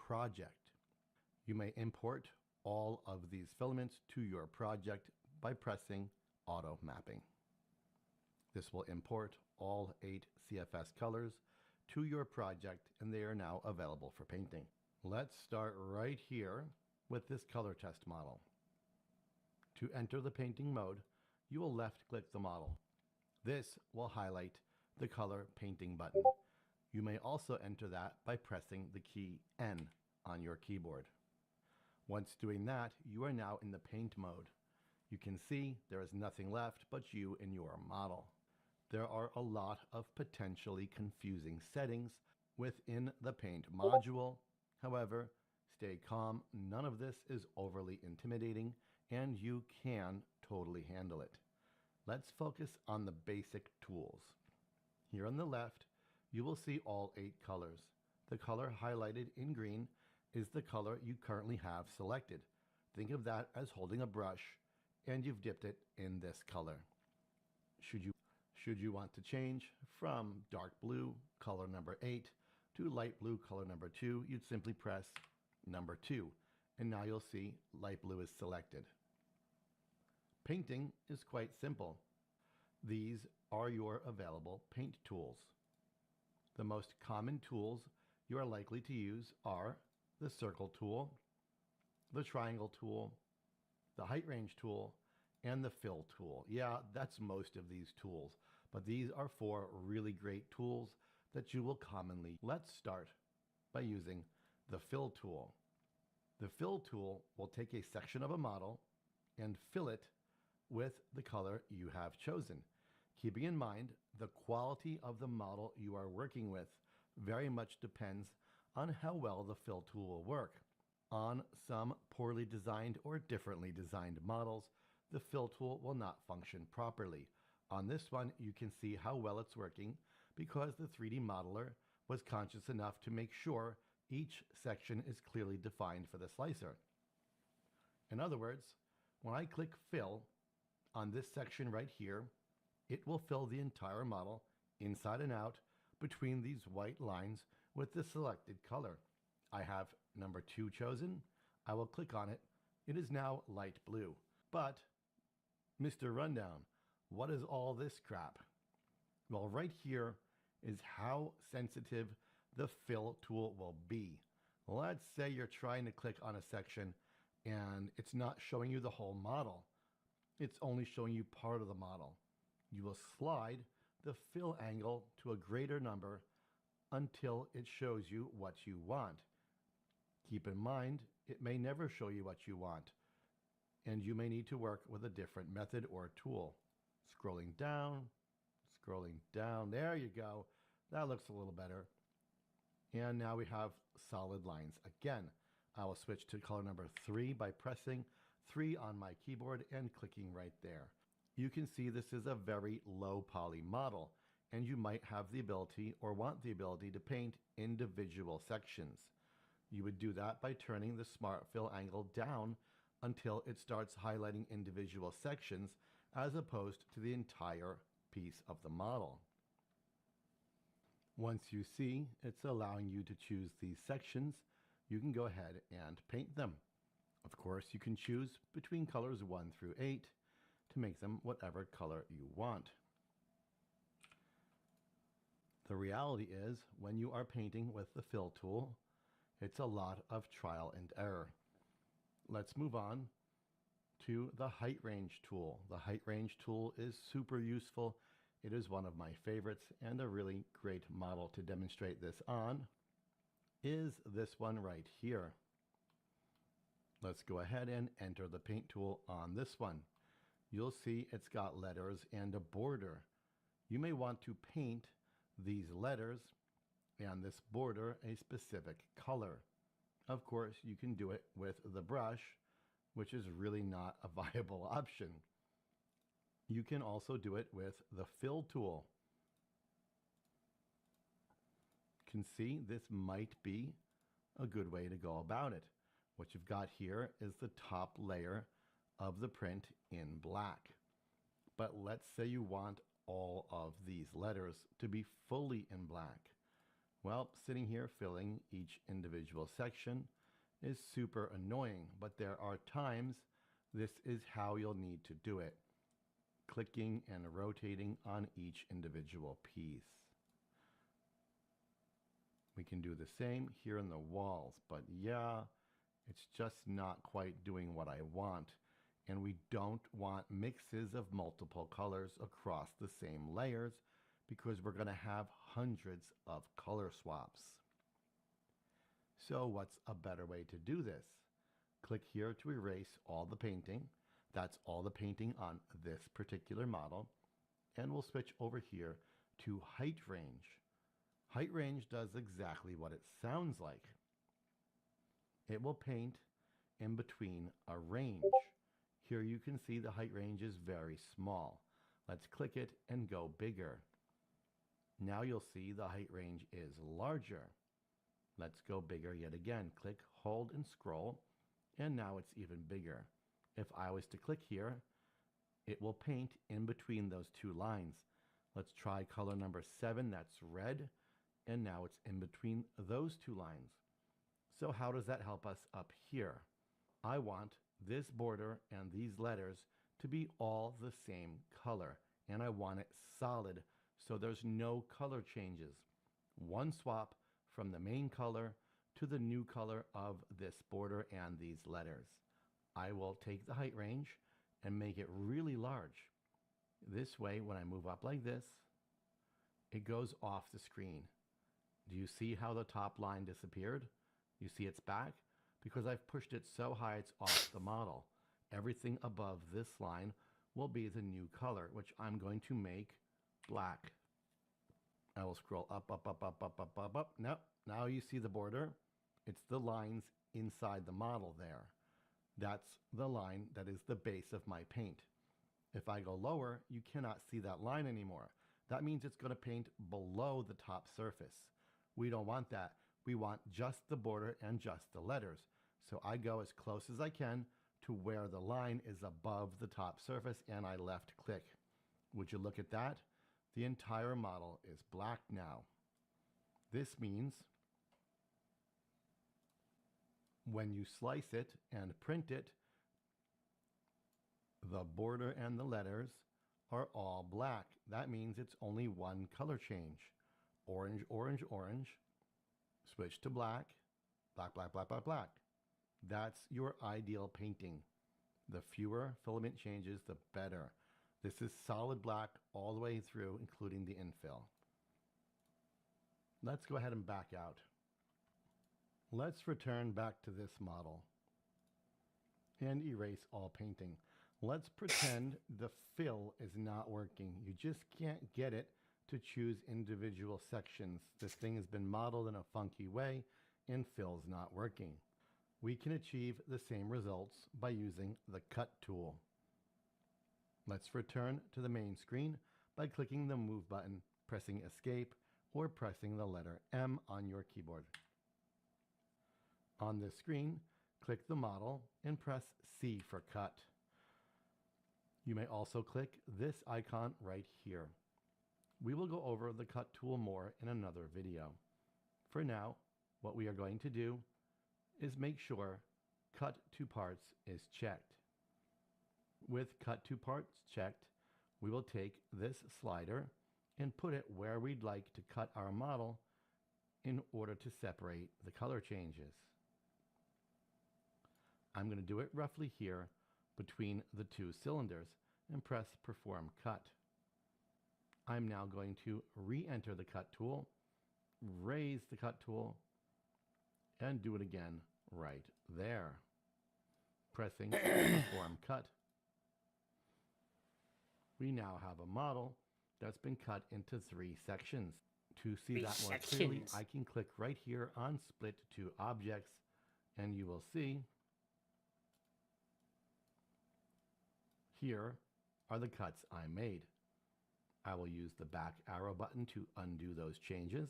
project. You may import all of these filaments to your project by pressing Auto Mapping. This will import all 8 CFS colors to your project, and they are now available for painting. Let's start right here with this color test model. To enter the painting mode, you will left-click the model. This will highlight the color painting button. You may also enter that by pressing the key N on your keyboard. Once doing that, you are now in the paint mode. You can see there is nothing left but you and your model. There are a lot of potentially confusing settings within the paint module. However, stay calm. None of this is overly intimidating, and you can totally handle it. Let's focus on the basic tools. Here on the left, you will see all 8 colors. The color highlighted in green is the color you currently have selected. Think of that as holding a brush and you've dipped it in this color. Should you want to change from dark blue, color number 8, to light blue, color number 2, you'd simply press number 2, and now you'll see light blue is selected. Painting is quite simple. These are your available paint tools. The most common tools you are likely to use are the circle tool, the triangle tool, the height range tool, and the fill tool. Yeah, that's most of these tools, but these are 4 really great tools that you will commonly. Let's start by using the fill tool. The fill tool will take a section of a model and fill it with the color you have chosen. Keeping in mind, the quality of the model you are working with very much depends on how well the fill tool will work. On some poorly designed or differently designed models, the fill tool will not function properly. On this one, you can see how well it's working because the 3D modeler was conscious enough to make sure each section is clearly defined for the slicer. In other words, when I click fill on this section right here, it will fill the entire model inside and out between these white lines with the selected color. I have number 2 chosen. I will click on it. It is now light blue. But, Mr. Rundown, what is all this crap? Well, right here is how sensitive the fill tool will be. Let's say you're trying to click on a section and it's not showing you the whole model. It's only showing you part of the model. You will slide the fill angle to a greater number until it shows you what you want. Keep in mind, it may never show you what you want, and you may need to work with a different method or tool. Scrolling down, there you go. That looks a little better. And now we have solid lines. Again, I will switch to color number 3 by pressing 3 on my keyboard and clicking right there. You can see this is a very low poly model, and you might have the ability or want the ability to paint individual sections. You would do that by turning the Smart Fill angle down until it starts highlighting individual sections as opposed to the entire piece of the model. Once you see it's allowing you to choose these sections, you can go ahead and paint them. Of course, you can choose between colors 1 through 8 to make them whatever color you want. The reality is, when you are painting with the fill tool, it's a lot of trial and error. Let's move on to the height range tool. The height range tool is super useful. It is one of my favorites, and a really great model to demonstrate this on is this one right here. Let's go ahead and enter the paint tool on this one. You'll see it's got letters and a border. You may want to paint these letters and this border a specific color. Of course, you can do it with the brush, which is really not a viable option. You can also do it with the fill tool. You can see this might be a good way to go about it. What you've got here is the top layer of the print in black. But let's say you want all of these letters to be fully in black. Well, sitting here filling each individual section is super annoying, but there are times this is how you'll need to do it. Clicking and rotating on each individual piece. We can do the same here in the walls, but yeah, it's just not quite doing what I want. And we don't want mixes of multiple colors across the same layers because we're going to have hundreds of color swaps. So what's a better way to do this? Click here to erase all the painting. That's all the painting on this particular model. And we'll switch over here to height range. Height range does exactly what it sounds like. It will paint in between a range. Here you can see the height range is very small. Let's click it and go bigger. Now you'll see the height range is larger. Let's go bigger yet again. Click, hold, and scroll, and now it's even bigger. If I was to click here, it will paint in between those two lines. Let's try color number 7, that's red, and now it's in between those two lines. So how does that help us up here? I want this border and these letters to be all the same color, and I want it solid so there's no color changes. One swap from the main color to the new color of this border and these letters. I will take the height range and make it really large. This way, when I move up like this, it goes off the screen. Do you see how the top line disappeared? You see it's back? Because I've pushed it so high it's off the model. Everything above this line will be the new color, which I'm going to make black. I will scroll up, up, up, up, up, up, up, up. Nope. Now you see the border. It's the lines inside the model there. That's the line that is the base of my paint. If I go lower, you cannot see that line anymore. That means it's going to paint below the top surface. We don't want that. We want just the border and just the letters. So I go as close as I can to where the line is above the top surface and I left click. Would you look at that? The entire model is black now. This means when you slice it and print it, the border and the letters are all black. That means it's only one color change. Orange, orange, orange. Switch to black. Black, black, black, black, black. That's your ideal painting. The fewer filament changes, the better. This is solid black all the way through, including the infill. Let's go ahead and back out. Let's return back to this model and erase all painting. Let's pretend the fill is not working. You just can't get it to choose individual sections. This thing has been modeled in a funky way and fill's not working. We can achieve the same results by using the Cut tool. Let's return to the main screen by clicking the Move button, pressing Escape, or pressing the letter M on your keyboard. On this screen, click the model and press C for Cut. You may also click this icon right here. We will go over the Cut tool more in another video. For now, what we are going to do is make sure Cut to Parts is checked. With Cut to Parts checked, we will take this slider and put it where we'd like to cut our model in order to separate the color changes. I'm going to do it roughly here between the two cylinders and press Perform Cut. I'm now going to re-enter the Cut tool, raise the Cut tool, and do it again right there. Pressing Perform Cut. We now have a model that's been cut into 3 sections. To see that more clearly, I can click right here on Split to Objects, and you will see here are the cuts I made. I will use the back arrow button to undo those changes.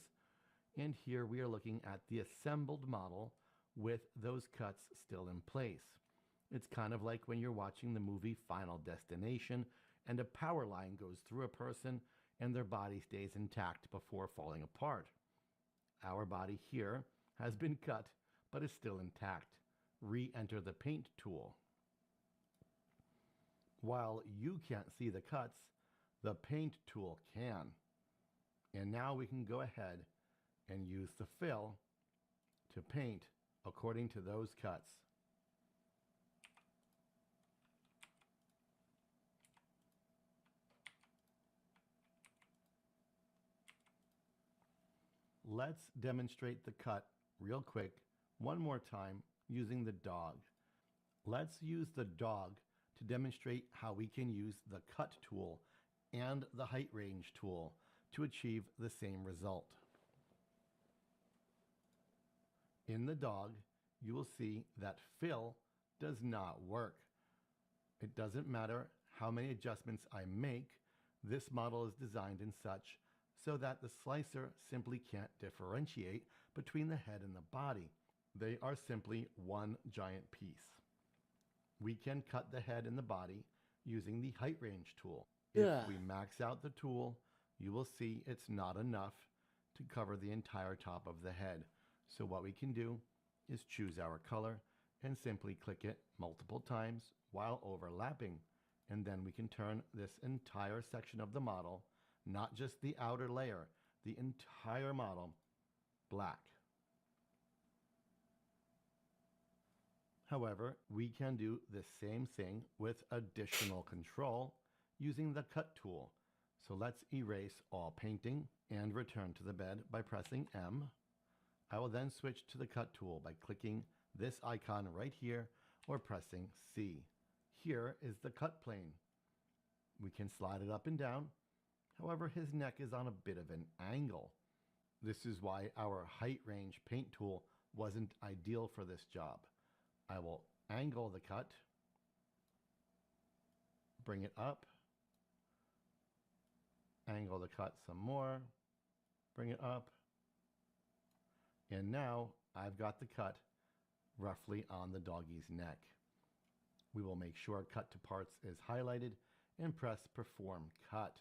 And here we are looking at the assembled model with those cuts still in place. It's kind of like when you're watching the movie Final Destination and a power line goes through a person and their body stays intact before falling apart. our body here has been cut but is still intact. Re-enter the paint tool. While you can't see the cuts, the paint tool can. And now we can go ahead and use the fill to paint according to those cuts. Let's demonstrate the cut real quick one more time using the dog. Let's use the dog to demonstrate how we can use the cut tool and the height range tool to achieve the same result. In the dog, you will see that fill does not work. It doesn't matter how many adjustments I make, this model is designed in such so that the slicer simply can't differentiate between the head and the body. They are simply one giant piece. We can cut the head and the body using the height range tool. If we max out the tool, you will see it's not enough to cover the entire top of the head. So what we can do is choose our color and simply click it multiple times while overlapping. And then we can turn this entire section of the model, not just the outer layer, the entire model, black. However, we can do the same thing with additional control using the cut tool. So let's erase all painting and return to the bed by pressing M. I will then switch to the cut tool by clicking this icon right here or pressing C. Here is the cut plane. We can slide it up and down. However, his neck is on a bit of an angle. This is why our height range paint tool wasn't ideal for this job. I will angle the cut, bring it up, angle the cut some more, bring it up, and now I've got the cut roughly on the doggy's neck. We will make sure cut to parts is highlighted and press perform cut.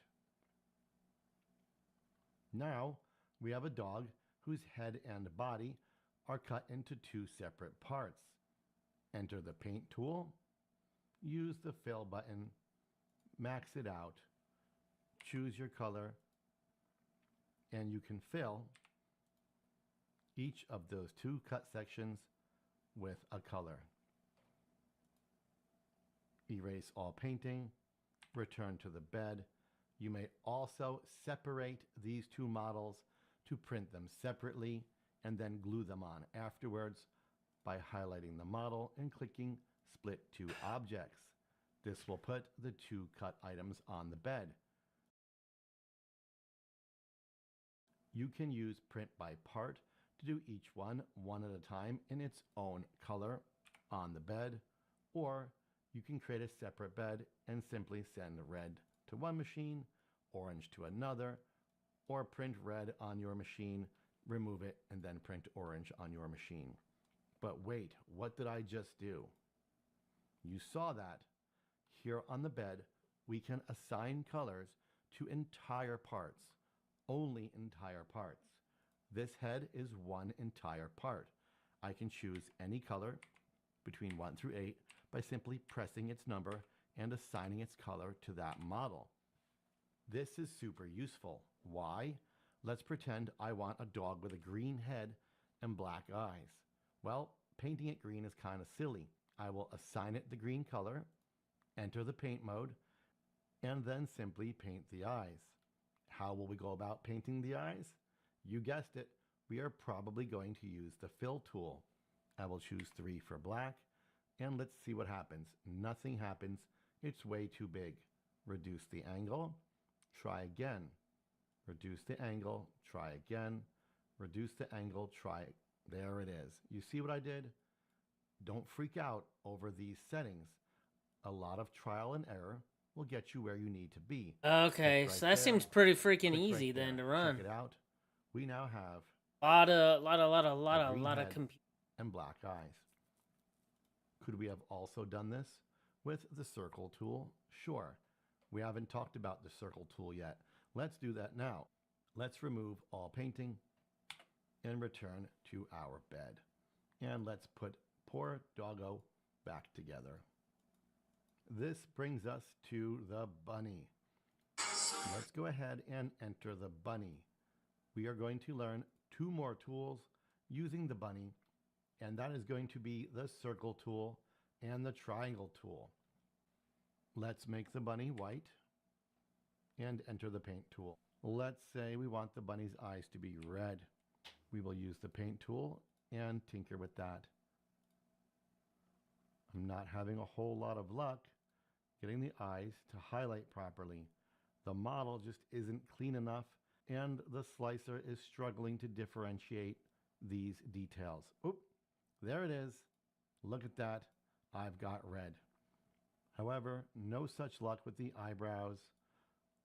Now we have a dog whose head and body are cut into two separate parts. Enter the paint tool, use the fill button, max it out, choose your color, and you can fill each of those two cut sections with a color. Erase all painting, return to the bed. You may also separate these two models to print them separately and then glue them on afterwards by highlighting the model and clicking Split Two Objects. This will put the two cut items on the bed. You can use Print by Part to do each one at a time in its own color on the bed, or you can create a separate bed and simply send red to one machine, orange to another, or print red on your machine, remove it, and then print orange on your machine. But wait, what did I just do? You saw that. Here on the bed, we can assign colors to entire parts, only entire parts. This head is one entire part. I can choose any color between 1 through 8 by simply pressing its number and assigning its color to that model. This is super useful. Why? Let's pretend I want a dog with a green head and black eyes. Well, painting it green is kind of silly. I will assign it the green color, enter the paint mode, and then simply paint the eyes. How will we go about painting the eyes? You guessed it, we are probably going to use the fill tool. I will choose 3 for black, and let's see what happens. Nothing happens, it's way too big. Reduce the angle, try again. Reduce the angle, try again. Reduce the angle, try. There it is. You see what I did? Don't freak out over these settings. A lot of trial and error will get you where you need to be. Okay, so that seems pretty freaking easy then to run. Check it out. We now have a lot of compute and black eyes. Could we have also done this with the circle tool? Sure. We haven't talked about the circle tool yet. Let's do that now. Let's remove all painting and return to our bed. And let's put poor doggo back together. This brings us to the bunny. Let's go ahead and enter the bunny. We are going to learn 2 more tools using the bunny, and that is going to be the circle tool and the triangle tool. Let's make the bunny white and enter the paint tool. Let's say we want the bunny's eyes to be red. We will use the paint tool and tinker with that. I'm not having a whole lot of luck getting the eyes to highlight properly. The model just isn't clean enough, and the slicer is struggling to differentiate these details. Oop, there it is. Look at that. I've got red. However, no such luck with the eyebrows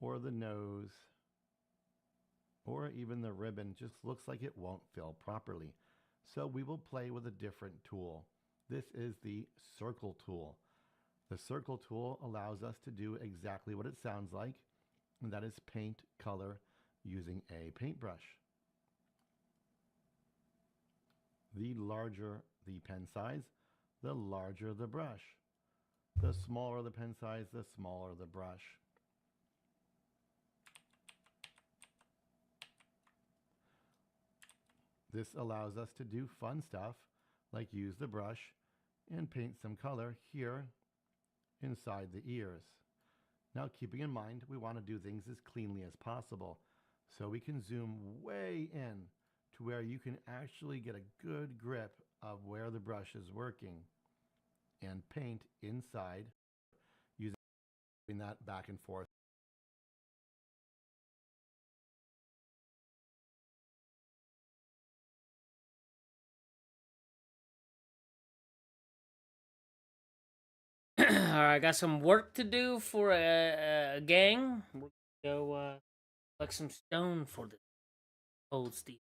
or the nose or even the ribbon. Just looks like it won't fill properly. So we will play with a different tool. This is the circle tool. The circle tool allows us to do exactly what it sounds like, and that is paint color using a paintbrush. The larger the pen size, the larger the brush. The smaller the pen size, the smaller the brush. This allows us to do fun stuff like use the brush and paint some color here inside the ears. Now, keeping in mind, we want to do things as cleanly as possible, so we can zoom way in to where you can actually get a good grip of where the brush is working and paint inside using that back and forth. Alright, I got some work to do for a gang. We're gonna go collect some stone for the old Steve.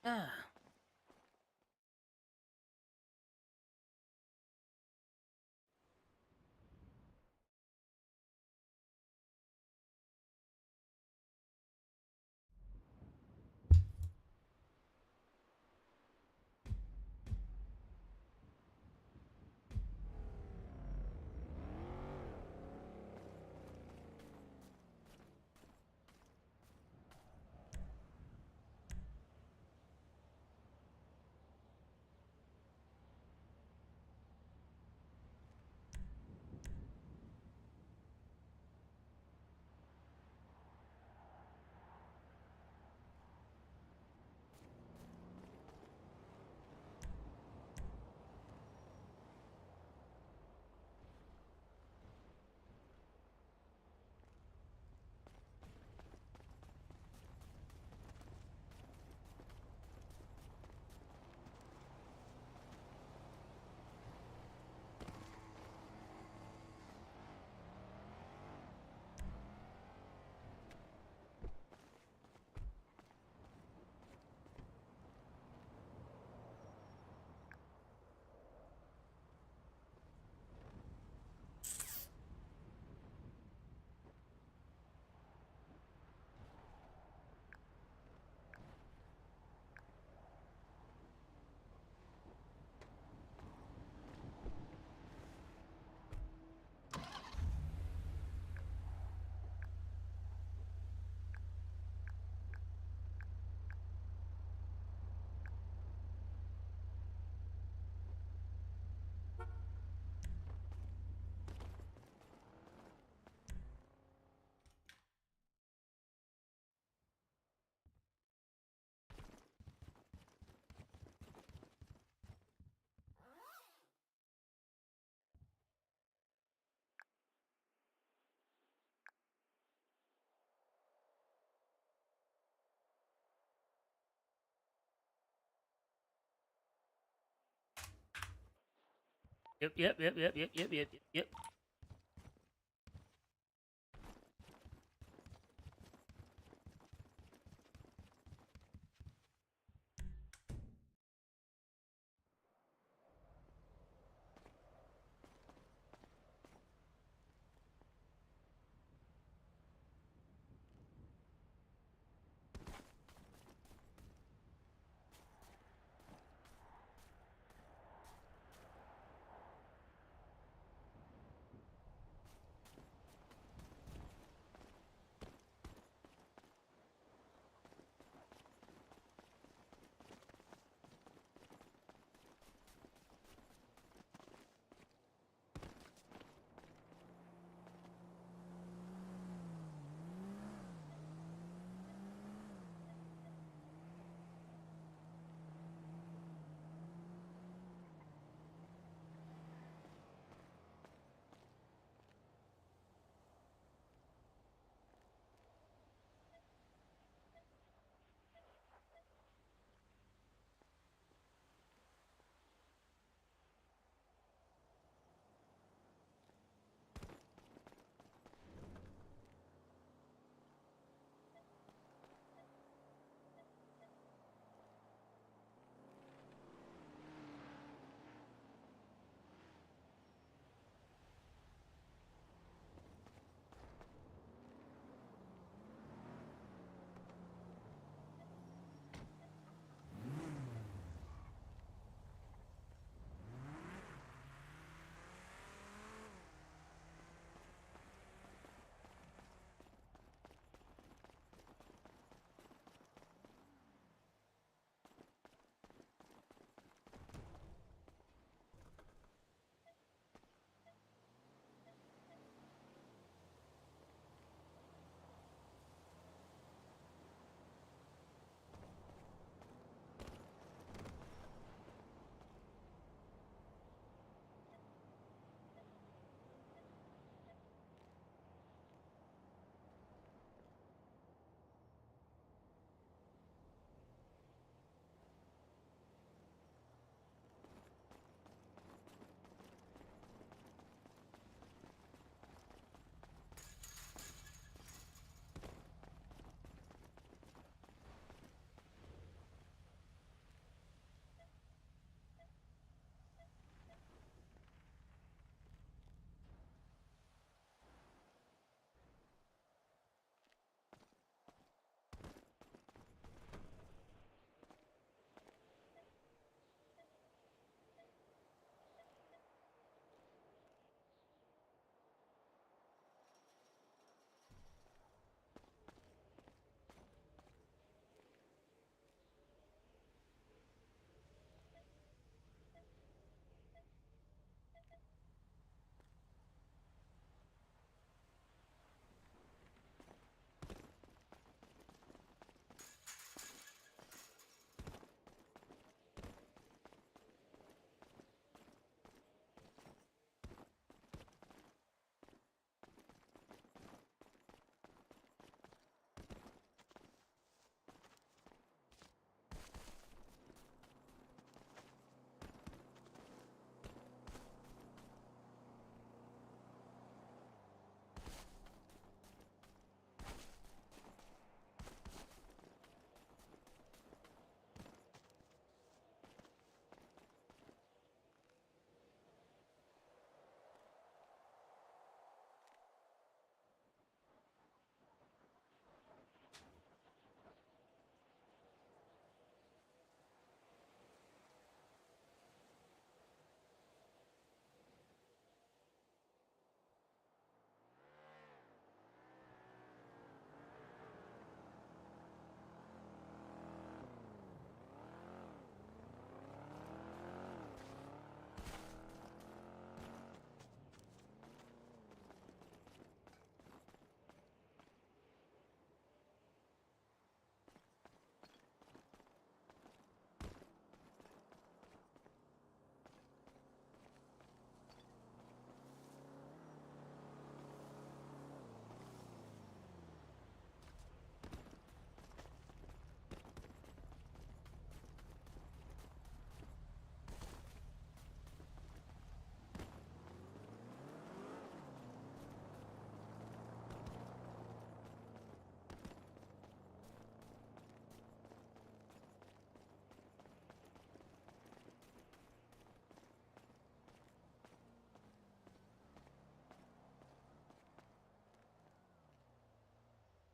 Ah. Yep.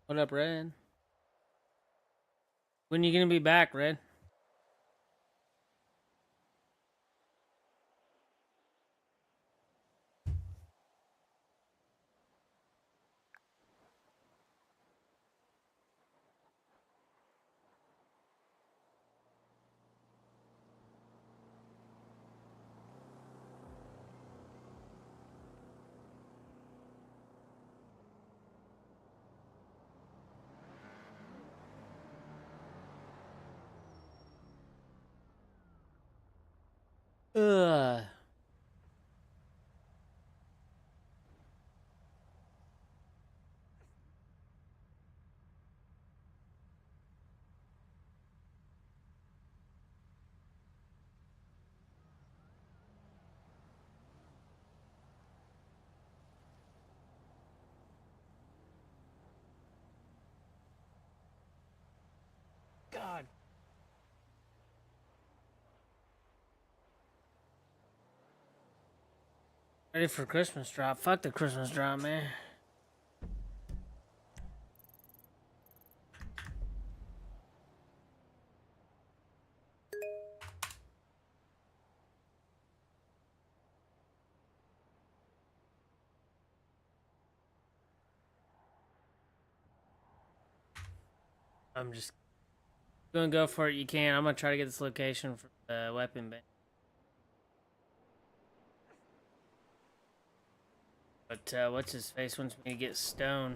What up, Red? When you gonna be back, Red? Ugh. God. Ready for Christmas drop. Fuck the Christmas drop, man. I'm just gonna go for it. You can. I'm gonna try to get this location for the weapon ban. But what's his face wants me to get Stone.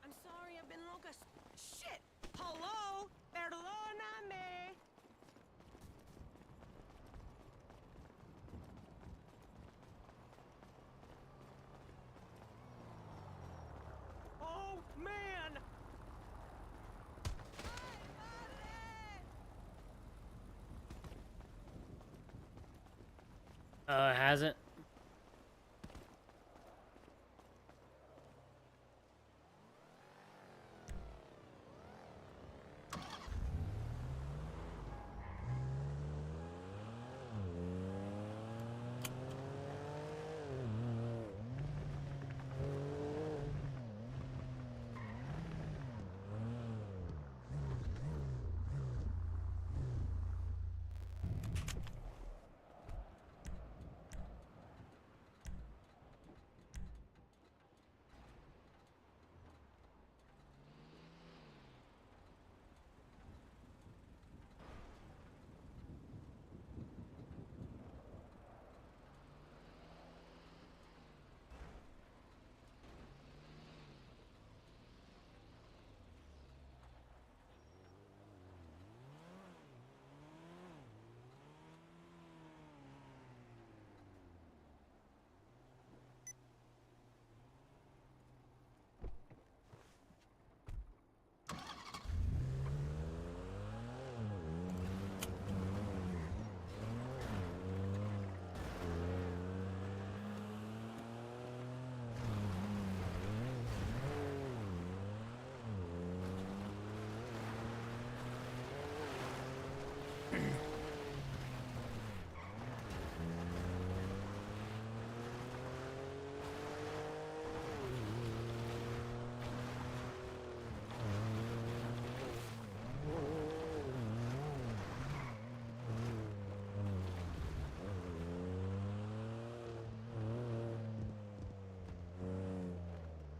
I'm sorry, I've been locust. Shit! Hello? Perdóname! Oh, man! It hasn't.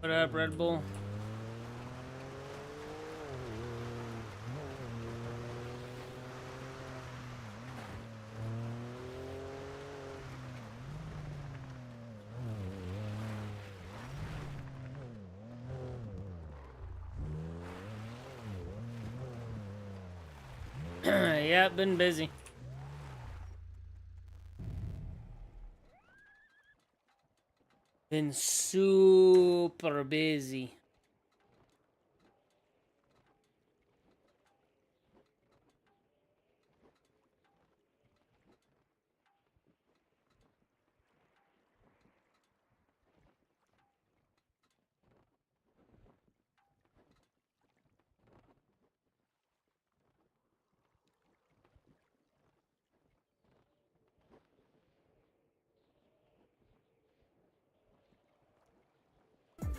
What up, Red Bull? Yeah, been busy. Been super busy.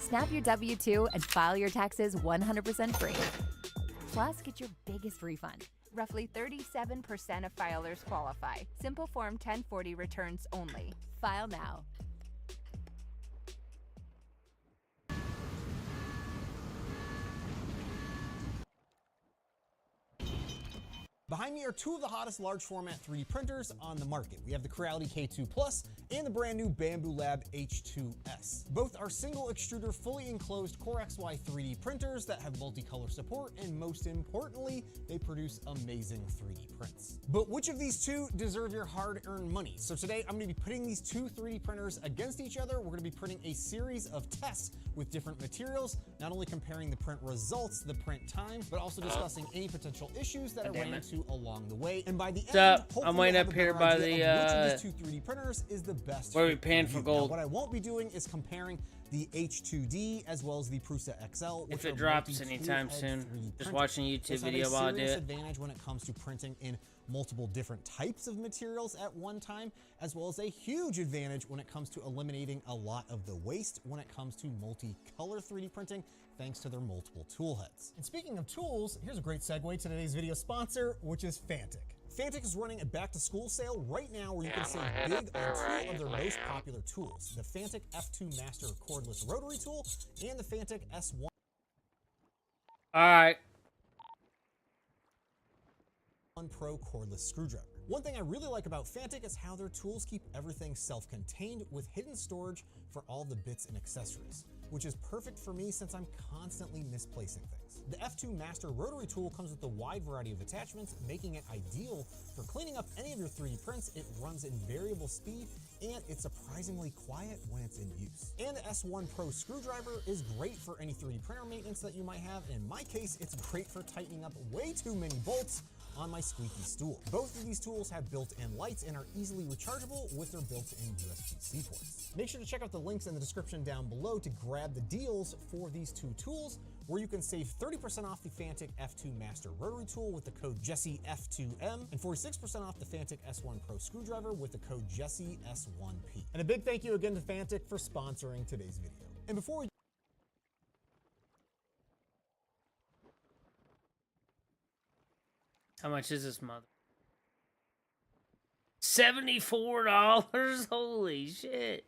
Snap your W-2 and file your taxes 100% free. Plus, get your biggest refund. Roughly 37% of filers qualify. Simple Form 1040 returns only. File now. Behind me are two of the hottest large format 3D printers on the market. We have the Creality K2 Plus and the brand new Bambu Lab H2S. Both are single extruder, fully enclosed Core XY 3D printers that have multicolor support, and most importantly, they produce amazing 3D prints. But which of these two deserve your hard-earned money? So today I'm gonna be putting these two 3D printers against each other. We're gonna be printing a series of tests with different materials, not only comparing the print results, the print times, but also discussing any potential issues that I ran into along the way. And by the end, hopefully I'm waiting you'll have up a here better by idea of the which of these two 3D printers is the best. where we fit panned for for you. gold. Now, what I won't be doing is comparing the H2D as well as the Prusa XL, which If it are drops multi-tool anytime head soon, 3D just printers. watching a YouTube Those have video while I do serious it. advantage when it comes to printing in multiple different types of materials at one time, as well as a huge advantage when it comes to eliminating a lot of the waste when it comes to multicolor 3D printing, thanks to their multiple tool heads. And speaking of tools, here's a great segue to today's video sponsor, which is Fantic. Fantic is running a back-to-school sale right now where you can save big on two of their most popular tools, the Fantic F2 Master cordless rotary tool and the Fantic S1 Alright. Pro cordless screwdriver. One thing I really like about Fantic is how their tools keep everything self-contained with hidden storage for all the bits and accessories, which is perfect for me since I'm constantly misplacing things. The F2 Master rotary tool comes with a wide variety of attachments, making it ideal for cleaning up any of your 3D prints. It runs in variable speed and it's surprisingly quiet when it's in use. And the S1 Pro screwdriver is great for any 3D printer maintenance that you might have. In my case, it's great for tightening up way too many bolts on my squeaky stool. Both of these tools have built-in lights and are easily rechargeable with their built-in USB-C ports. Make sure to check out the links in the description down below to grab the deals for these two tools, where you can save 30% off the Fantic F2 Master rotary tool with the code JesseF2M and 46% off the Fantic S1 Pro screwdriver with the code JesseS1P. And a big thank you again to Fantic for sponsoring today's video. And before we How much is this mother? $74? Holy shit.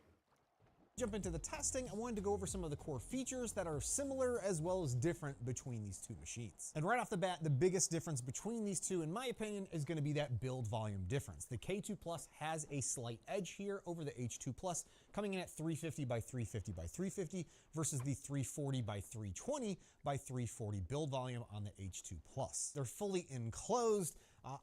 jump into the testing, I wanted to go over some of the core features that are similar as well as different between these two machines. And right off the bat, the biggest difference between these two, in my opinion, is going to be that build volume difference. The K2 Plus has a slight edge here over the H2 Plus, coming in at 350 by 350 by 350 versus the 340 by 320 by 340 build volume on the H2 Plus. They're fully enclosed.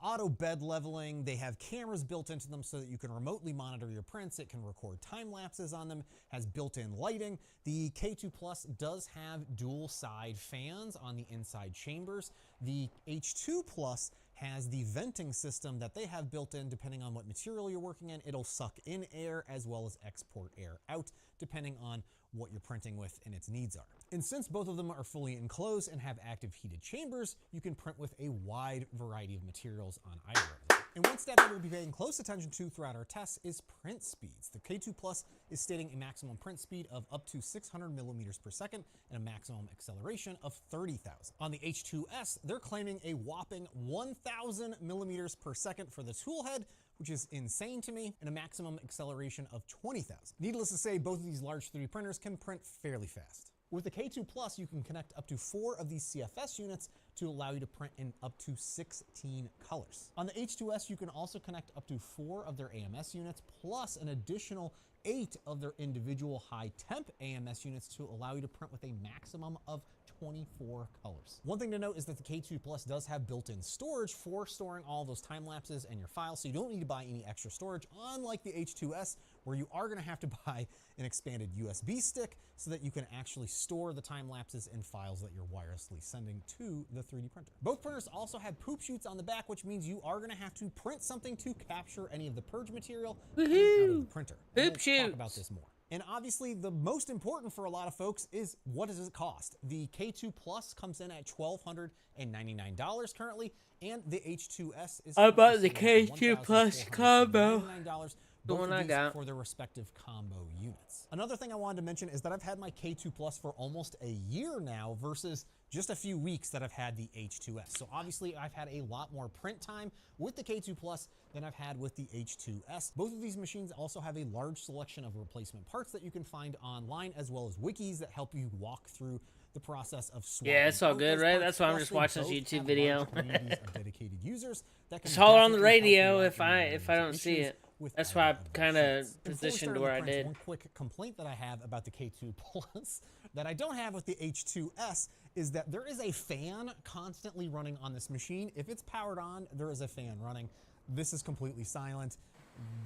Auto bed leveling, they have cameras built into them so that you can remotely monitor your prints. It can record time lapses on them, has built-in lighting. The K2 Plus does have dual side fans on the inside chambers. The H2 Plus has the venting system that they have built in. Depending on what material you're working in, it'll suck in air as well as export air out, depending on what you're printing with and its needs are. And since both of them are fully enclosed and have active heated chambers, you can print with a wide variety of materials on either of them. And one stat that we'll be paying close attention to throughout our tests is print speeds. The K2 Plus is stating a maximum print speed of up to 600 millimeters per second and a maximum acceleration of 30,000. On the H2S, they're claiming a whopping 1,000 millimeters per second for the tool head, which is insane to me, and a maximum acceleration of 20,000. Needless to say, both of these large 3D printers can print fairly fast. With the K2 Plus, you can connect up to 4 of these CFS units to allow you to print in up to 16 colors. On the H2S, you can also connect up to 4 of their AMS units, plus an additional 8 of their individual high temp AMS units to allow you to print with a maximum of 24 colors. One thing to note is that the K2 Plus does have built-in storage for storing all those time lapses and your files, so you don't need to buy any extra storage, unlike the H2S, where you are gonna have to buy an expanded USB stick so that you can actually store the time lapses and files that you're wirelessly sending to the 3D printer. Both printers also have poop chutes on the back, which means you are gonna have to print something to capture any of the purge material coming out of the printer. And Poop we'll chutes. talk about this more. And obviously the most important for a lot of folks is, what does it cost? The K2 Plus comes in at $1,299 currently, and the H2S is I bought the currently K2 Plus combo. $1,499 The both one of I these got. for their respective combo units. Another thing I wanted to mention is that I've had my K2 Plus for almost a year now versus just a few weeks that I've had the H2S. So obviously I've had a lot more print time with the K2 Plus than I've had with the H2S. Both of these machines also have a large selection of replacement parts that you can find online, as well as wikis that help you walk through the process of swapping. Yeah, it's all out good, those right? parts. That's why I'm Plus, just they watching this both YouTube have video. large communities of dedicated users that can Just hold it on the definitely help you radio out if when I you're if I running don't into see issues it. with That's either why I of those kind of machines. And before we positioned start to on where the I prints, did. one quick complaint that I have about the K2 Plus that I don't have with the H2S is that there is a fan constantly running on this machine. If it's powered on, there is a fan running. This is completely silent.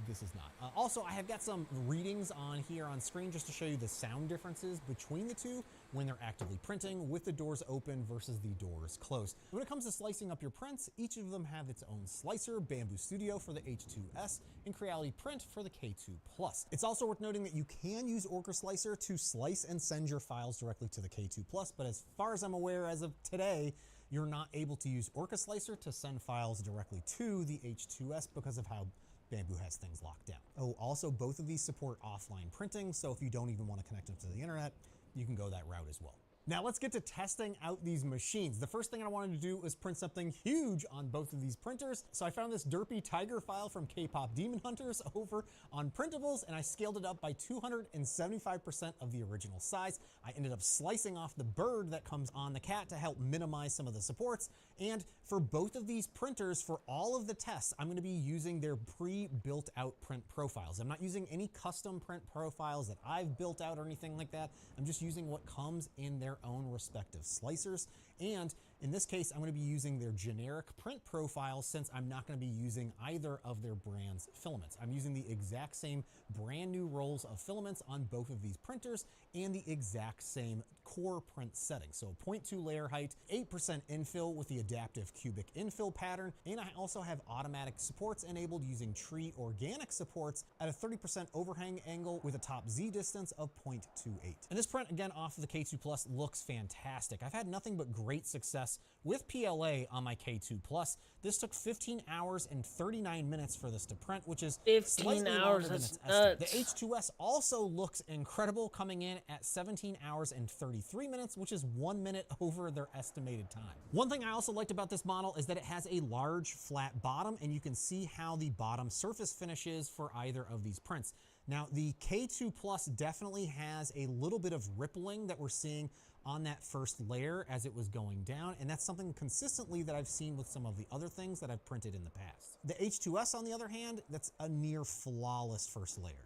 This is not. Also, I have got some readings on here on screen just to show you the sound differences between the two when they're actively printing with the doors open versus the doors closed. When it comes to slicing up your prints, each of them have its own slicer, Bamboo Studio for the H2S and Creality Print for the K2 Plus. It's also worth noting that you can use Orca Slicer to slice and send your files directly to the K2 Plus, but as far as I'm aware as of today, you're not able to use Orca Slicer to send files directly to the H2S because of how Bamboo has things locked down. Oh, also both of these support offline printing, so if you don't even want to connect them to the internet, you can go that route as well. Now let's get to testing out these machines. The first thing I wanted to do was print something huge on both of these printers. So I found this derpy tiger file from K-Pop Demon Hunters over on Printables, and I scaled it up by 275% of the original size. I ended up slicing off the bird that comes on the cat to help minimize some of the supports. And for both of these printers, for all of the tests, I'm going to be using their pre-built out print profiles. I'm not using any custom print profiles that I've built out or anything like that. I'm just using what comes in their own respective slicers. And in this case, I'm going to be using their generic print profiles since I'm not going to be using either of their brand's filaments. I'm using the exact same brand new rolls of filaments on both of these printers and the exact same core print setting. So 0.2 layer height, 8% infill with the adaptive cubic infill pattern, and I also have automatic supports enabled using tree organic supports at a 30% overhang angle with a top Z distance of 0.28. And this print, again, off of the K2 Plus looks fantastic. I've had nothing but great success with PLA on my K2 Plus. This took 15 hours and 39 minutes for this to print, which is 15 hours, that's that's estimate. nuts. The H2S also looks incredible, coming in at 17 hours and 33 minutes, which is 1 minute over their estimated time. One thing I also liked about this model is that it has a large flat bottom, and you can see how the bottom surface finish is for either of these prints. Now, the K2 Plus definitely has a little bit of rippling that we're seeing on that first layer as it was going down, and that's something consistently that I've seen with some of the other things that I've printed in the past. The H2S, on the other hand, that's a near flawless first layer.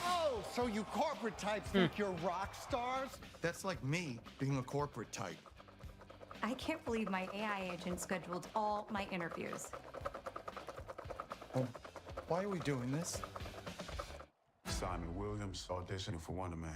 Oh, so you corporate types think you're rock stars? That's like me being a corporate type. I can't believe my AI agent scheduled all my interviews. Well, why are we doing this? Simon Williams auditioning for Wonder Man.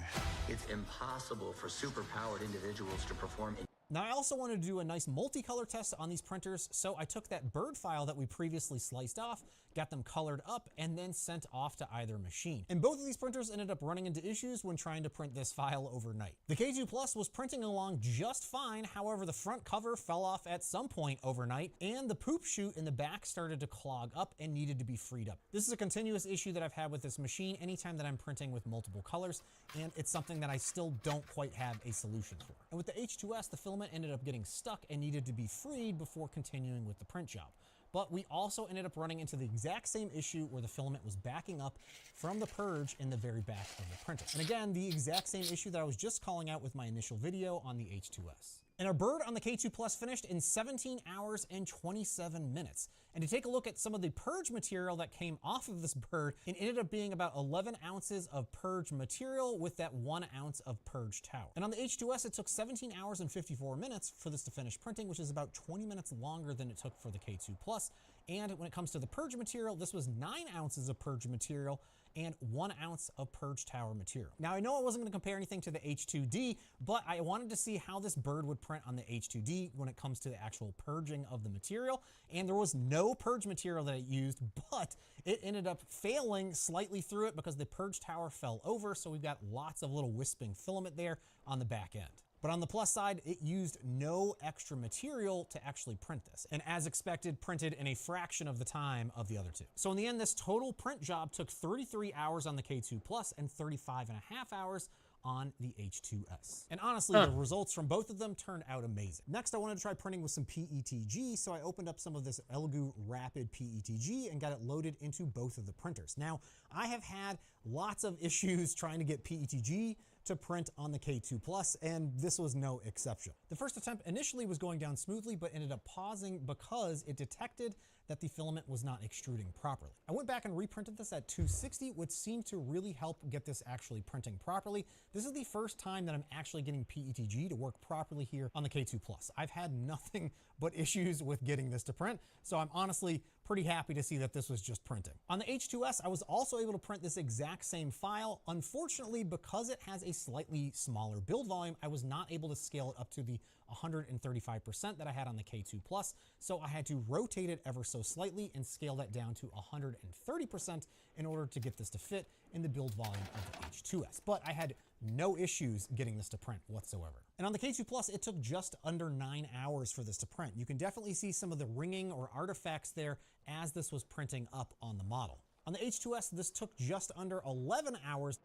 It's impossible for superpowered individuals to perform. Now, I also wanted to do a nice multicolor test on these printers, so I took that bird file that we previously sliced off, got them colored up, and then sent off to either machine. And both of these printers ended up running into issues when trying to print this file overnight. The K2 Plus was printing along just fine, however, the front cover fell off at some point overnight, and the poop chute in the back started to clog up and needed to be freed up. This is a continuous issue that I've had with this machine anytime that I'm printing with multiple colors, and it's something that I still don't quite have a solution for. And with the H2S, the filament ended up getting stuck and needed to be freed before continuing with the print job. But we also ended up running into the exact same issue where the filament was backing up from the purge in the very back of the printer. And again, the exact same issue that I was just calling out with my initial video on the H2S. And our bird on the K2 Plus finished in 17 hours and 27 minutes. And to take a look at some of the purge material that came off of this bird, it ended up being about 11 ounces of purge material with that 1 ounce of purge tower. And on the H2S, it took 17 hours and 54 minutes for this to finish printing, which is about 20 minutes longer than it took for the K2 Plus. And when it comes to the purge material, this was 9 ounces of purge material and 1 ounce of purge tower material. Now, I know I wasn't going to compare anything to the H2D, but I wanted to see how this bird would print on the H2D when it comes to the actual purging of the material. And there was no purge material that it used, but it ended up failing slightly through it because the purge tower fell over. So we've got lots of little wisping filament there on the back end. But on the plus side, it used no extra material to actually print this, and as expected, printed in a fraction of the time of the other two. So in the end, this total print job took 33 hours on the K2 Plus and 35 and a half hours on the H2S. And honestly, the results from both of them turned out amazing. Next, I wanted to try printing with some PETG, so I opened up some of this Elegoo Rapid PETG and got it loaded into both of the printers. Now, I have had lots of issues trying to get PETG to print on the K2 Plus, and this was no exception. The first attempt initially was going down smoothly, but ended up pausing because it detected that the filament was not extruding properly. I went back and reprinted this at 260, which seemed to really help get this actually printing properly. This is the first time that I'm actually getting PETG to work properly here on the K2 Plus. I've had nothing but issues with getting this to print, so I'm honestly pretty happy to see that this was just printing. On the H2S, I was also able to print this exact same file. Unfortunately, because it has a slightly smaller build volume, I was not able to scale it up to the 135% that I had on the K2 Plus, so I had to rotate it ever so slightly and scale that down to 130% in order to get this to fit in the build volume of the H2S. But I had no issues getting this to print whatsoever. And on the K2 Plus, it took just under 9 hours for this to print. You can definitely see some of the ringing or artifacts there as this was printing up on the model. On the H2S, this took just under 11 hours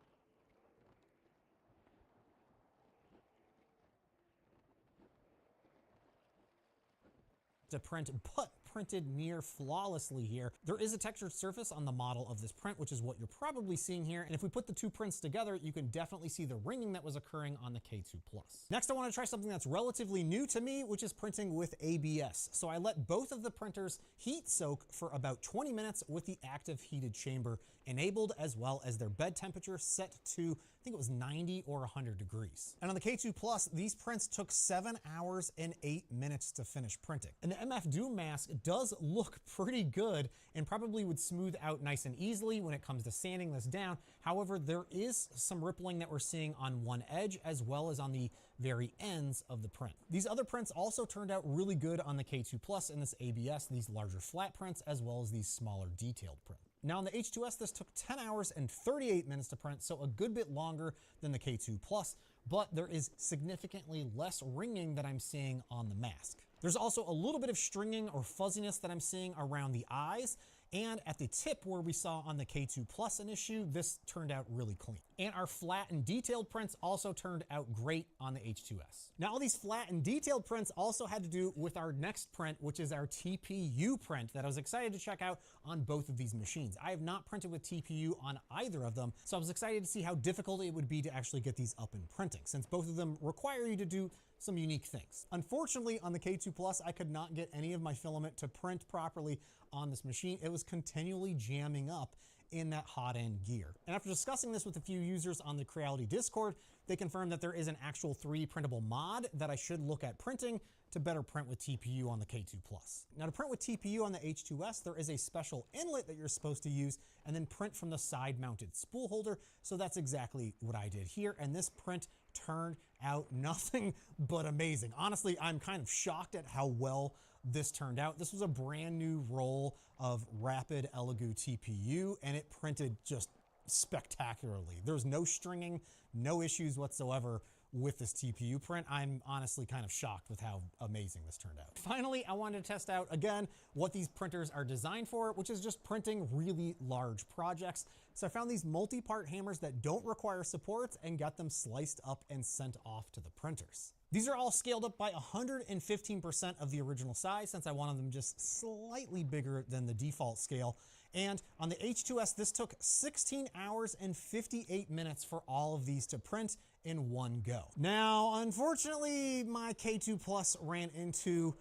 to print, but printed near flawlessly here. There is a textured surface on the model of this print, which is what you're probably seeing here. And if we put the two prints together, you can definitely see the ringing that was occurring on the K2 Plus. Next, I want to try something that's relatively new to me, which is printing with ABS. So I let both of the printers heat soak for about 20 minutes with the active heated chamber enabled, as well as their bed temperature set to, I think it was 90 or 100 degrees. And on the K2 Plus, these prints took 7 hours and 8 minutes to finish printing. And the MF Doom mask does look pretty good and probably would smooth out nice and easily when it comes to sanding this down. However, there is some rippling that we're seeing on one edge as well as on the very ends of the print. These other prints also turned out really good on the K2 Plus in this ABS, these larger flat prints, as well as these smaller detailed prints. Now on the H2S, this took 10 hours and 38 minutes to print, so a good bit longer than the K2 Plus, but there is significantly less ringing that I'm seeing on the mask. There's also a little bit of stringing or fuzziness that I'm seeing around the eyes, and at the tip where we saw on the K2 Plus an issue, this turned out really clean. And our flat and detailed prints also turned out great on the H2S. Now all these flat and detailed prints also had to do with our next print, which is our TPU print that I was excited to check out on both of these machines. I have not printed with TPU on either of them, so I was excited to see how difficult it would be to actually get these up and printing, since both of them require you to do some unique things. Unfortunately, on the K2 Plus, I could not get any of my filament to print properly on this machine. It was continually jamming up in that hot end gear. And after discussing this with a few users on the Creality Discord, they confirmed that there is an actual 3D printable mod that I should look at printing to better print with TPU on the K2 Plus. Now to print with TPU on the H2S, there is a special inlet that you're supposed to use and then print from the side mounted spool holder. So that's exactly what I did here. And this print turned out nothing but amazing. Honestly, I'm kind of shocked at how well this turned out. This was a brand new roll of Rapid Elegoo TPU, and it printed just spectacularly. There's no stringing, no issues whatsoever with this TPU print. I'm honestly kind of shocked with how amazing this turned out. Finally, I wanted to test out again what these printers are designed for, which is just printing really large projects. So I found these multi-part hammers that don't require supports and got them sliced up and sent off to the printers. These are all scaled up by 115% of the original size, since I wanted them just slightly bigger than the default scale. And on the H2S, this took 16 hours and 58 minutes for all of these to print in one go. Now, unfortunately, my K2 Plus ran into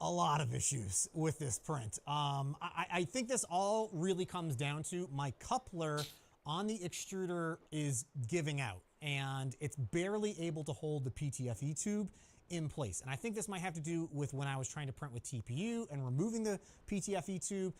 a lot of issues with this print. I think this all really comes down to my coupler on the extruder is giving out, and it's barely able to hold the PTFE tube in place. And I think this might have to do with when I was trying to print with TPU and removing the PTFE tube,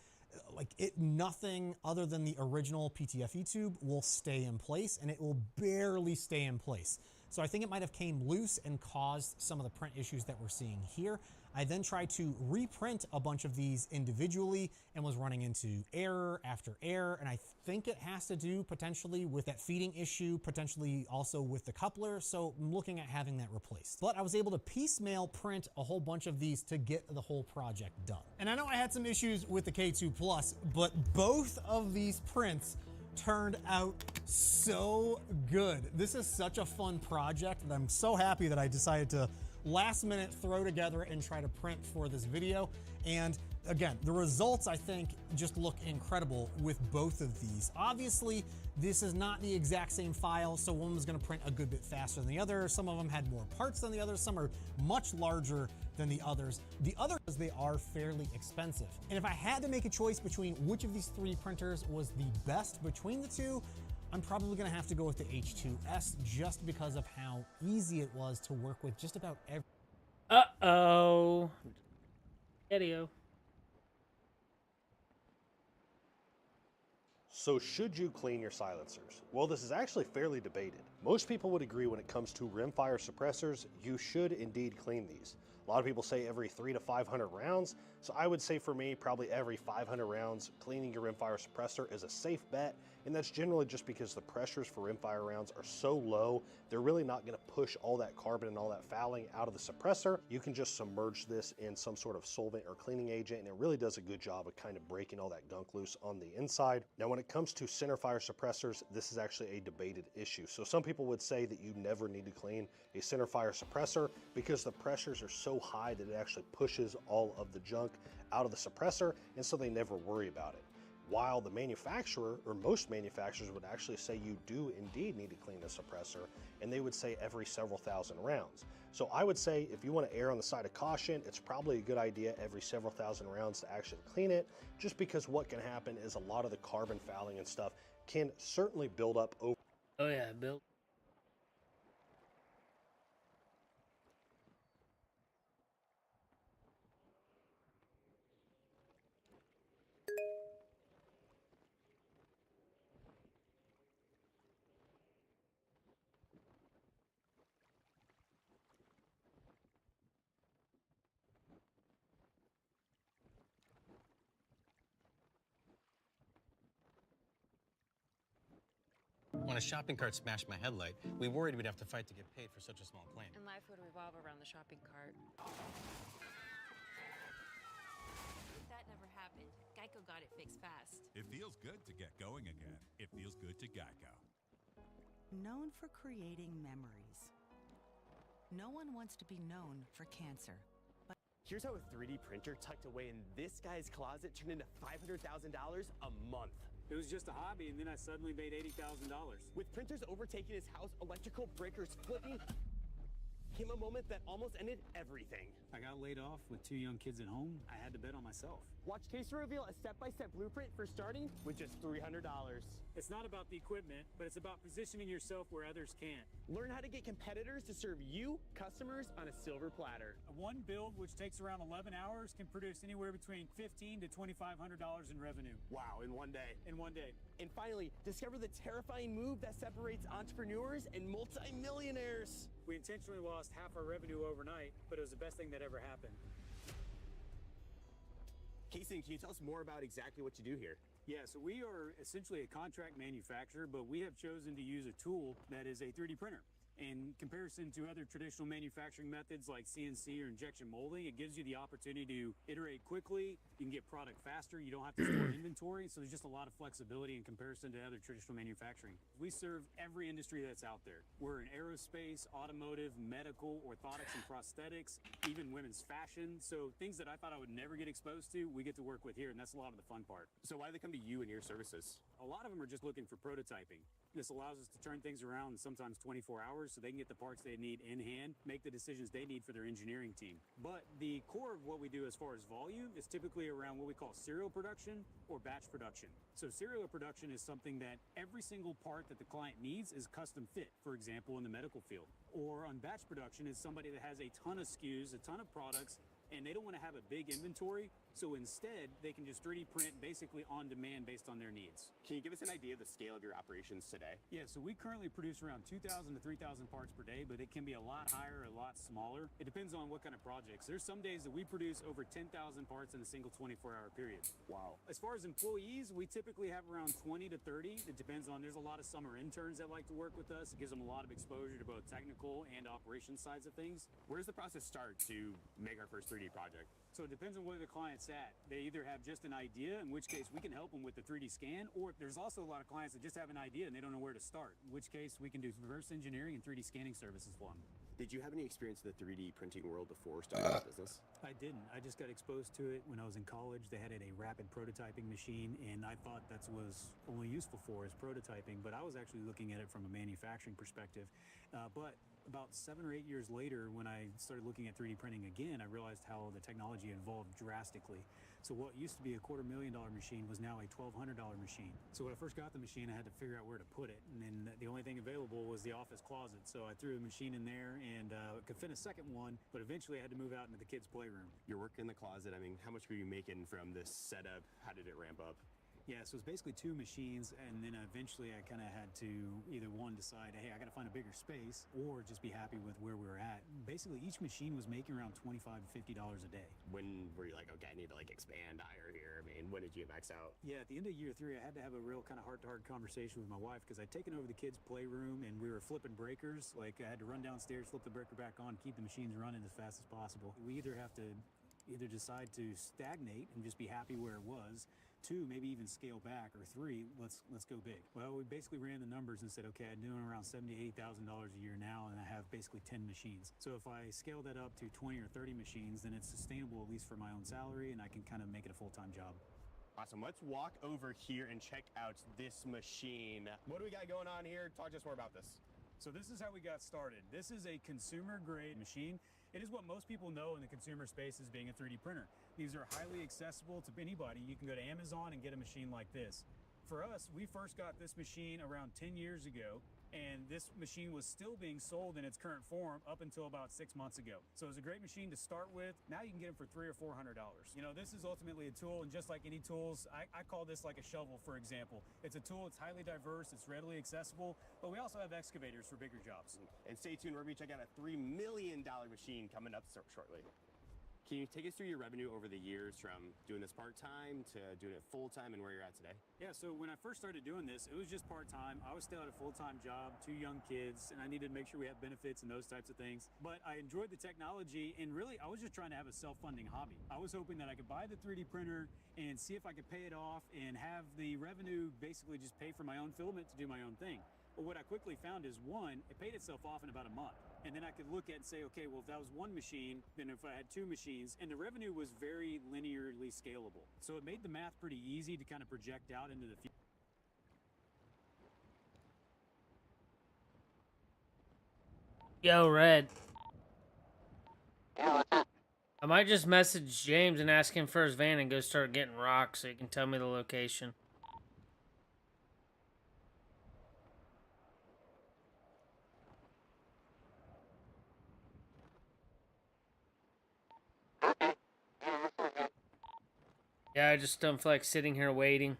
nothing other than the original PTFE tube will stay in place, and it will barely stay in place. So I think it might have came loose and caused some of the print issues that we're seeing here. I then tried to reprint a bunch of these individually and was running into error after error. And I think it has to do potentially with that feeding issue, potentially also with the coupler. So I'm looking at having that replaced. But I was able to piecemeal print a whole bunch of these to get the whole project done. And I know I had some issues with the K2 Plus, but both of these prints turned out so good. This is such a fun project, and I'm so happy that I decided to last minute throw together and try to print for this video. And again, the results, I think, just look incredible with both of these. Obviously, this is not the exact same file, so one was gonna print a good bit faster than the other. Some of them had more parts than the others. Some are much larger than the others. The others, they are fairly expensive. And if I had to make a choice between which of these three printers was the best between the two, I'm probably gonna have to go with the H2S just because of how easy it was to work with just about every. Uh-oh. Video. So should you clean your silencers? Well, this is actually fairly debated. Most people would agree when it comes to rimfire suppressors, you should indeed clean these. A lot of people say every 300 to 500 rounds. So I would say for me, probably every 500 rounds, cleaning your rimfire suppressor is a safe bet. And that's generally just because the pressures for rimfire rounds are so low, they're really not gonna push all that carbon and all that fouling out of the suppressor. You can just submerge this in some sort of solvent or cleaning agent, and it really does a good job of kind of breaking all that gunk loose on the inside. Now, when it comes to centerfire suppressors, this is actually a debated issue. So some people would say that you never need to clean a centerfire suppressor because the pressures are so high that it actually pushes all of the junk out of the suppressor, and so they never worry about it. While the manufacturer, or most manufacturers, would actually say you do indeed need to clean the suppressor, and they would say every several thousand rounds. So I would say if you want to err on the side of caution, it's probably a good idea every several thousand rounds to actually clean it, just because what can happen is a lot of the carbon fouling and stuff can certainly build up over. Oh yeah, Bill. When a shopping cart smashed my headlight, we worried we'd have to fight to get paid for such a small claim. And life would revolve around the shopping cart. If that never happened, Geico got it fixed fast. It feels good to get going again. It feels good to Geico. Known for creating memories. No one wants to be known for cancer. But here's how a 3D printer tucked away in this guy's closet turned into $500,000 a month. It was just a hobby, and then I suddenly made $80,000. With printers overtaking his house, electrical breakers flipping, came a moment that almost ended everything. I got laid off with 2 young kids at home. I had to bet on myself. Watch Casey reveal a step-by-step blueprint for starting with just $300. It's not about the equipment, but it's about positioning yourself where others can't. Learn how to get competitors to serve you, customers, on a silver platter. One build, which takes around 11 hours, can produce anywhere between $1,500 to $2,500 in revenue. Wow, in one day. In one day. And finally, discover the terrifying move that separates entrepreneurs and multi-millionaires. We intentionally lost half our revenue overnight, but it was the best thing that ever happened. Casey, can you tell us more about exactly what you do here? Yeah, so we are essentially a contract manufacturer, but we have chosen to use a tool that is a 3D printer. In comparison to other traditional manufacturing methods like CNC or injection molding, it gives you the opportunity to iterate quickly, you can get product faster, you don't have to store inventory, so there's just a lot of flexibility in comparison to other traditional manufacturing. We serve every industry that's out there. We're in aerospace, automotive, medical, orthotics and prosthetics, even women's fashion, so things that I thought I would never get exposed to, we get to work with here, and that's a lot of the fun part. So why do they come to you and your services? A lot of them are just looking for prototyping. This allows us to turn things around in sometimes 24 hours so they can get the parts they need in hand, make the decisions they need for their engineering team. But the core of what we do as far as volume is typically around what we call serial production or batch production. So serial production is something that every single part that the client needs is custom fit, for example, in the medical field. Or on batch production is somebody that has a ton of SKUs, a ton of products, and they don't want to have a big inventory, So instead, they can just 3D print basically on demand based on their needs. Can you give us an idea of the scale of your operations today? Yeah, so we currently produce around 2,000 to 3,000 parts per day, but it can be a lot higher, a lot smaller. It depends on what kind of projects. There's some days that we produce over 10,000 parts in a single 24-hour period. Wow. As far as employees, we typically have around 20 to 30. It depends on, there's a lot of summer interns that like to work with us. It gives them a lot of exposure to both technical and operations sides of things. Where does the process start to make our first 3D project? So it depends on where the client's at. They either have just an idea, in which case we can help them with the 3D scan, or there's also a lot of clients that just have an idea and they don't know where to start, in which case we can do reverse engineering and 3D scanning services for them. Did you have any experience in the 3D printing world before starting this business? I didn't. I just got exposed to it when I was in college. They had a rapid prototyping machine, and I thought that's what was only useful for is prototyping, but I was actually looking at it from a manufacturing perspective. But about 7 or 8 years later, when I started looking at 3D printing again, I realized how the technology evolved drastically. So what used to be a $250,000 machine was now a $1,200 machine. So when I first got the machine, I had to figure out where to put it. And then the only thing available was the office closet. So I threw a machine in there and could fit a second one, but eventually I had to move out into the kids' playroom. Your work in the closet, I mean, how much were you making from this setup? How did it ramp up? Yeah, so it's basically 2 machines, and then eventually I kind of had to either one decide, hey, I got to find a bigger space, or just be happy with where we were at. Basically, each machine was making around $25 to $50 a day. When were you like, okay, I need to like expand higher here? I mean, when did you max out? Yeah, at the end of year 3, I had to have a real kind of heart-to-heart conversation with my wife because I'd taken over the kids' playroom and we were flipping breakers. Like I had to run downstairs, flip the breaker back on, keep the machines running as fast as possible. We either have to decide to stagnate and just be happy where it was, 2, maybe even scale back, or 3, let's go big. Well, we basically ran the numbers and said, okay, I'm doing around $70,000 to $80,000 a year now, and I have basically 10 machines. So if I scale that up to 20 or 30 machines, then it's sustainable at least for my own salary, and I can kind of make it a full-time job. Awesome. Let's walk over here and check out this machine. What do we got going on here? Talk to us more about this. So this is how we got started. This is a consumer-grade machine. It is what most people know in the consumer space as being a 3D printer. These are highly accessible to anybody. You can go to Amazon and get a machine like this. For us, we first got this machine around 10 years ago, and this machine was still being sold in its current form up until about 6 months ago. So it's a great machine to start with. Now you can get them for $300 or $400. You know, this is ultimately a tool, and just like any tools, I call this like a shovel, for example. It's a tool, it's highly diverse, it's readily accessible, but we also have excavators for bigger jobs. And stay tuned, we're going to check out a $3 million machine coming up shortly. Can you take us through your revenue over the years from doing this part-time to doing it full-time and where you're at today? Yeah, so when I first started doing this, it was just part-time. I was still at a full-time job, 2 young kids, and I needed to make sure we had benefits and those types of things. But I enjoyed the technology, and really, I was just trying to have a self-funding hobby. I was hoping that I could buy the 3D printer and see if I could pay it off and have the revenue basically just pay for my own filament to do my own thing. But what I quickly found is, 1, it paid itself off in about a month. And then I could look at and say, okay, well, if that was 1 machine, then if I had 2 machines, and the revenue was very linearly scalable. So it made the math pretty easy to kind of project out into the future. Yo, Red. I might just message James and ask him for his van and go start getting rocks so he can tell me the location. Yeah, I just don't feel like sitting here waiting.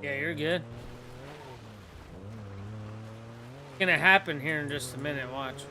Yeah, you're good. It's gonna happen here in just a minute, watch.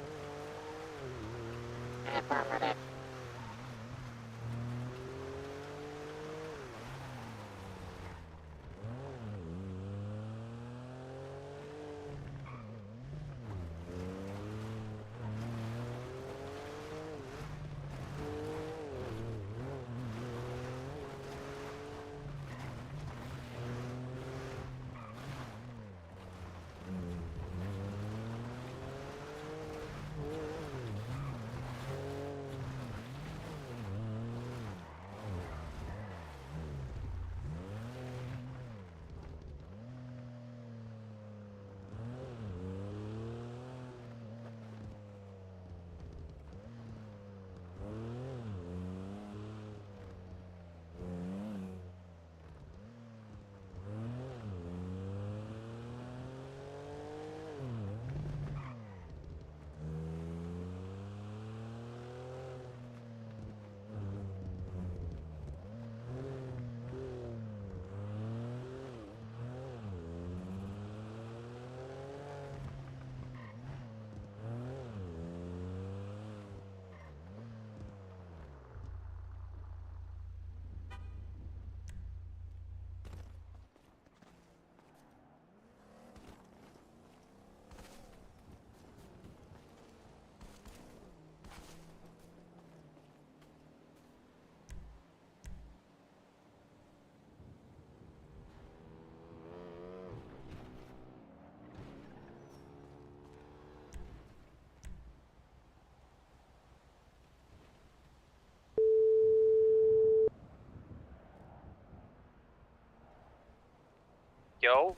Yo.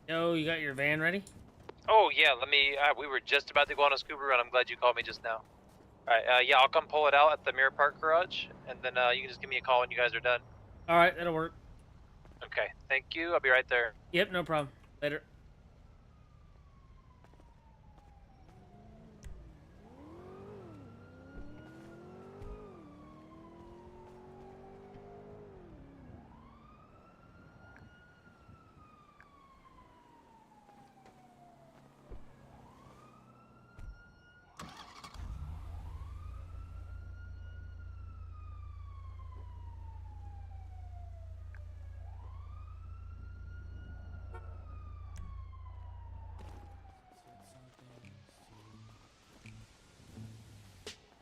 Yo, you got your van ready? Oh yeah, let me. We were just about to go on a scuba run. I'm glad you called me just now. All right. Yeah, I'll come pull it out at the Mirror Park garage, and then you can just give me a call when you guys are done. All right, that'll work. Okay. Thank you. I'll be right there. Yep, no problem. Later.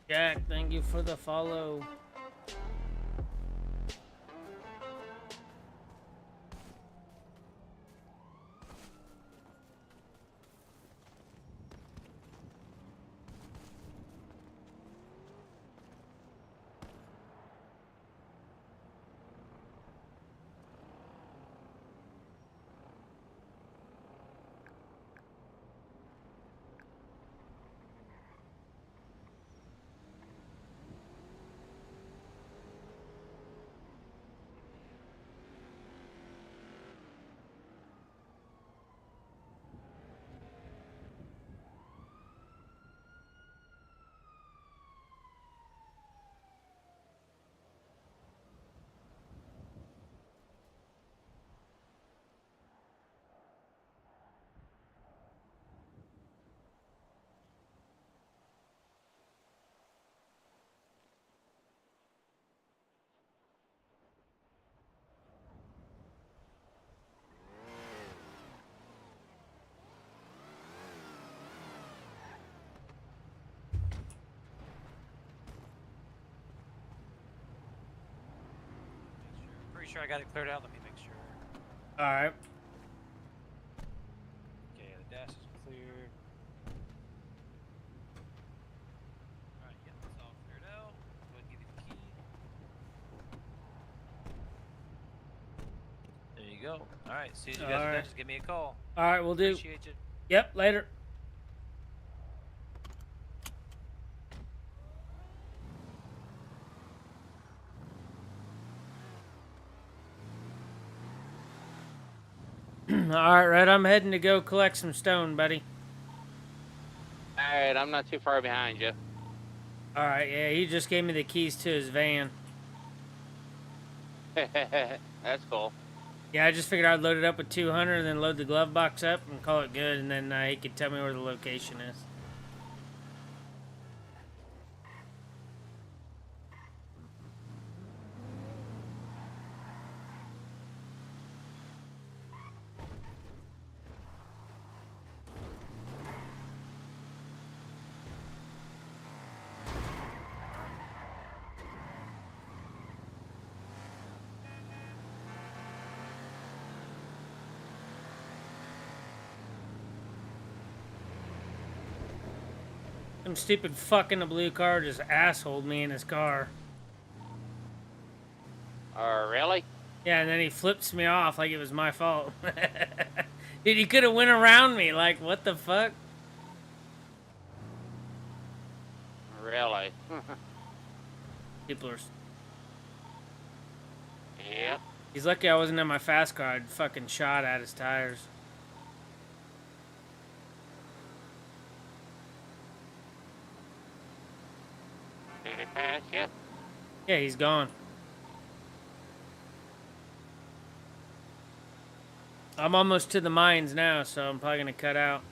Jack, thank you for the follow. Pretty sure I got it cleared out. Let me make sure. All right. Okay, the dash is cleared. Alright, yeah, it's all cleared out. Go ahead and give you the key. There you go. Alright, see you guys are done. Just give me a call. All right, we'll do. Appreciate you. Yep, later. All right, I'm heading to go collect some stone, buddy. All right, I'm not too far behind you. All right, yeah, he just gave me the keys to his van. That's cool. Yeah, I just figured I'd load it up with 200 and then load the glove box up and call it good, and then he could tell me where the location is. Some stupid fuck in the blue car just assholed me in his car. Really? Yeah, and then he flips me off like it was my fault. Dude, he could have went around me. Like, what the fuck? Really? People are... Yep. He's lucky I wasn't in my fast car. I'd fucking shot at his tires. Did it pass yet? Yeah, he's gone. I'm almost to the mines now, so I'm probably gonna cut out.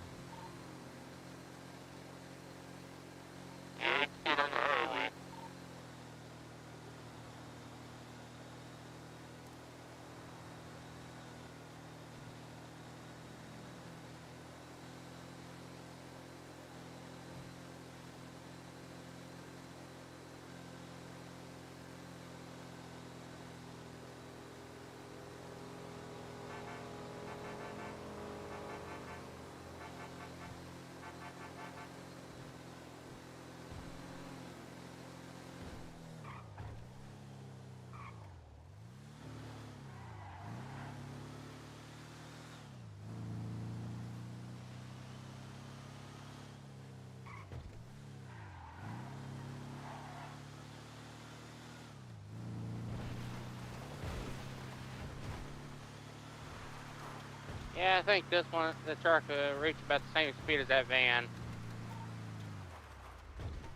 Yeah, I think this one, the truck reached about the same speed as that van.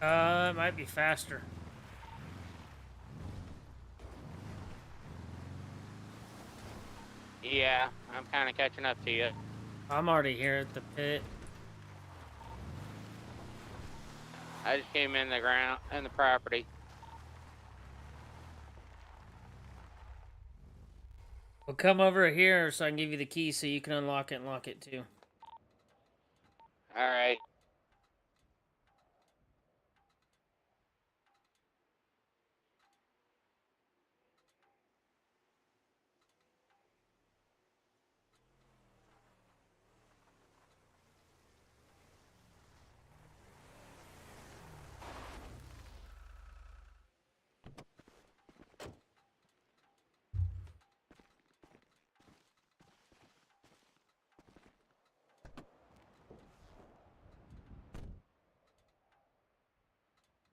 It might be faster. Yeah, I'm kind of catching up to you. I'm already here at the pit. I just came in the property. Well, come over here so I can give you the key so you can unlock it and lock it too. All right.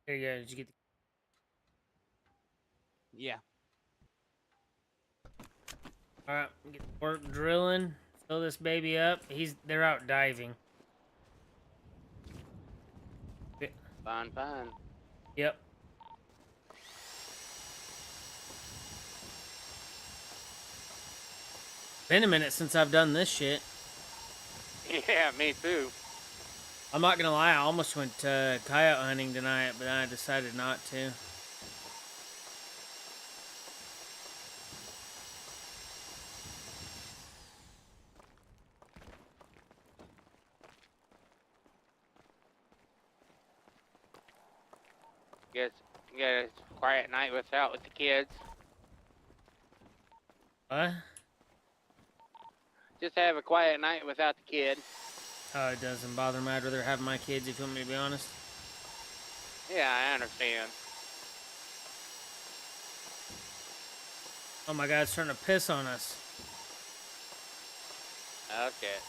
There you go. Did you get the... Yeah. All right, get to work drilling. Fill this baby up. They're out diving. Fine. Yep. Been a minute since I've done this shit. Yeah, me too. I'm not gonna lie, I almost went coyote hunting tonight, but I decided not to. Guess you got a quiet night with the kids. What? Just have a quiet night without the kid. Oh, it doesn't bother me. I'd rather have my kids, if you want me to be honest. Yeah, I understand. Oh my God, it's starting to piss on us. Okay.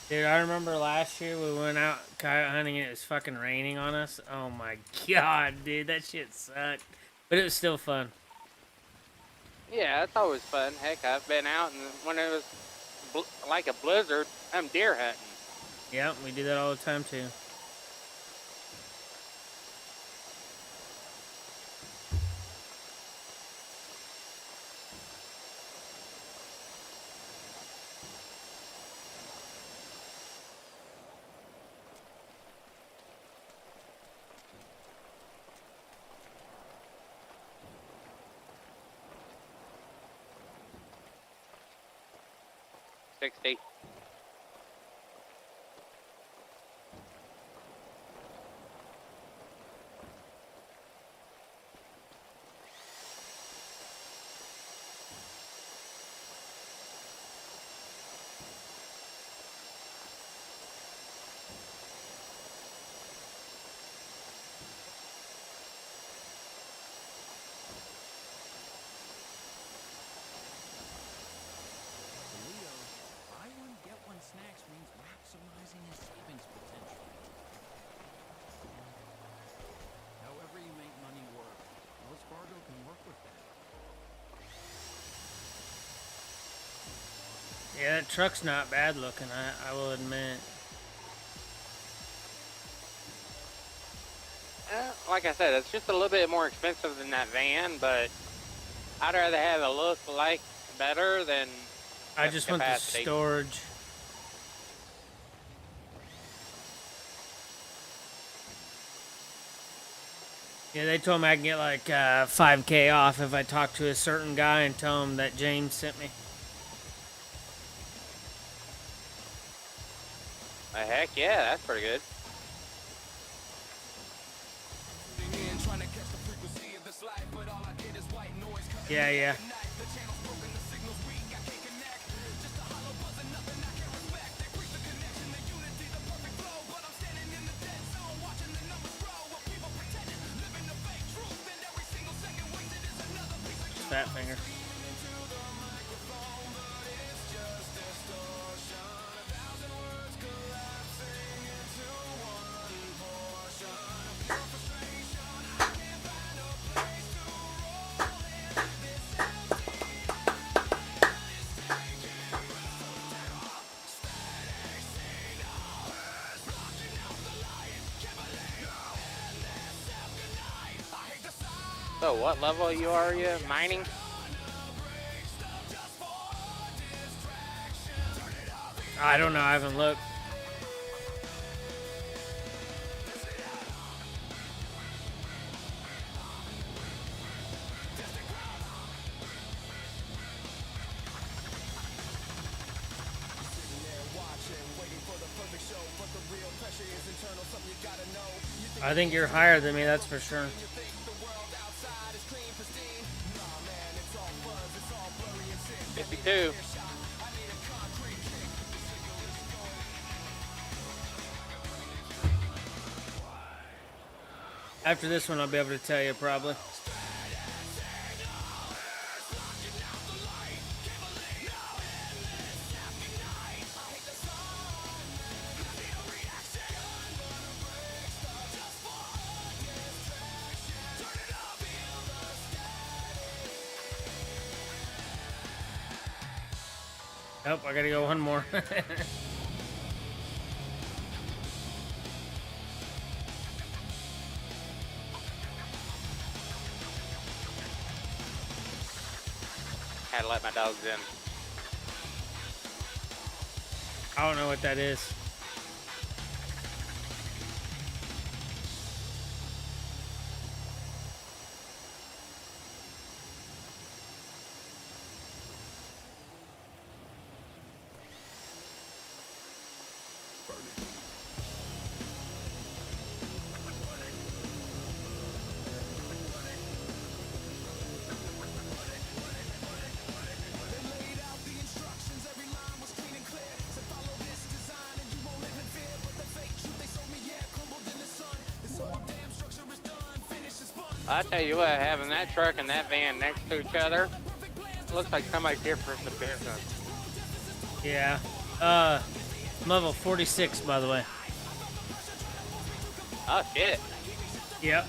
Dude, I remember last year we went out coyote hunting and it was fucking raining on us. Oh my God, dude, that shit sucked. But it was still fun. Yeah, it's always fun. Heck, I've been out, and when it was like a blizzard, I'm deer hunting. Yep, we do that all the time too. $60. Snacks means maximizing his savings potential. However you make money work, Wells Fargo can work with that. Yeah, that truck's not bad looking, I will admit. Like I said, it's just a little bit more expensive than that van, but I'd rather have it look like better than I just want the storage. Yeah, they told me I can get like $5K off if I talk to a certain guy and tell him that James sent me. Heck yeah, that's pretty good. Yeah. Fat finger. So what level you are you mining? I don't know. I haven't looked. I think you're higher than me, that's for sure. $52. After this one, I'll be able to tell you probably. Nope, I gotta go one more. Had to let my dogs in. I don't know what that is. I tell you what, having that truck and that van next to each other, looks like somebody's here for some business. Yeah. I'm level 46, by the way. Oh shit. Yep.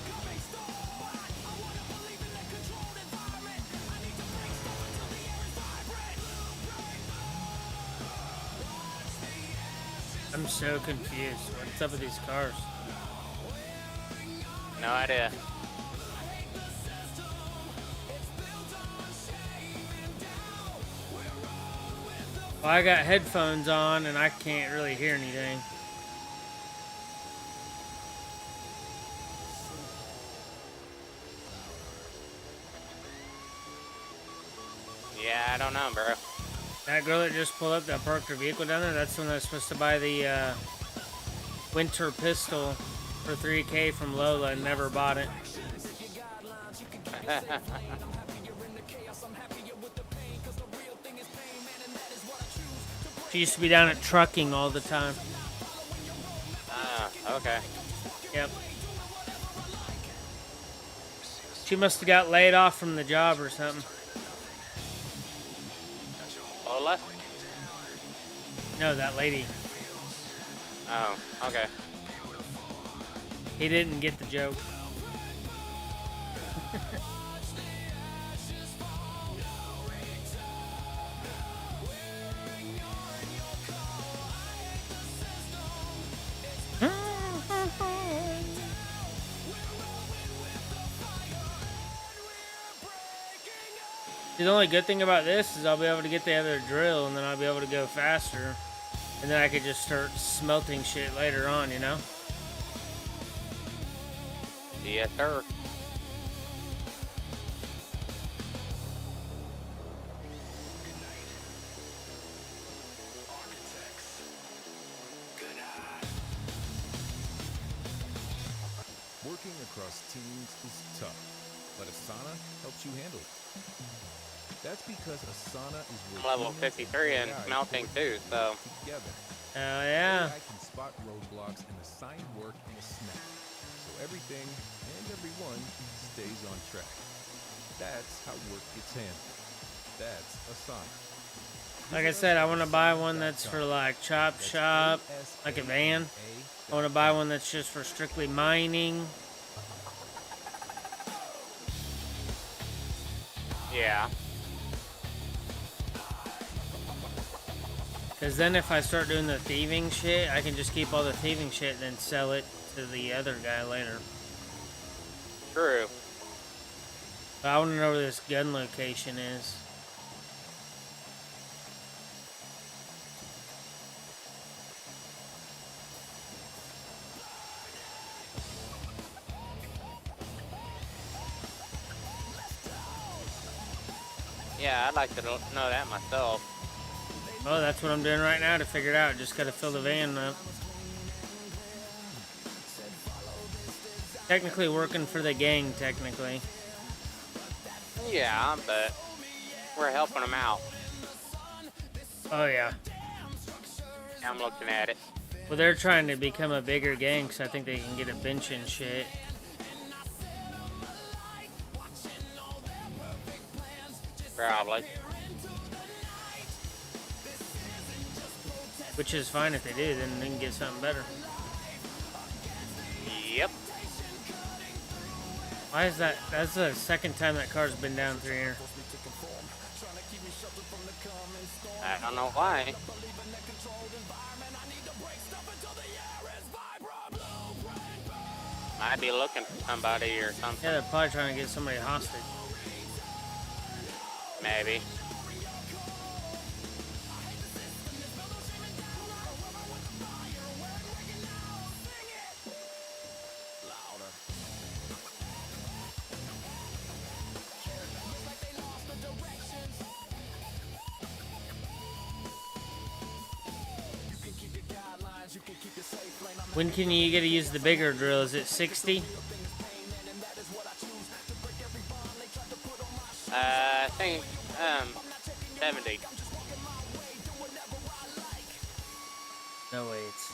I'm so confused. What's up with these cars? No idea. Well, I got headphones on and I can't really hear anything. Yeah, I don't know, bro. That girl that just pulled up that parked her vehicle down there, that's the one that's supposed to buy the winter pistol for $3K from Lola and never bought it. She used to be down at trucking all the time. Ah, okay. Yep. She must have got laid off from the job or something. Lola? No, that lady. Oh, okay. He didn't get the joke. The only good thing about this is I'll be able to get the other drill and then I'll be able to go faster. And then I could just start smelting shit later on, you know? Yes, sir. Working across teams is tough, but Asana helps you handle it. That's because Asana is I'm level 53 and smelting too, so. Together. Oh yeah. AI can spot roadblocks and assign work in a snap, so everything and everyone stays on track. That's how work gets handled. That's Asana. Like I said, I want to buy one that's for like chop shop, like a van. I want to buy one that's just for strictly mining. Yeah. Because then if I start doing the thieving shit, I can just keep all the thieving shit and then sell it to the other guy later. True. I want to know where this gun location is. Yeah, I'd like to know that myself. Oh, that's what I'm doing right now to figure it out. Just gotta fill the van up. Technically working for the gang, technically. Yeah, but we're helping them out. Oh, yeah. I'm looking at it. Well, they're trying to become a bigger gang, so I think they can get a bench and shit. Probably. Which is fine if they do, then they can get something better. Yep. Why is that? That's the second time that car's been down through here. I don't know why. Might be looking for somebody or something. Yeah, they're probably trying to get somebody hostage. Maybe. When can you get to use the bigger drill? Is it 60? I think 70. No way, it's...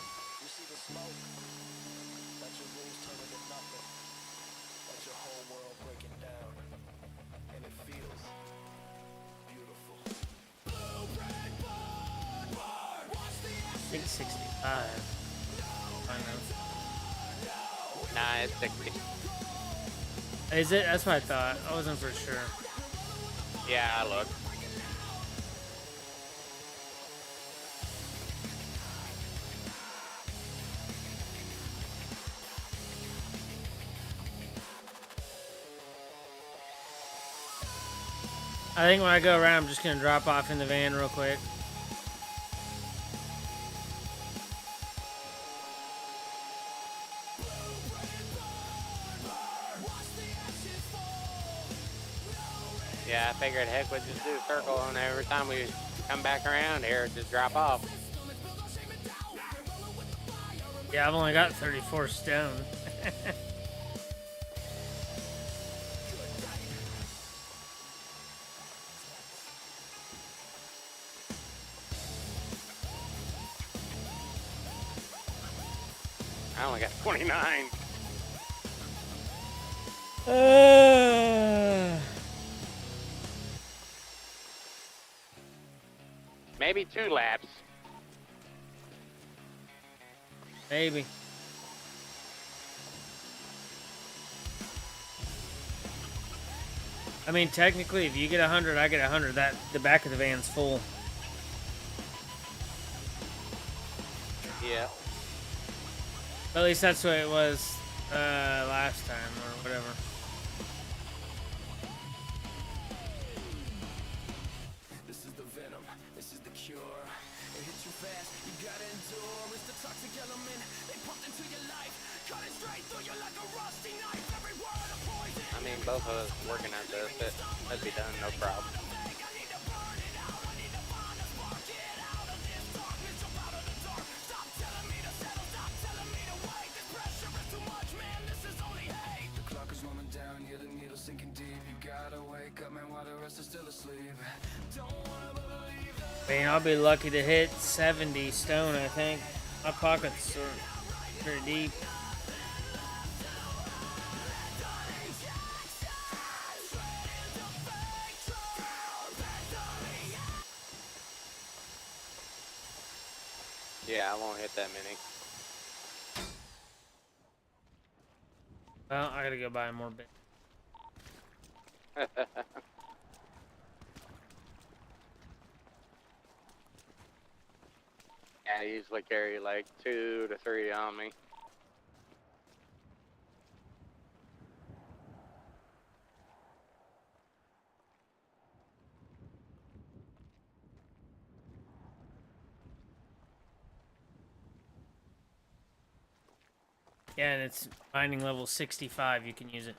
I think 65. I know. Nah, it's 60. Is it? That's what I thought. I wasn't for sure. Yeah, I looked. I think when I go around, I'm just going to drop off in the van real quick. Yeah, I figured heck, we'd just do a circle, and every time we come back around here, just drop off. Yeah, I've only got 34 stone. I only got 29. Maybe 2 laps. Maybe. I mean, technically, if you get 100, I get 100. That the back of the van's full. Yeah. At least that's what it was last time, or whatever. This is the venom, this is the cure. It hits you fast, you gotta endure. It's the toxic element, they pumped into your life, cutting straight through you like a rusty knife. Every word a poison. I mean, both of us working at this, that'd be done, no problem. I mean, I'll be lucky to hit 70 stone, I think. My pockets are pretty deep. Yeah, I won't hit that many. Well, I gotta go buy more bit. Yeah, I usually carry like 2 to 3 on me. Yeah, and it's mining level 65. You can use it.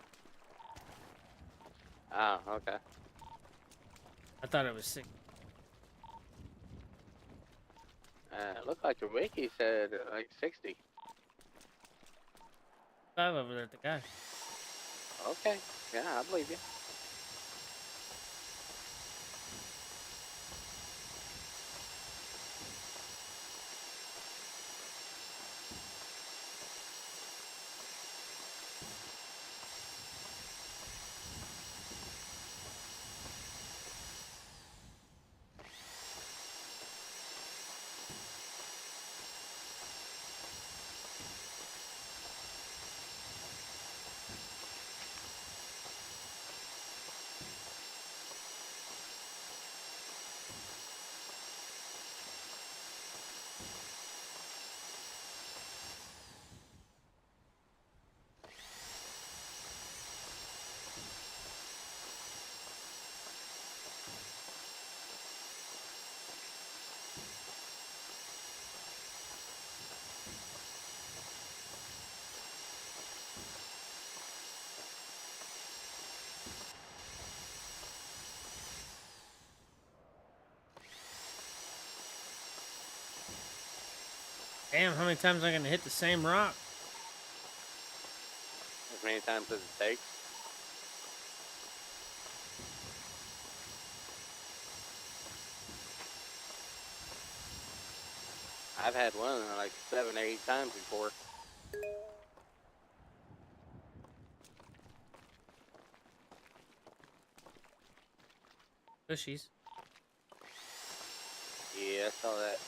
Oh, okay. I thought it was 6. It looked like the wiki said like 60. 5 over there at the guy. Okay, yeah, I believe you. Damn, how many times am I gonna hit the same rock? As many times as it takes. I've had one like 7 or 8 times before. Bushies. Yeah, I saw that.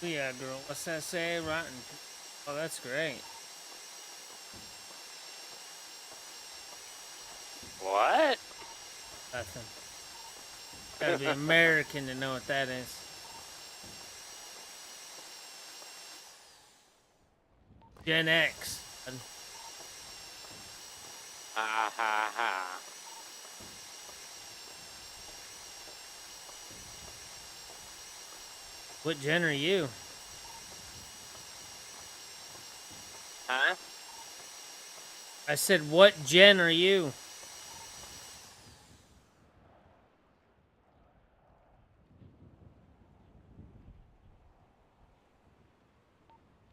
Yeah, girl. What's that say? Rotten. Oh, that's great. What? Nothing. Gotta be American to know what that is. Gen X. Ha ha ha. What gen are you? Huh? I said, what gen are you?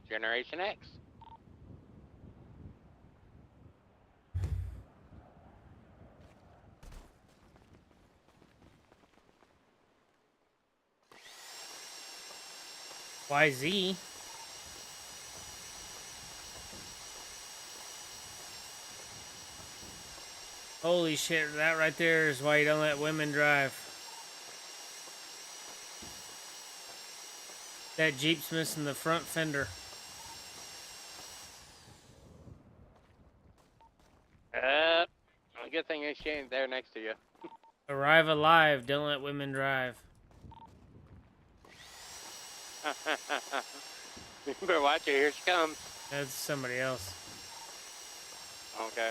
Generation X. YZ. Holy shit, that right there is why you don't let women drive. That Jeep's missing the front fender. A good thing she ain't there next to you. Arrive alive, don't let women drive. You better watch her, here she comes. That's somebody else. Okay.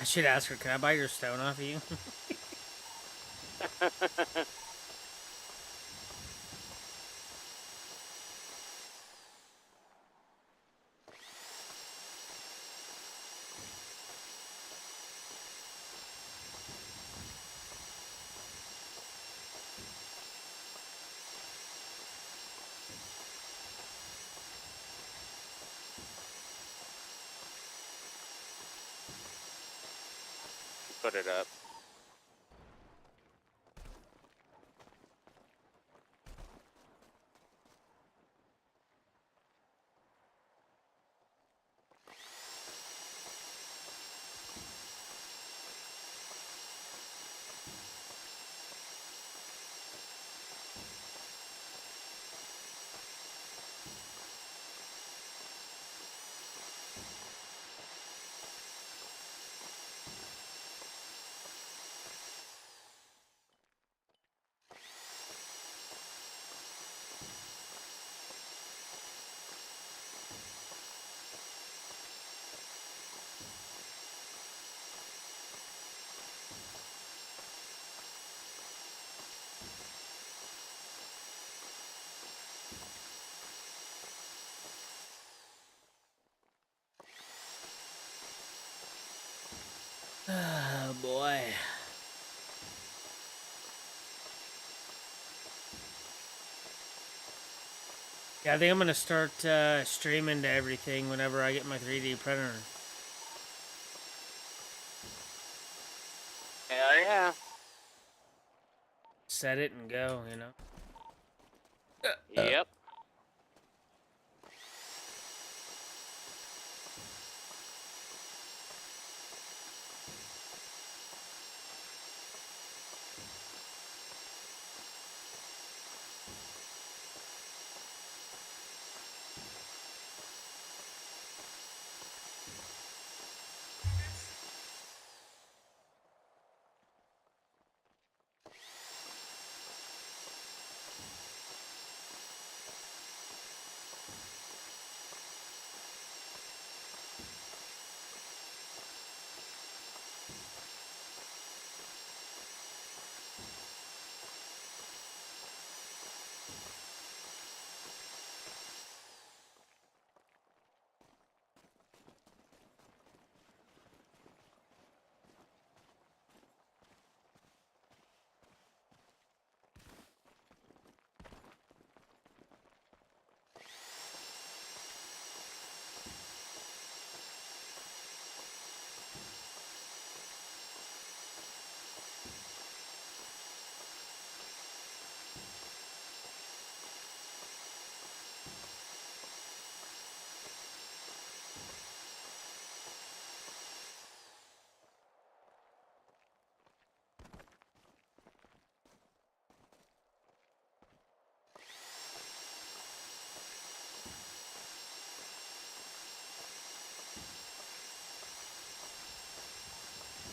I should ask her, can I buy your stone off of you? put it up. Oh boy. Yeah, I think I'm gonna start streaming to everything whenever I get my 3D printer. Hell yeah. Set it and go, you know. Yep.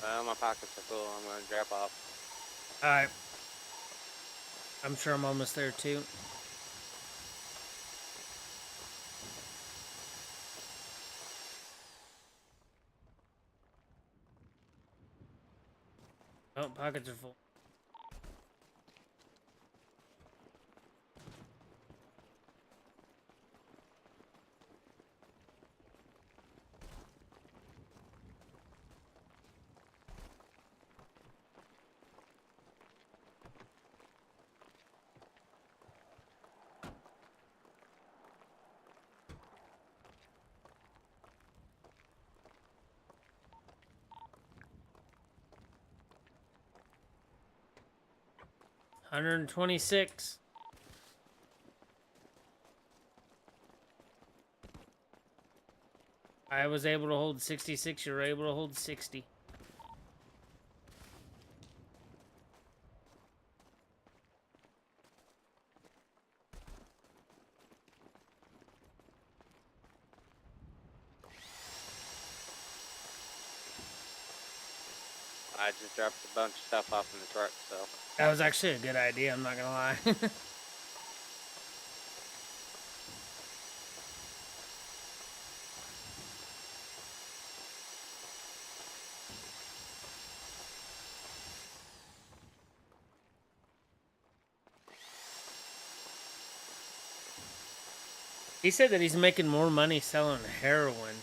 Well, my pockets are full. I'm gonna drop off. Alright. I'm sure I'm almost there too. Oh, pockets are full. $126. I was able to hold 66. You were able to hold 60. I just dropped a bunch of stuff off in the truck, so. That was actually a good idea, I'm not gonna lie. He said that he's making more money selling heroin.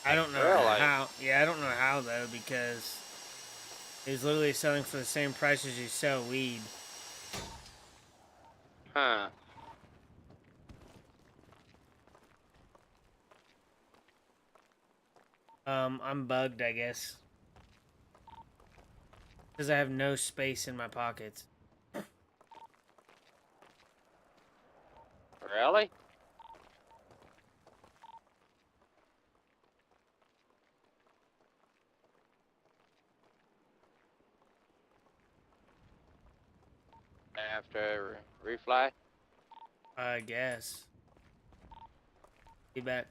I don't know Really? how. Yeah, I don't know how though, because he's literally selling for the same price as you sell weed. Huh. I'm bugged, I guess. Because I have no space in my pockets. Really? After refly? I guess. Be back.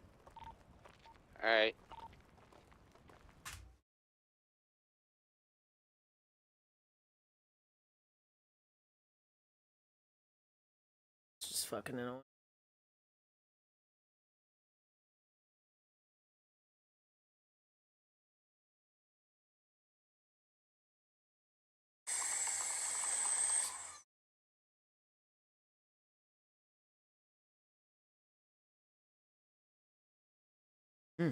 Alright. It's just fucking annoying. Hmm.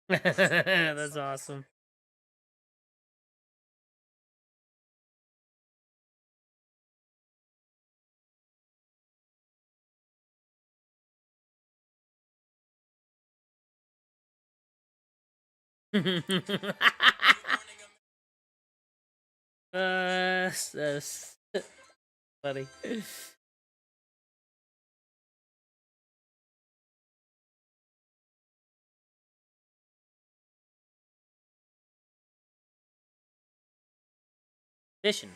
That's awesome. That's funny. Fishing.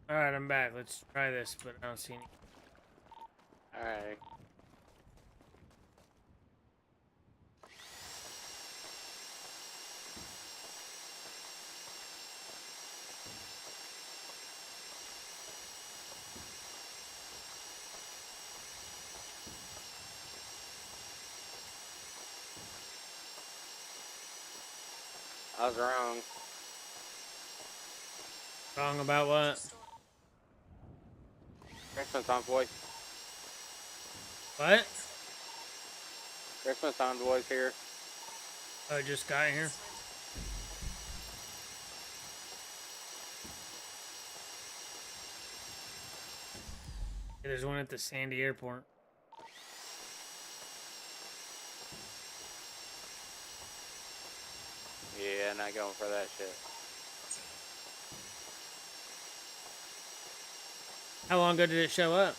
Alright, I'm back. Let's try this, but I don't see any. Alright. I was wrong. Wrong about what? Christmas envoy. What? Christmas envoy's here. Oh, I just got here. Yeah, there's one at the Sandy Airport. Yeah, not going for that shit. How long ago did it show up?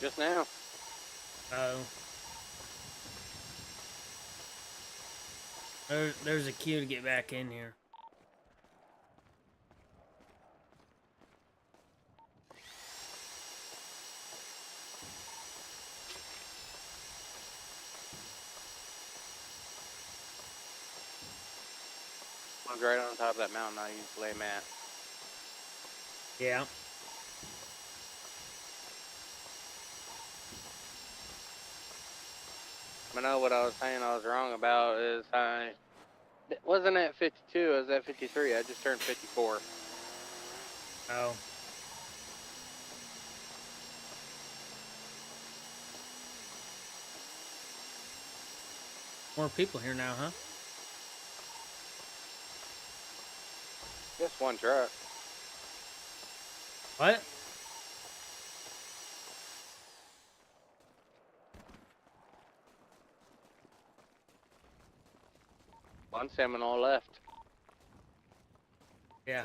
Just now. Oh. There's a queue to get back in here. One's right on top of that mountain I used to lay mat. Yeah. I know what I was saying I was wrong about is I wasn't at 52, I was at 53. I just turned 54. Oh. More people here now, huh? Just one truck. What? One Seminole left. Yeah.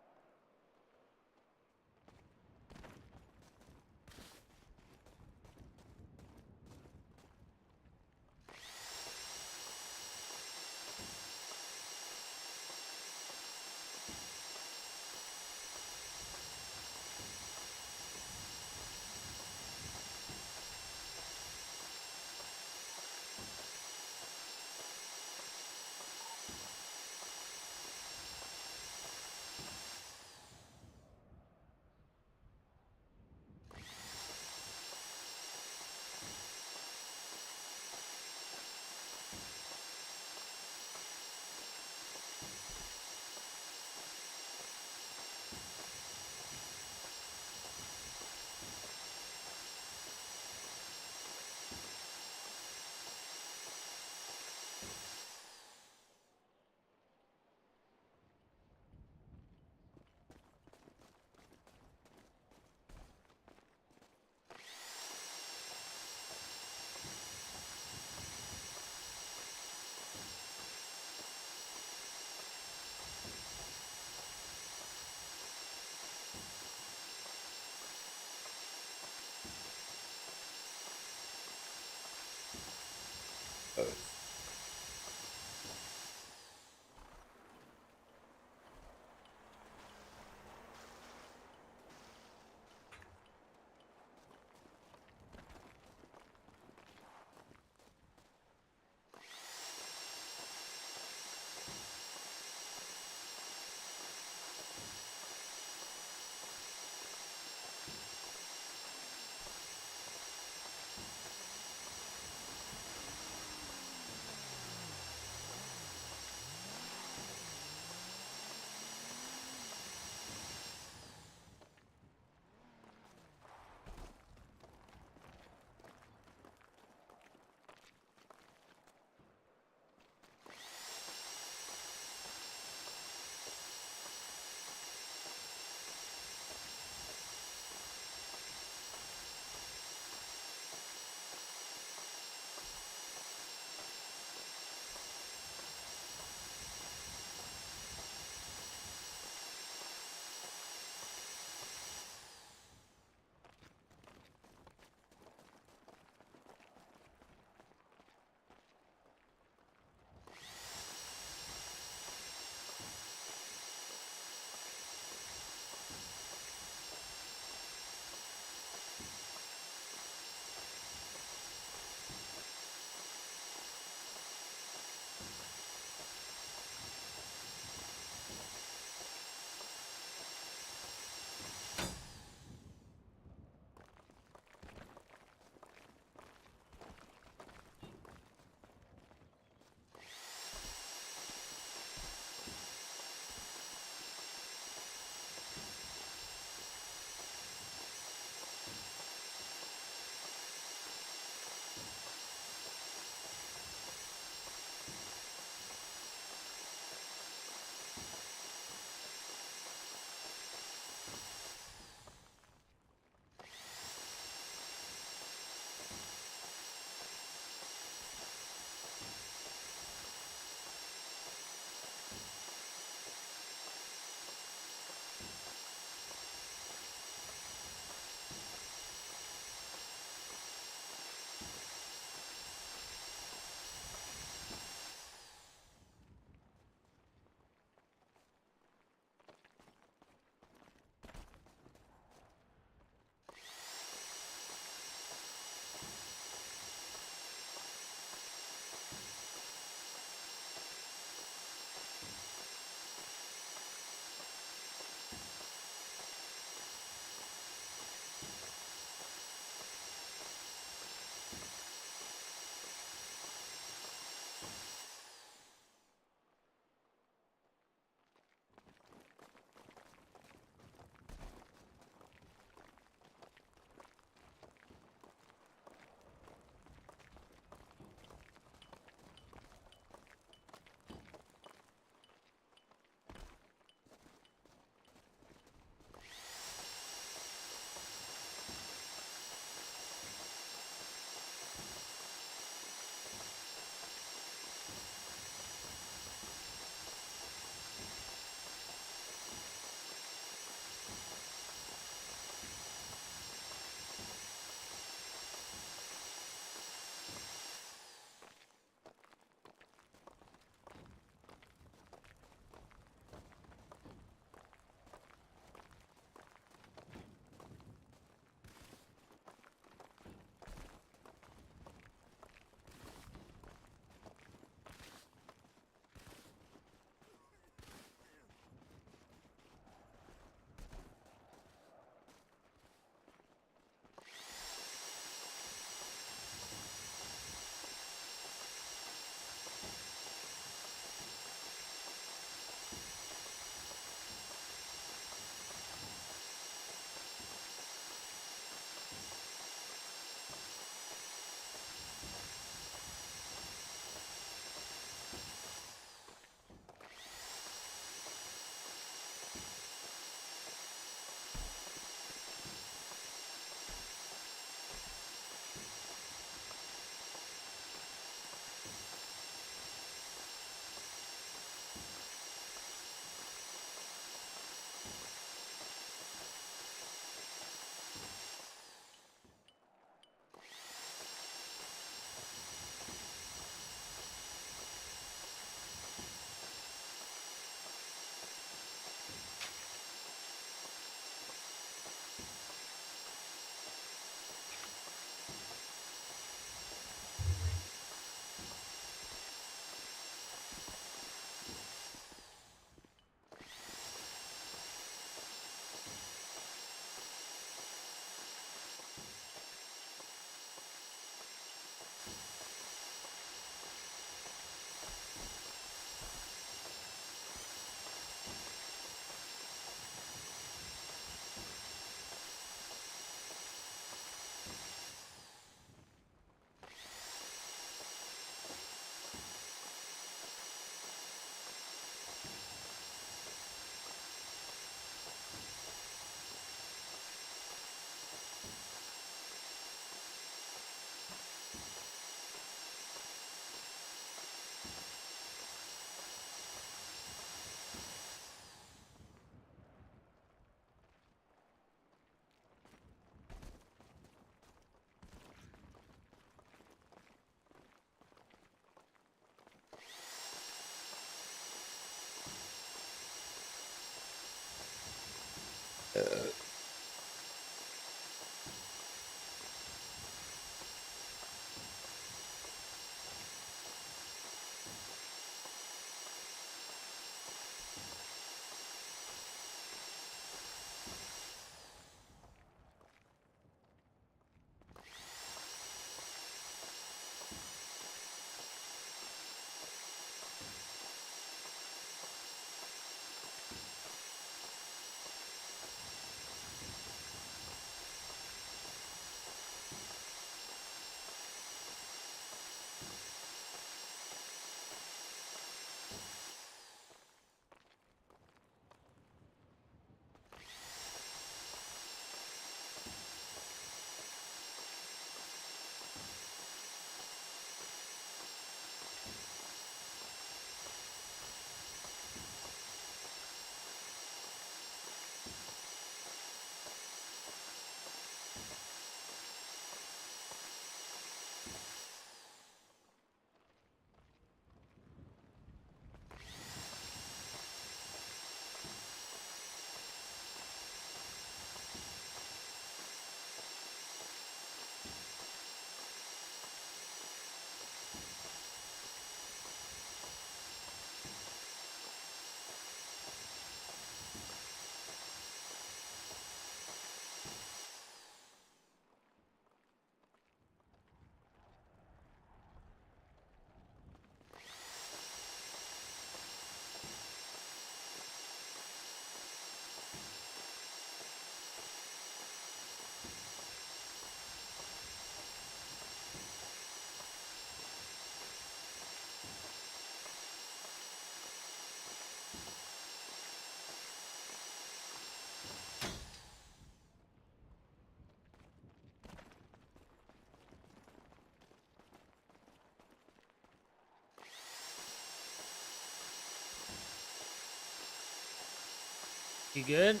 You good?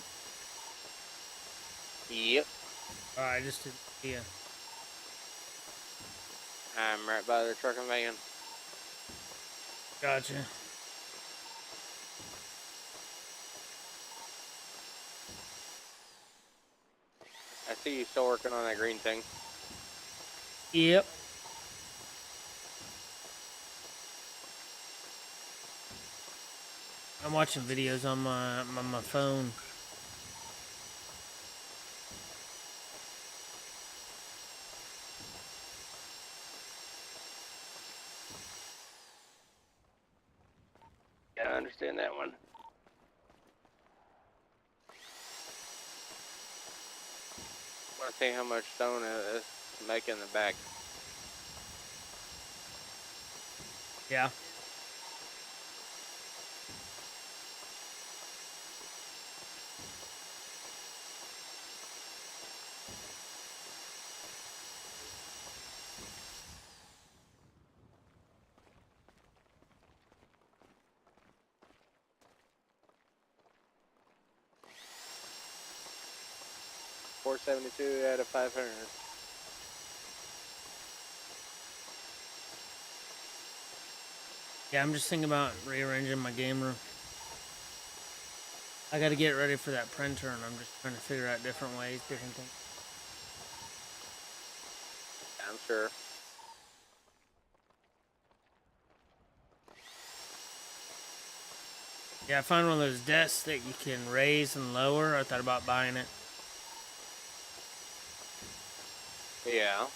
Yep. Alright, I just didn't see ya. I'm right by the truck and van. Gotcha. I see you still working on that green thing. Yep. I'm watching videos on my phone. Yeah, I understand that one. I want to see how much stone it is making the back. Yeah. $472 out of 500. Yeah, I'm just thinking about rearranging my game room. I gotta get ready for that printer, and I'm just trying to figure out different ways, different things. I'm sure. Yeah, I found one of those desks that you can raise and lower. I thought about buying it. Yeah.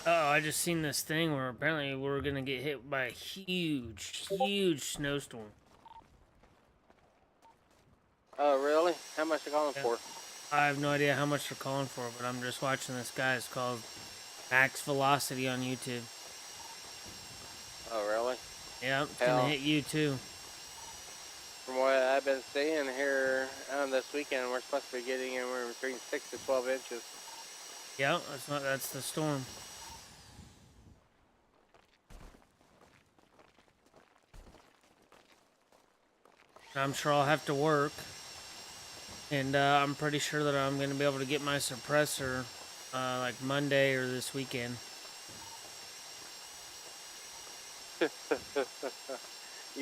Oh, I just seen this thing where apparently we're gonna get hit by a huge, huge snowstorm. Oh, really? How much are you calling for? I have no idea how much they're calling for, but I'm just watching this guy. It's called Max Velocity on YouTube. Oh, really? Yeah, it's Hell. gonna hit you too. From what I've been seeing here this weekend, we're supposed to be getting anywhere between 6 to 12 inches. Yeah, that's the storm. I'm sure I'll have to work, and I'm pretty sure that I'm gonna be able to get my suppressor like Monday or this weekend. You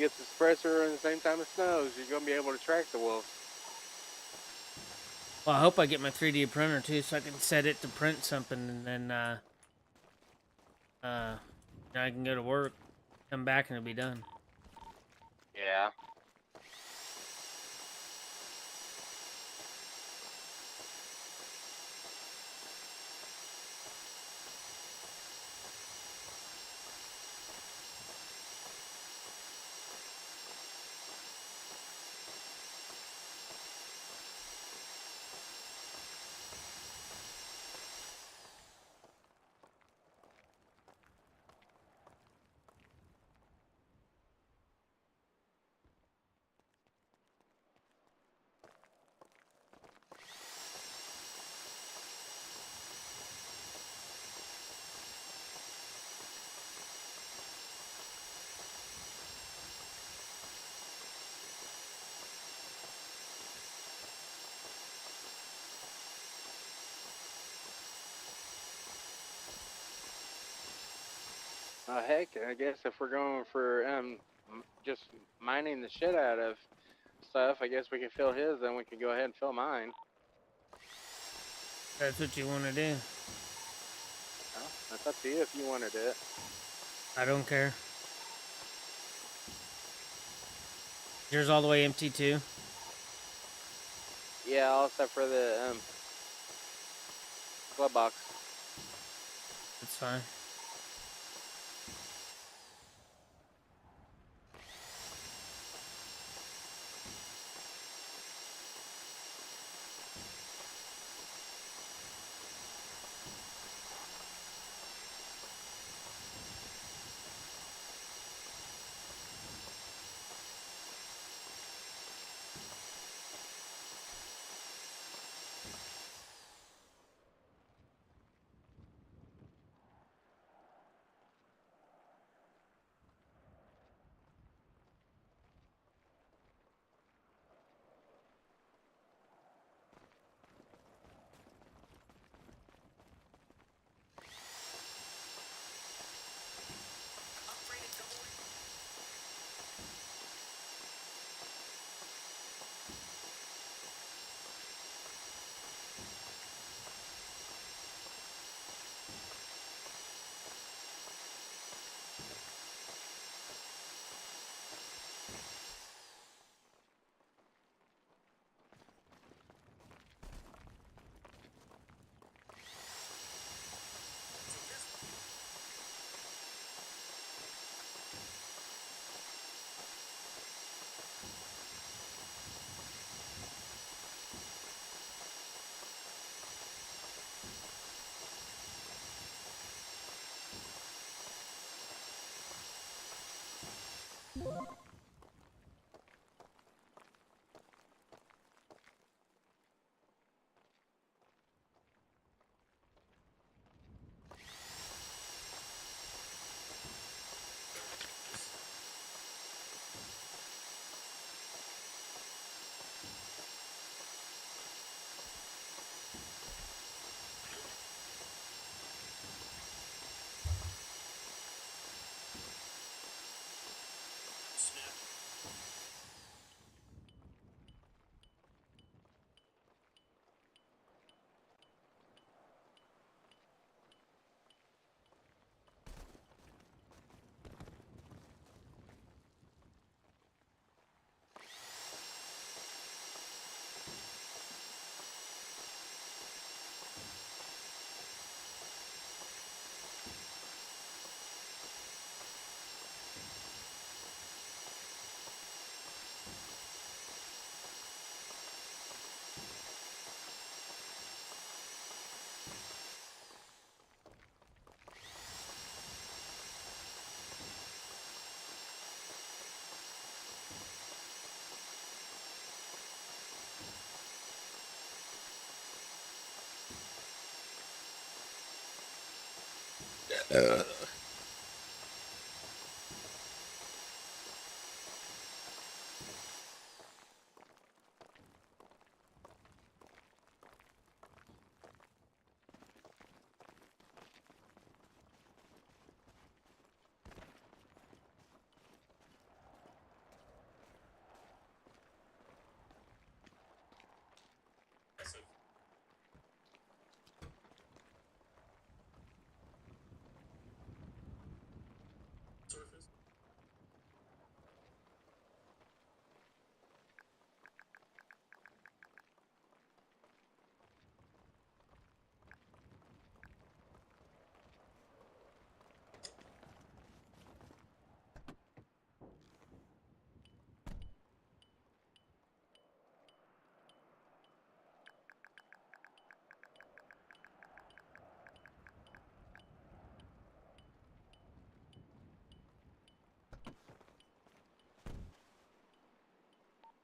get the suppressor in the same time it snows, you're going to be able to track the wolves. Well, I hope I get my 3D printer too, so I can set it to print something, and then I can go to work, come back, and it'll be done. Yeah. Heck, I guess if we're going for just mining the shit out of stuff, I guess we can fill his, then we can go ahead and fill mine. That's what you want to do. Well, that's up to you if you want to do it. I don't care. Yours all the way empty too? Yeah, all except for the glove box. That's fine.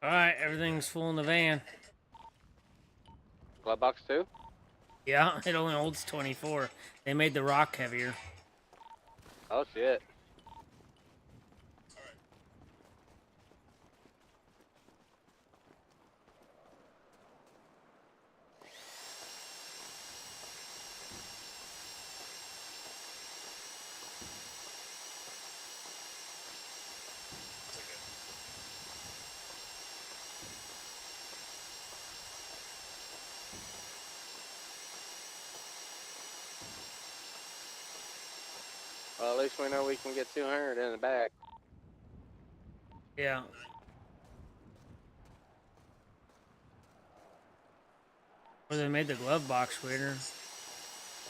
Alright, everything's full in the van. Glove box too? Yeah, it only holds 24. They made the rock heavier. Oh shit. Well, at least we know we can get 200 in the back. Yeah. Or they made the glove box weirder.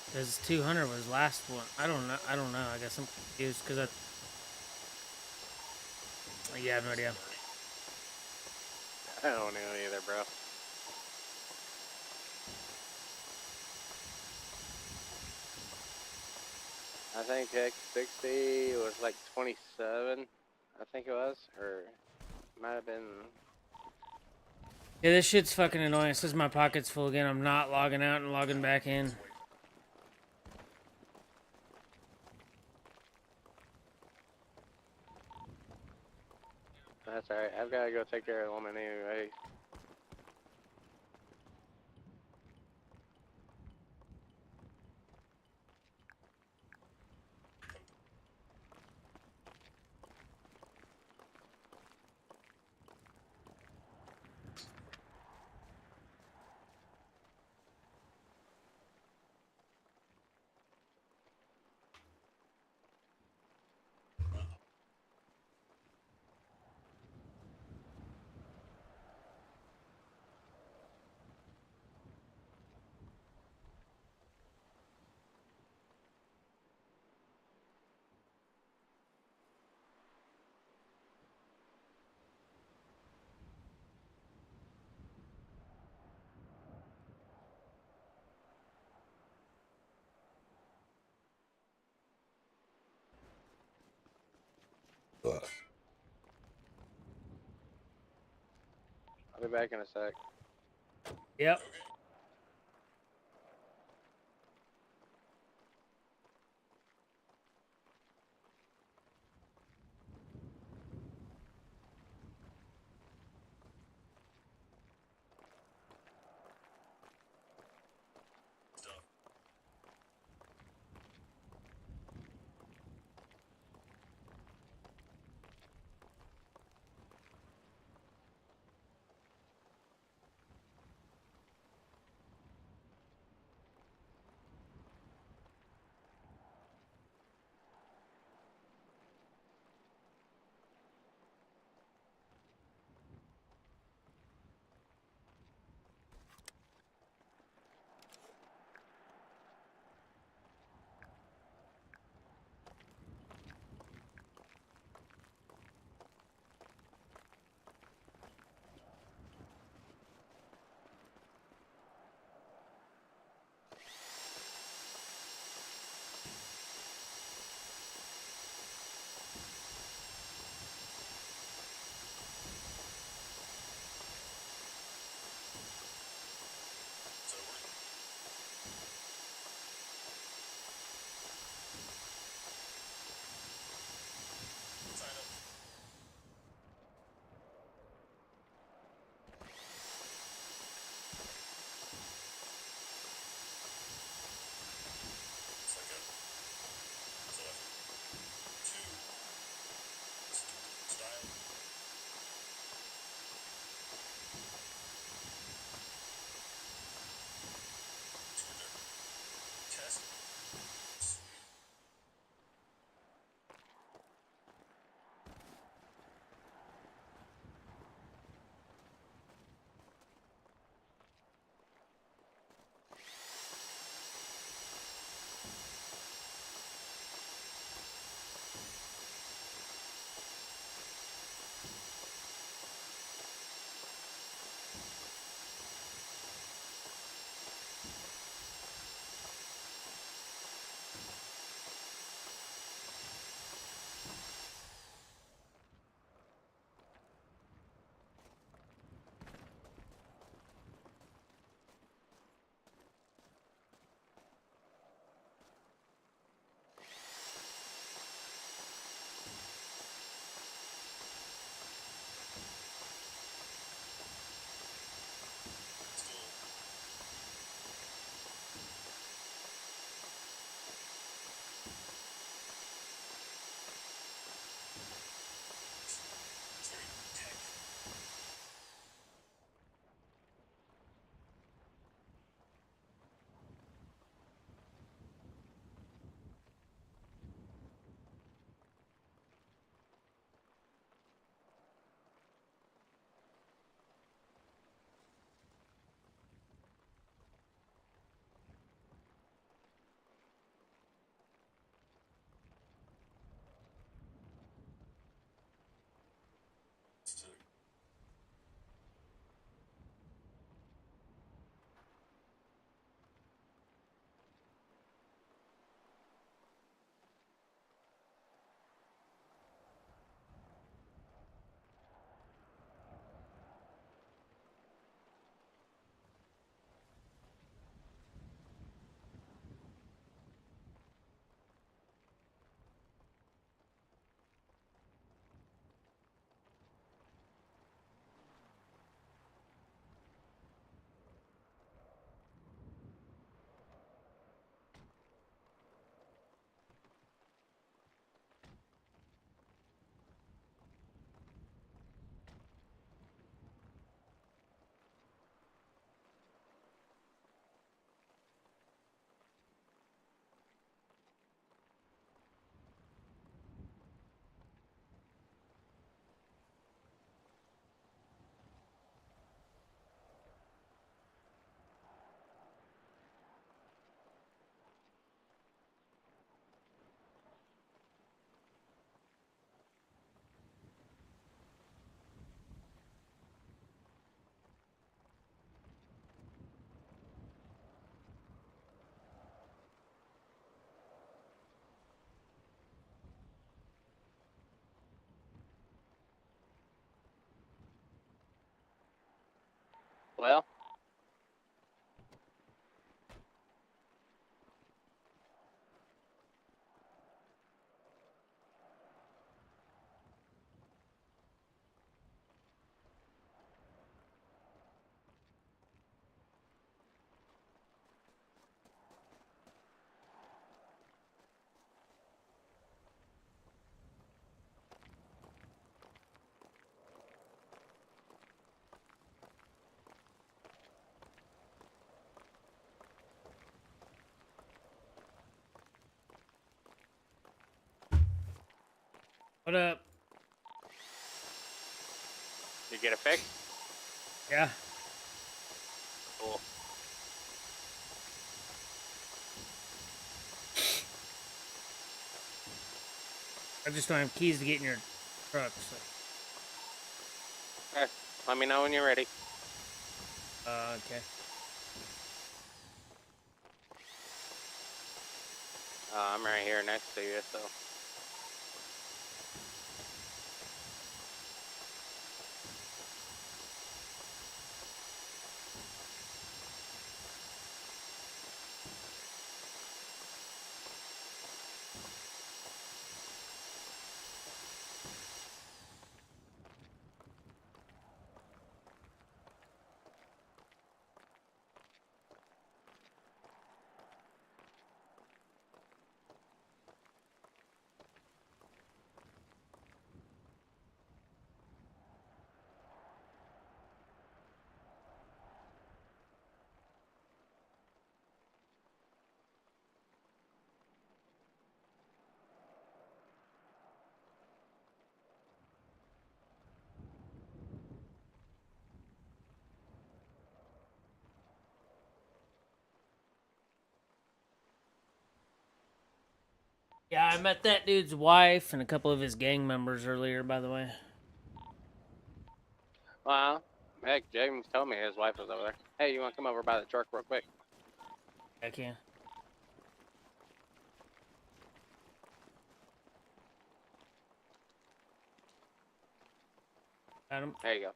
Because 200 was last one. I don't know. I guess I'm confused because yeah, I have no idea. I don't know either, bro. I think X60 was like 27, I think it was, or might have been. Yeah, this shit's fucking annoying. It says my pocket's full again. I'm not logging out and logging back in. That's alright. I've got to go take care of the woman anyway. I'll be back in a sec. Yep. Well, What up? you get it fixed? Yeah. Cool. I just don't have keys to get in your truck, so. Okay. Let me know when you're ready. Okay. I'm right here next to you, so. Yeah, I met that dude's wife and a couple of his gang members earlier, by the way. Well, heck, James told me his wife was over there. Hey, you want to come over by the truck real quick? I can. Got him. There you go.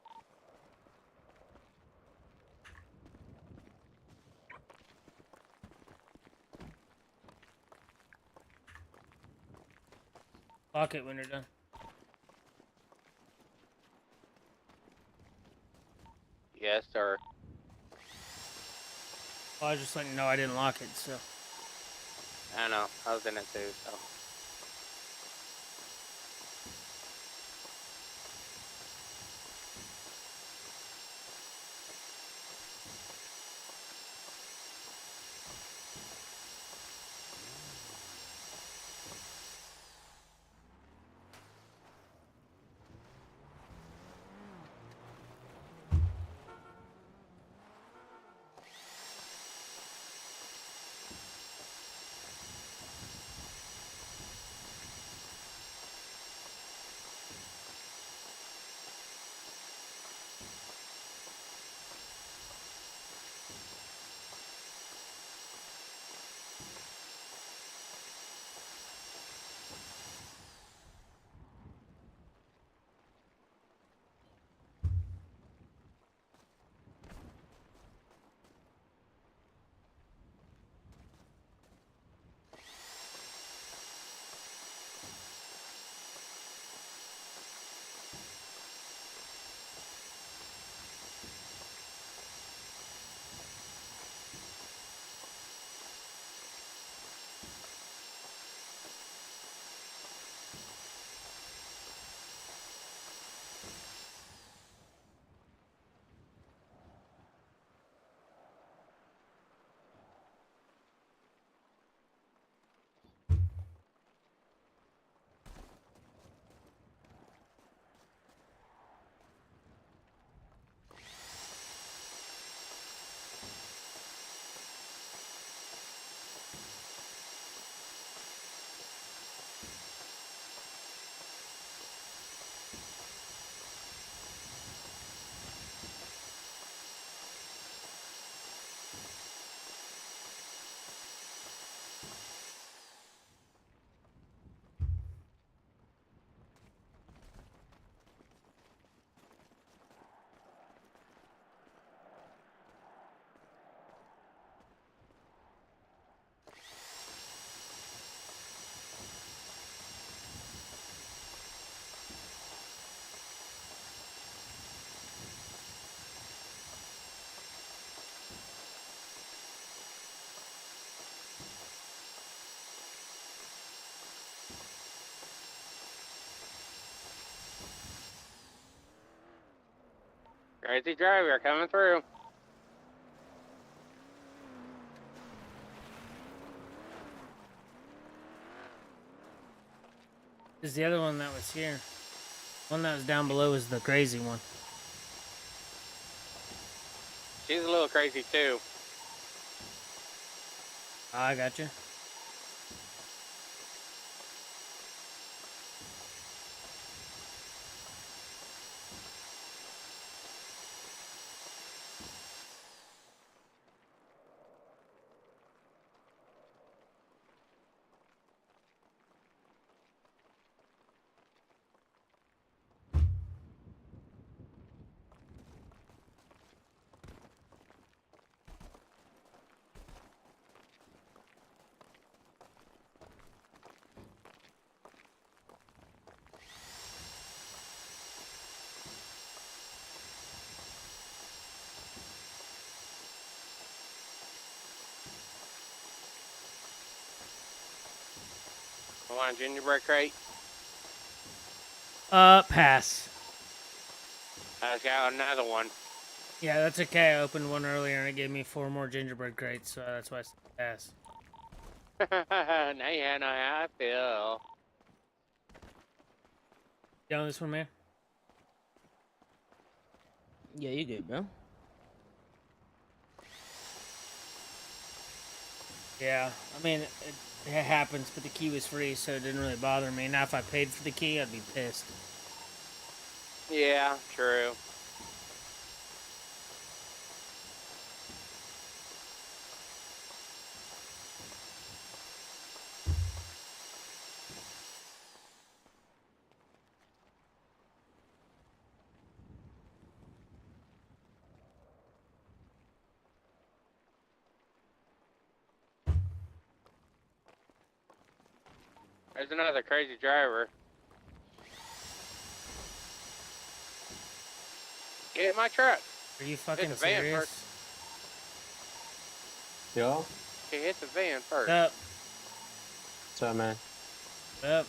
Lock it when you're done. Yes, sir. Well, I was just letting you know I didn't lock it, so. I know. I was in it too, so. Crazy driver coming through. Is the other one that was here? One that was down below is the crazy one. She's a little crazy too. I got you. Want a gingerbread crate? Pass. I got another one. Yeah, that's okay. I opened one earlier and it gave me 4 more gingerbread crates, so that's why I said pass. Now you know how I feel. You on this one, man? Yeah, you good, bro. Yeah, I mean, it happens, but the key was free, so it didn't really bother me. Now, if I paid for the key, I'd be pissed. Yeah, true. There's another crazy driver. Get in my truck. Are you fucking Hit the van serious? first. Yo, Okay, hit the van first. Up. what's up, man? Up.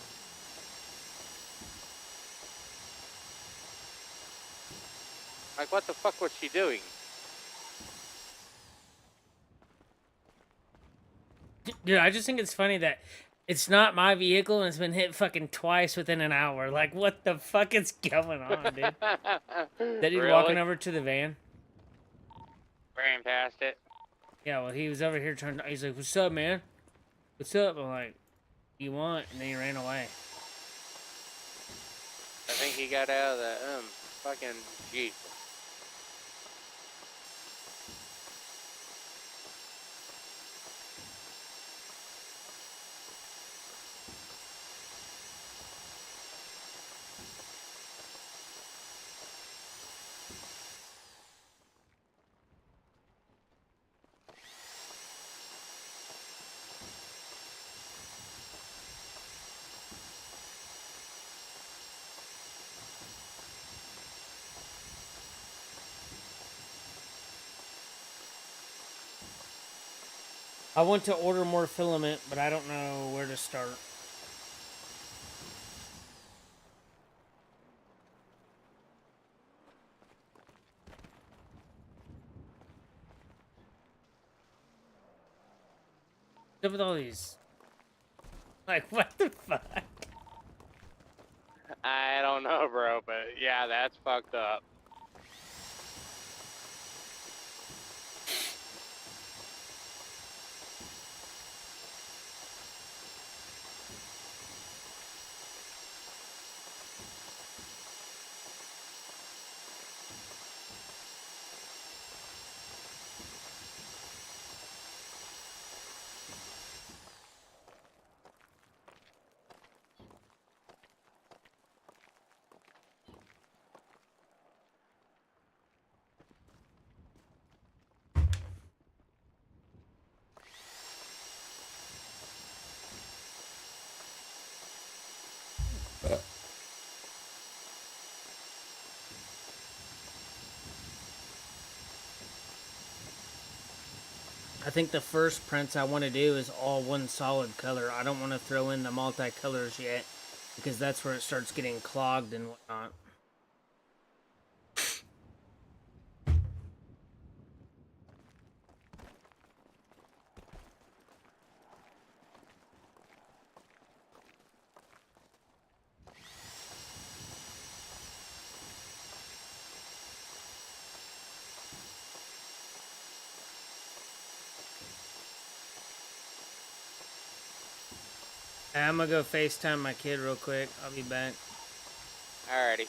Like, what the fuck was she doing? Dude, I just think it's funny that it's not my vehicle and it's been hit fucking twice within an hour. Like, what the fuck is going on, dude? That dude Really? walking over to the van? Ran past it. Yeah, well, he was over here trying to... He's like, what's up, man? What's up? I'm like, you want? And then he ran away. I think he got out of the, fucking Jeep. I want to order more filament, but I don't know where to start. What's up with all these? Like, what the fuck? I don't know, bro, but yeah, that's fucked up. I think the first prints I want to do is all one solid color. I don't want to throw in the multicolors yet, because that's where it starts getting clogged and whatnot. I'm gonna go FaceTime my kid real quick. I'll be back. Alrighty.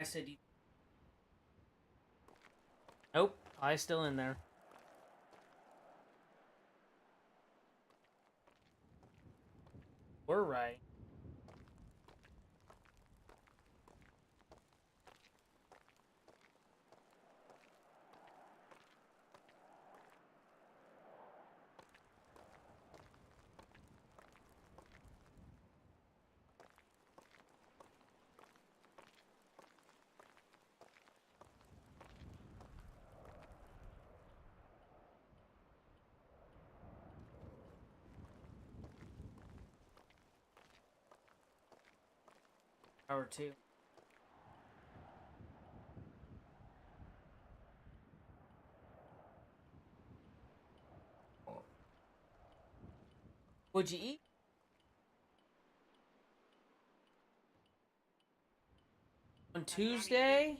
I said you. Nope, I still in there. We're right. Hour 2. What'd you eat? On Tuesday?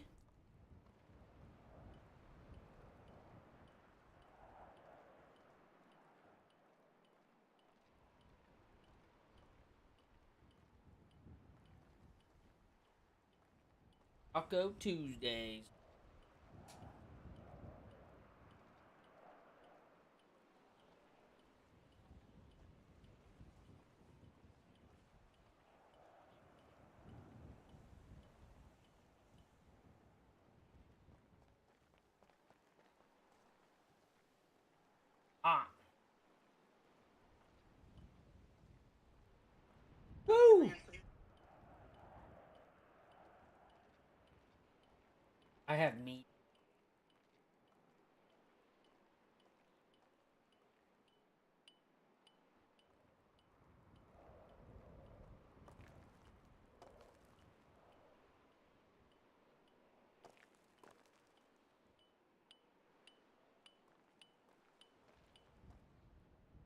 Taco Tuesdays. Ah. Woo! I have meat.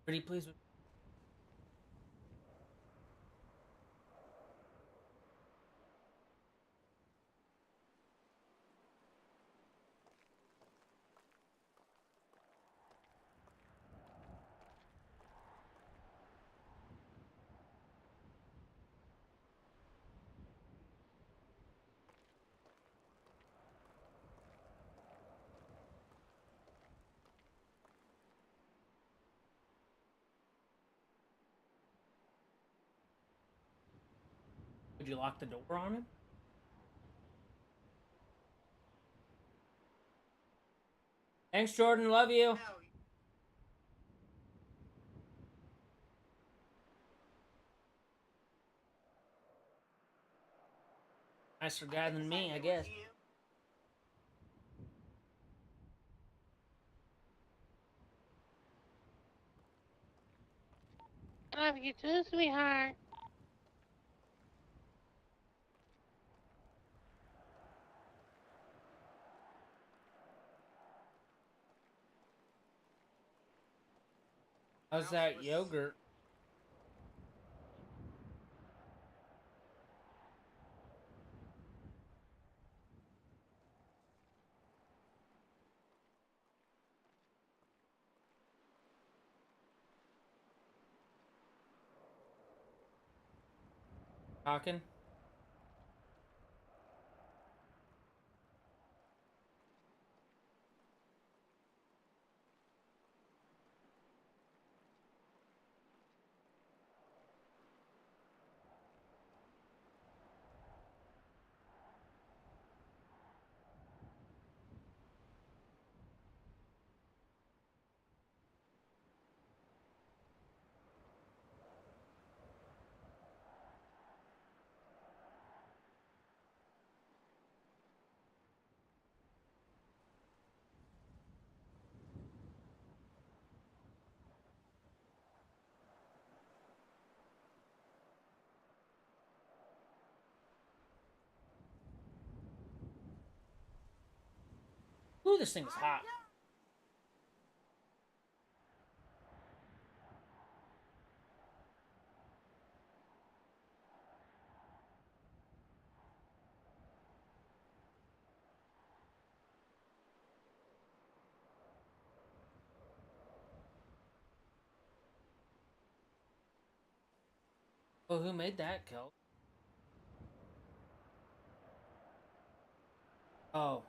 Pretty please with. Would you lock the door on him? Thanks, Jordan. Love you. Nicer guy than me, I guess. Love you too, sweetheart. How's that yogurt? Talking? Ooh, this thing is hot. Oh, who made that, Kel? Oh.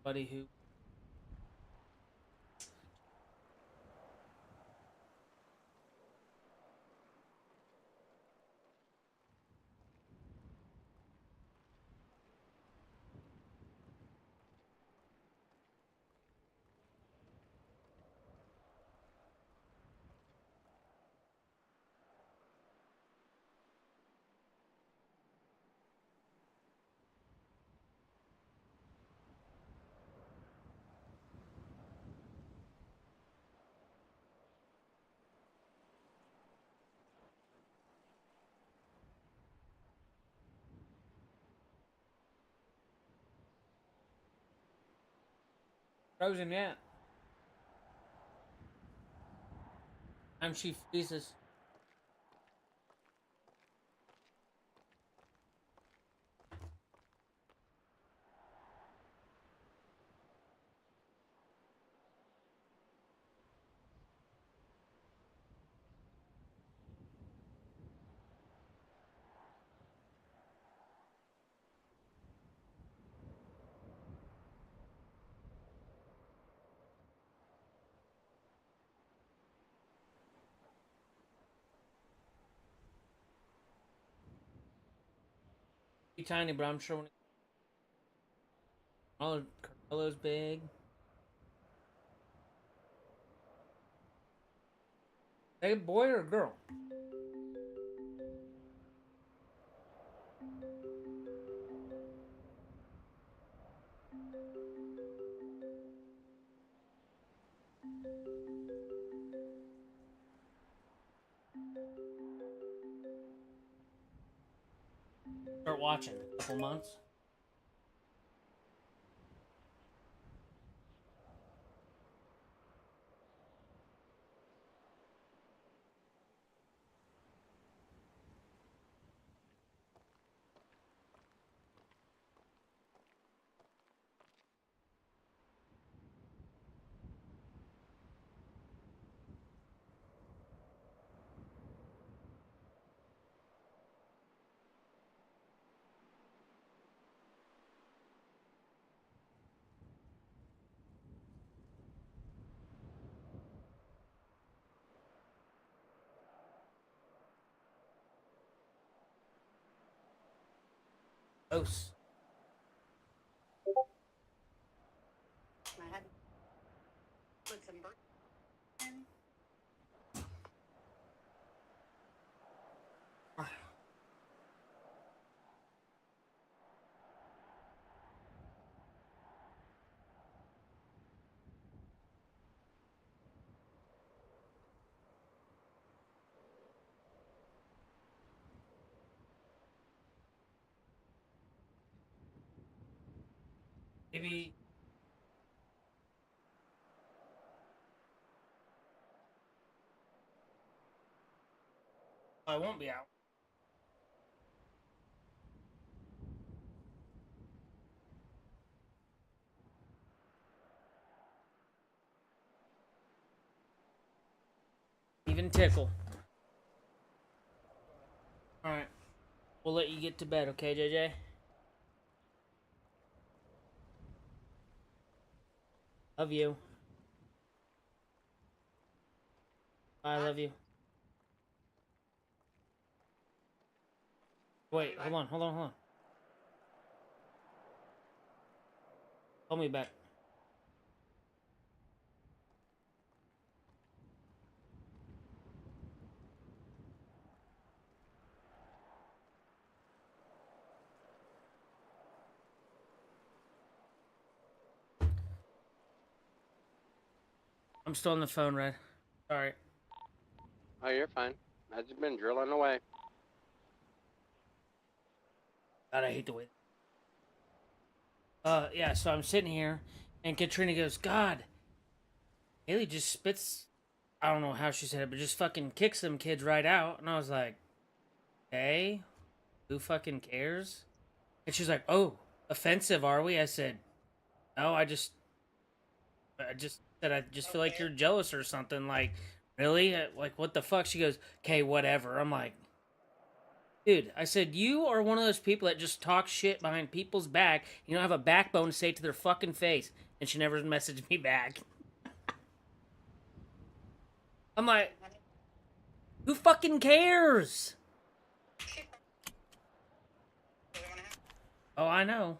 Buddy who? Frozen yet? And she freezes. Be tiny, but I'm sure when oh, Carmelo's big. Hey, boy or girl? Start watching in a couple months. Gross. Put some in. Maybe. I won't be out. Even tickle. Alright. We'll let you get to bed, okay, JJ? Love you. I love you. Wait, hold on. Call me back. I'm still on the phone, Red. Sorry. Oh, you're fine. I've just been drilling away. God, I hate the way. Yeah, so I'm sitting here, and Katrina goes, God, Haley just spits, I don't know how she said it, but just fucking kicks them kids right out. And I was like, okay, who fucking cares? And she's like, oh, offensive, are we? I said, no, I just said, I just feel like you're jealous or something. Like, really? Like, what the fuck? She goes, okay, whatever. I'm like, dude, I said, you are one of those people that just talk shit behind people's back. You don't have a backbone to say it to their fucking face. And she never messaged me back. I'm like, who fucking cares? Oh, I know.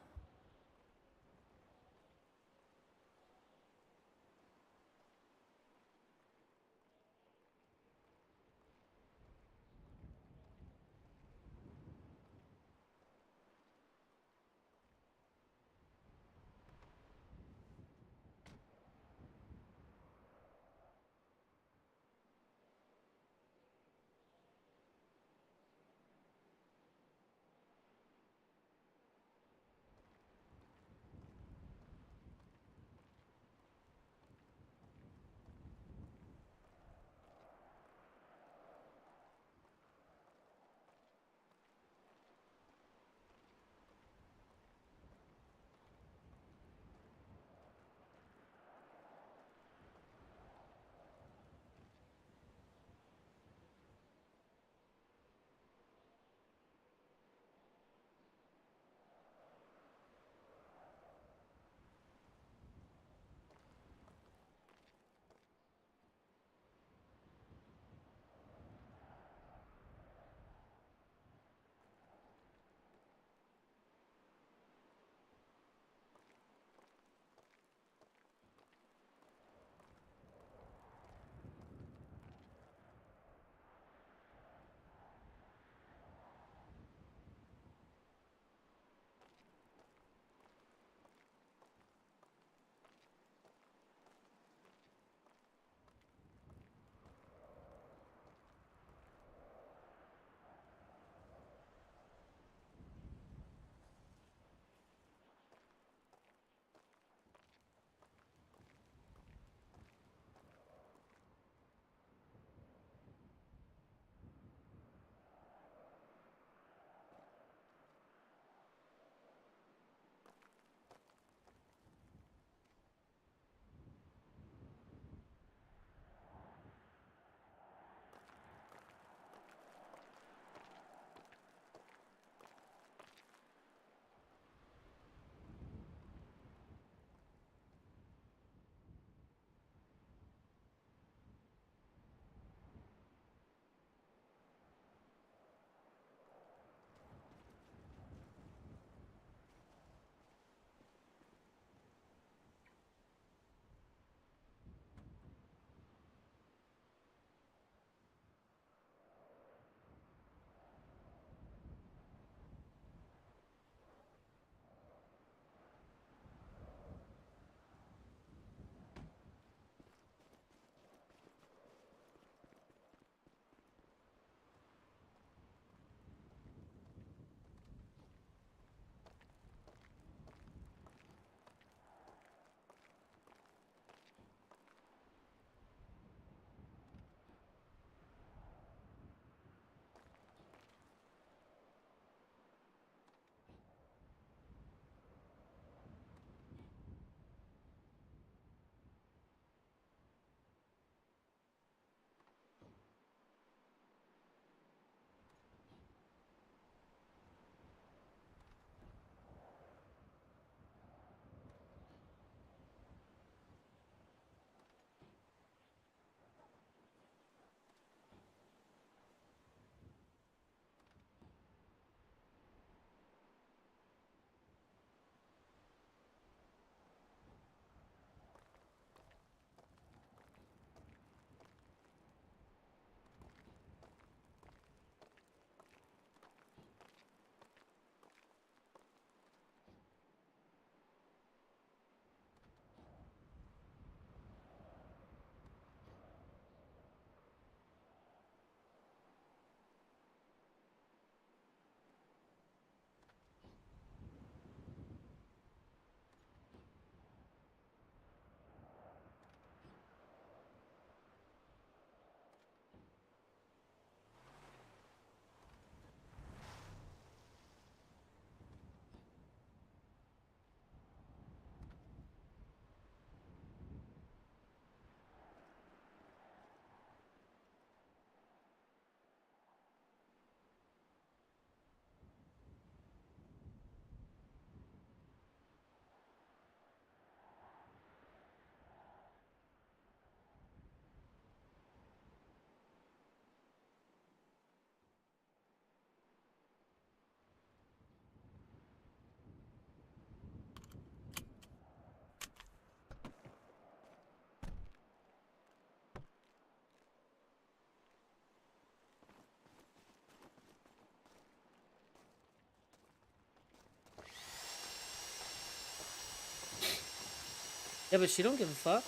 Yeah, but she don't give a fuck.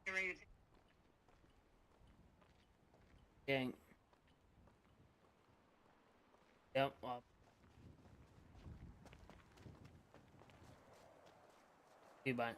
Get ready to Dang. Yep. Well. Goodbye.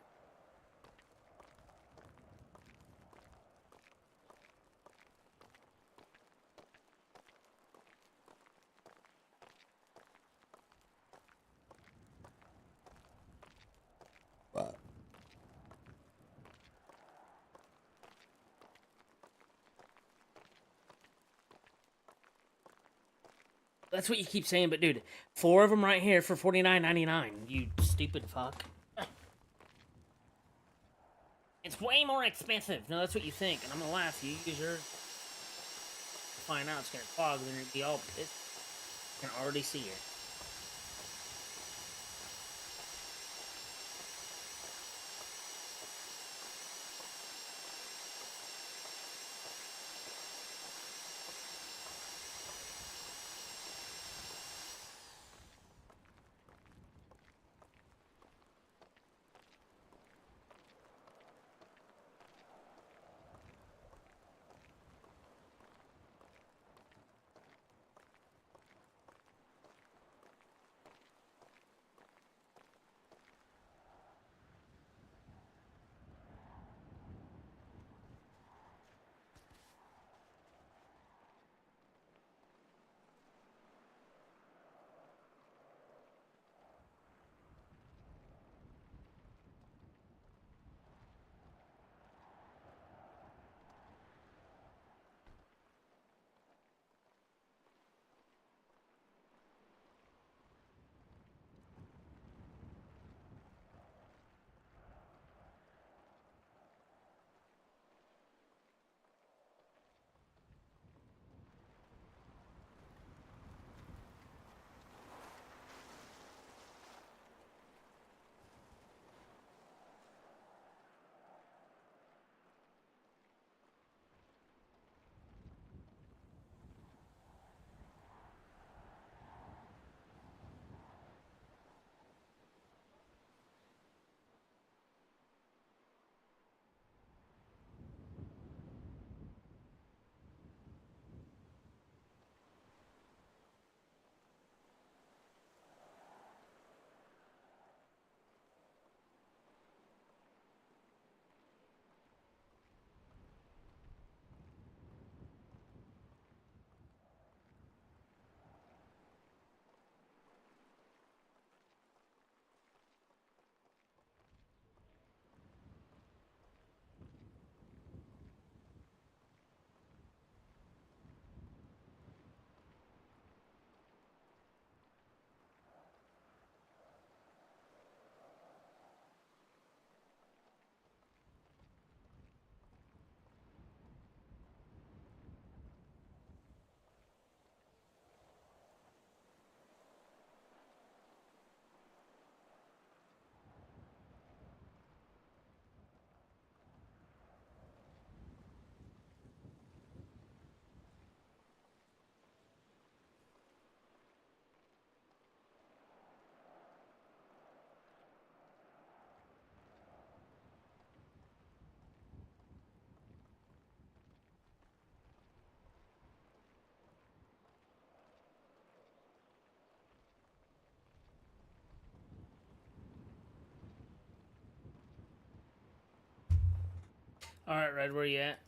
That's what you keep saying, but dude, 4 of them right here for $49.99. You stupid fuck. It's way more expensive. No, that's what you think, and I'm gonna laugh. You use yours. Find out it's gonna clog, then it'll be all pissed. I can already see it. Alright, Red, where you at?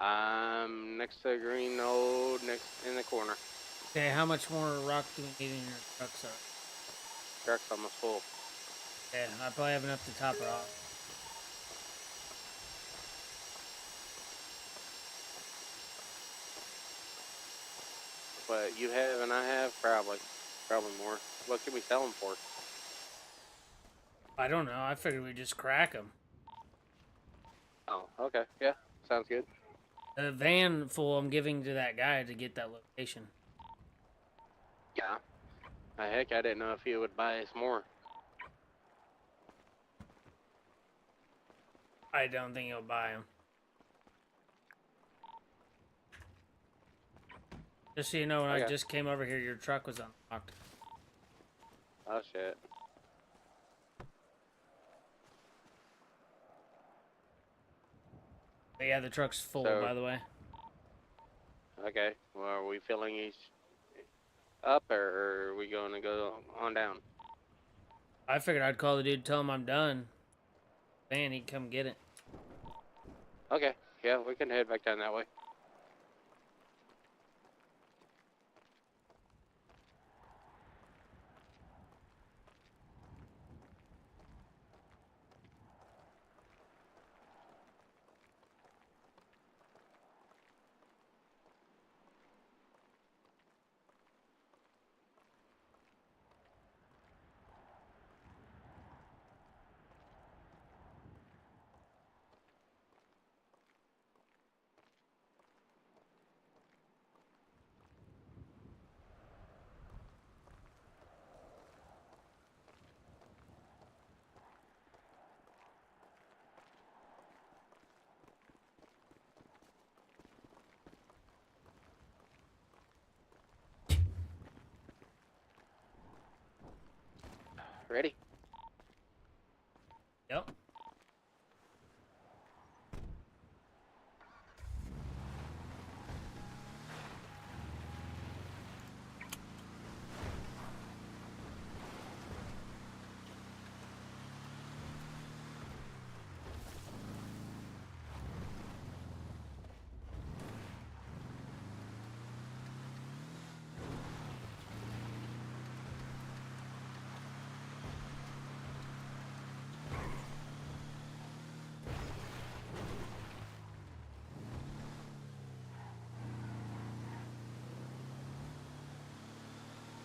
I'm next to the green node, next in the corner. Okay, how much more rock do we need in your truck, sir? Truck's almost full. Yeah, I probably have enough to top it off. But you have and I have probably more. What can we sell them for? I don't know. I figured we'd just crack them. Oh, okay. Yeah, sounds good. The van full I'm giving to that guy to get that location. Yeah. Heck, I didn't know if he would buy us more. I don't think he'll buy him. Just so you know, when I Okay. just came over here, your truck was unlocked. Oh shit. But yeah, the truck's full, So- by the way. Okay. Well, are we filling each up, or are we going to go on down? I figured I'd call the dude, tell him I'm done. Man, he'd come get it. Okay. Yeah, we can head back down that way. Ready? Yep.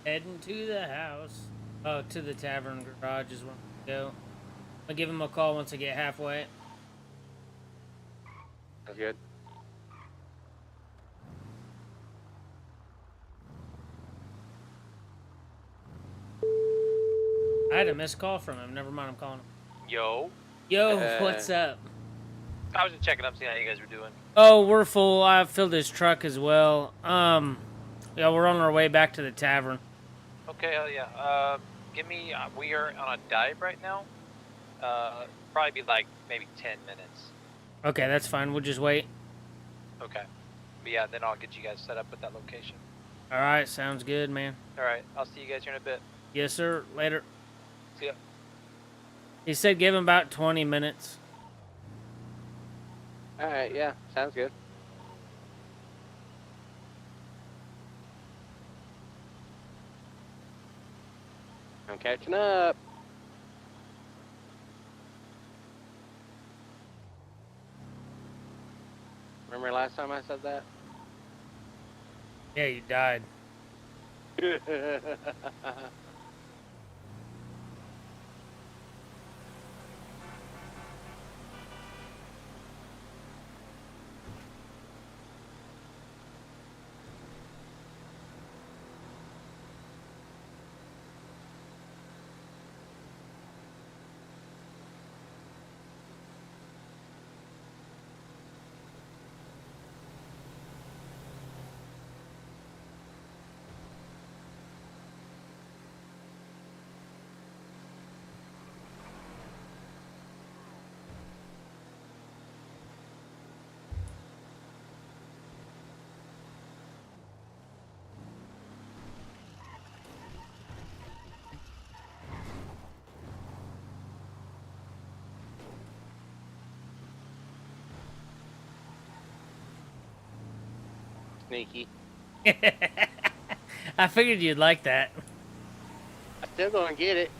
Heading to the house. Oh, to the tavern garage is where I'm gonna go. I'll give him a call once I get halfway. That's good. I had a missed call from him. Never mind, I'm calling him. Yo. Yo, what's up? I was just checking up, seeing how you guys were doing. Oh, we're full. I filled his truck as well. Yeah, we're on our way back to the tavern. Okay, hell yeah. Give me. We are on a dive right now. Probably be like maybe 10 minutes. Okay, that's fine. We'll just wait. Okay. But yeah, then I'll get you guys set up with that location. All right, sounds good, man. All right, I'll see you guys here in a bit. Yes, sir. Later. See ya. He said give him about 20 minutes. Alright, yeah, sounds good. I'm catching up. Remember last time I said that? Yeah, you died. Sneaky. I figured you'd like that. I'm still gonna get it.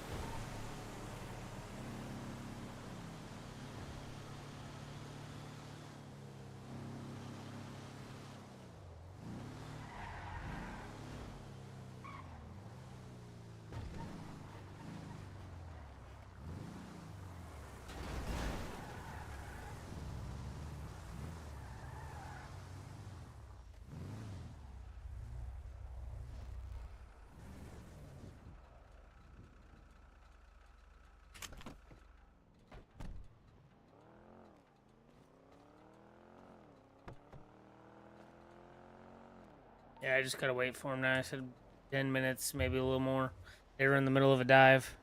Yeah, I just gotta wait for him now. I said 10 minutes, maybe a little more. They were in the middle of a dive.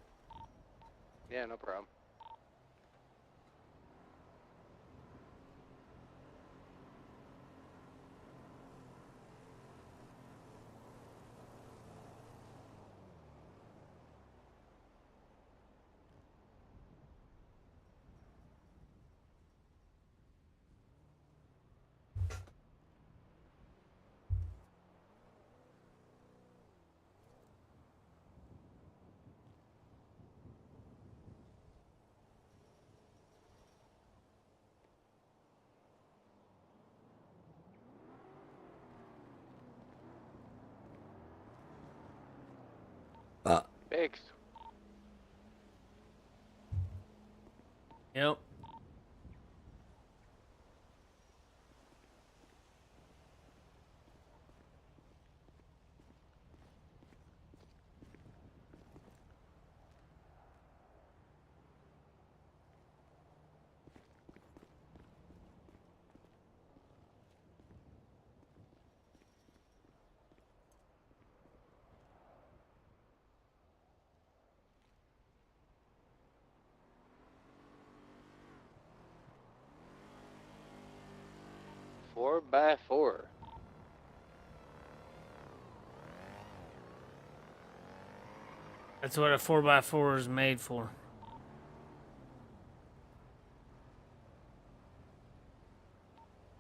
Yeah, no problem. Biggs. Yep. Four by four. That's what a 4x4 is made for.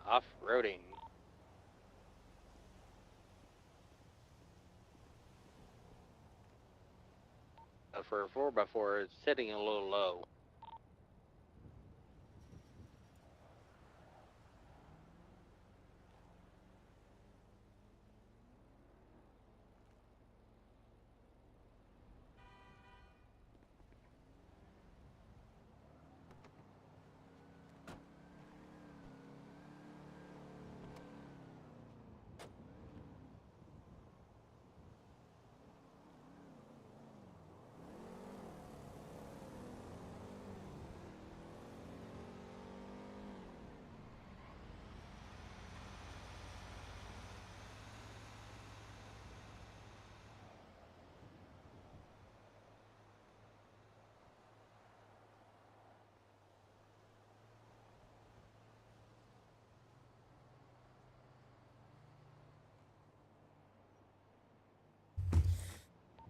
Off-roading. For a 4x4, it's sitting a little low.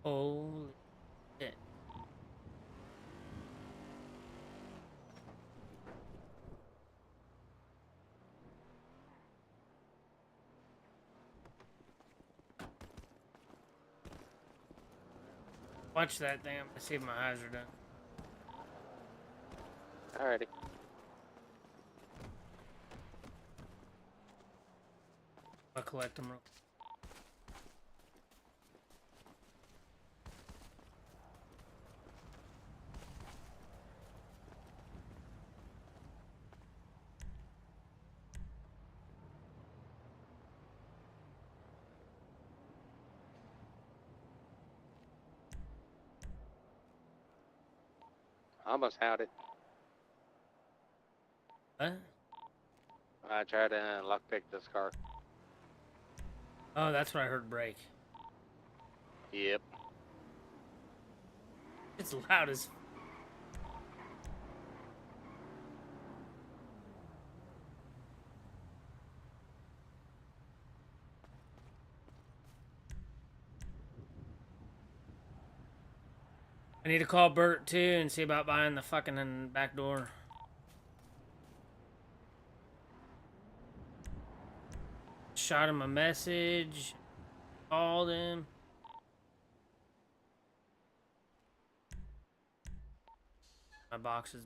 Holy shit. Watch that thing. I'm gonna see if my eyes are done. Alrighty. I'll collect them real quick. Almost had it. What? I tried to lockpick this car. Oh, that's what I heard break. Yep. It's loud as. I need to call Bert too and see about buying the fucking back door. Shot him a message. Called him. My box is.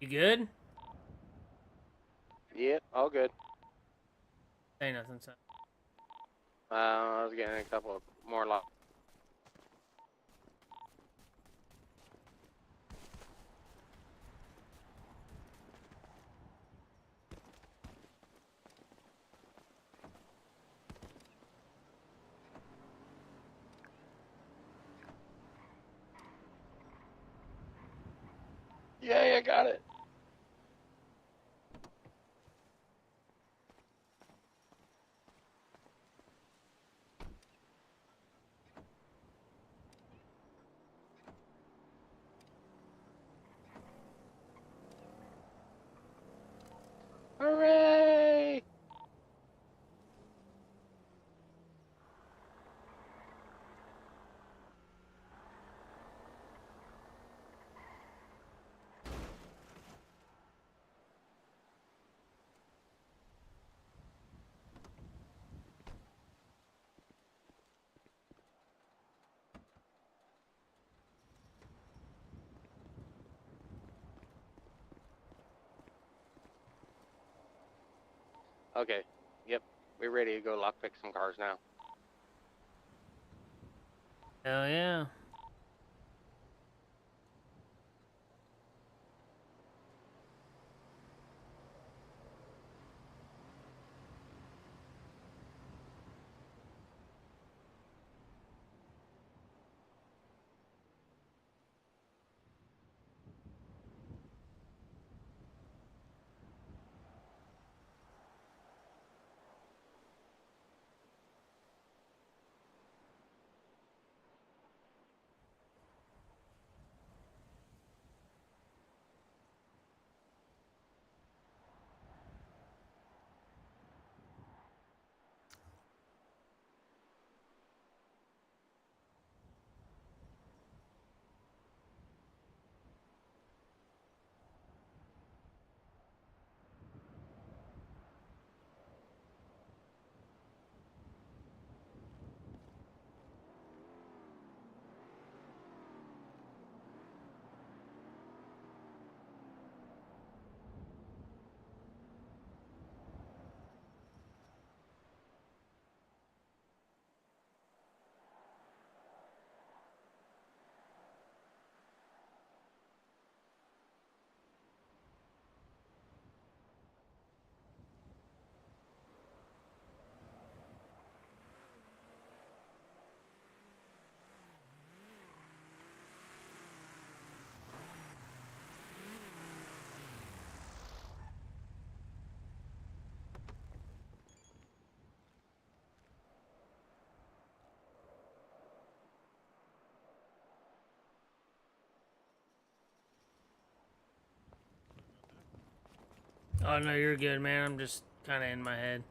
You good? Yep, all good. Say nothing, son. I was getting a couple of more lock. Yeah, I got it. Okay. Yep. We're ready to go lockpick some cars now. Hell yeah. Oh no, you're good, man. I'm just kind of in my head.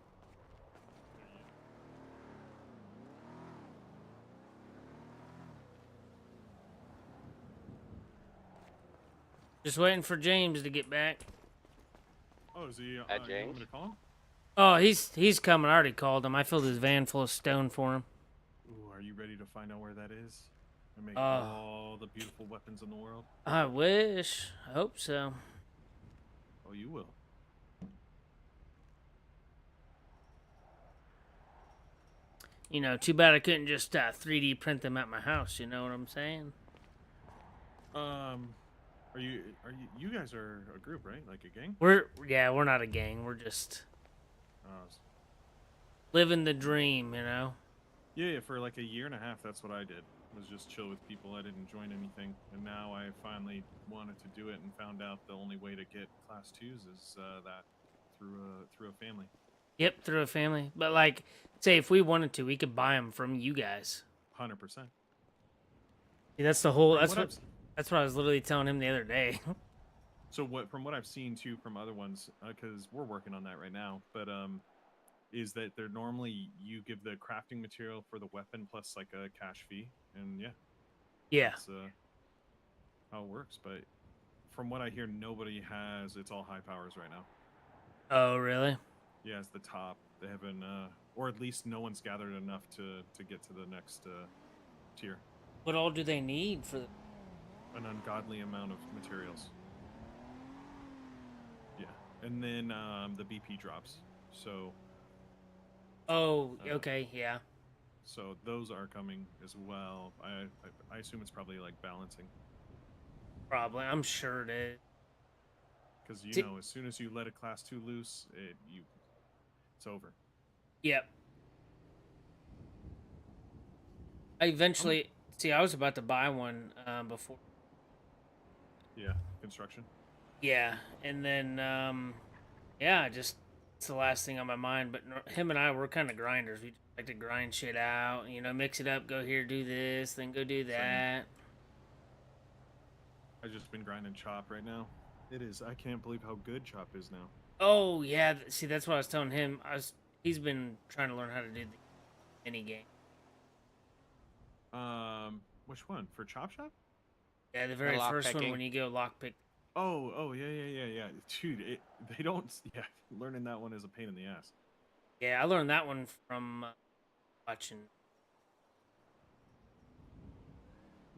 Just waiting for James to get back. Oh, is he? James? You want me to call him? Oh, he's coming. I already called him. I filled his van full of stone for him. Ooh, are you ready to find out where that is? And make Oh. all the beautiful weapons in the world? I wish. I hope so. Oh, you will. You know, too bad I couldn't just 3D print them at my house. You know what I'm saying? Are you guys are a group, right? Like a gang? We're not a gang. We're just living the dream, you know. Yeah, for like a year and a half, that's what I did. Was just chill with people. I didn't join anything, and now I finally wanted to do it and found out the only way to get class 2s is that through a family. Yep, through a family. But like, say if we wanted to, we could buy them from you guys. 100%. Yeah, that's the whole. From That's what I was literally telling him the other day. So from what I've seen too from other ones, because we're working on that right now, but is that they're normally you give the crafting material for the weapon plus like a cash fee, and yeah, that's how it works. But from what I hear, nobody has. It's all high powers right now. Oh, really? Yeah, it's the top. They haven't, or at least no one's gathered enough to get to the next tier. What all do they need for? An ungodly amount of materials. Yeah, and then the BP drops. So. Oh, okay, yeah. So those are coming as well. I assume it's probably like balancing. Probably, I'm sure it is. Because you know, as soon as you let a class 2 loose, it's over. Yep. I eventually see. I was about to buy one before. Yeah, construction. Yeah, and then yeah, just it's the last thing on my mind. But him and I, we're kind of grinders. We like to grind shit out. You know, mix it up. Go here, do this, then go do that. I've just been grinding Chop right now. It is. I can't believe how good Chop is now. Oh yeah, see that's what I was telling him. He's been trying to learn how to do the mini game. Which one for Chop Shop? Yeah, the very first one when you go lockpick. Oh yeah. Dude, they don't. Yeah, learning that one is a pain in the ass. Yeah, I learned that one from watching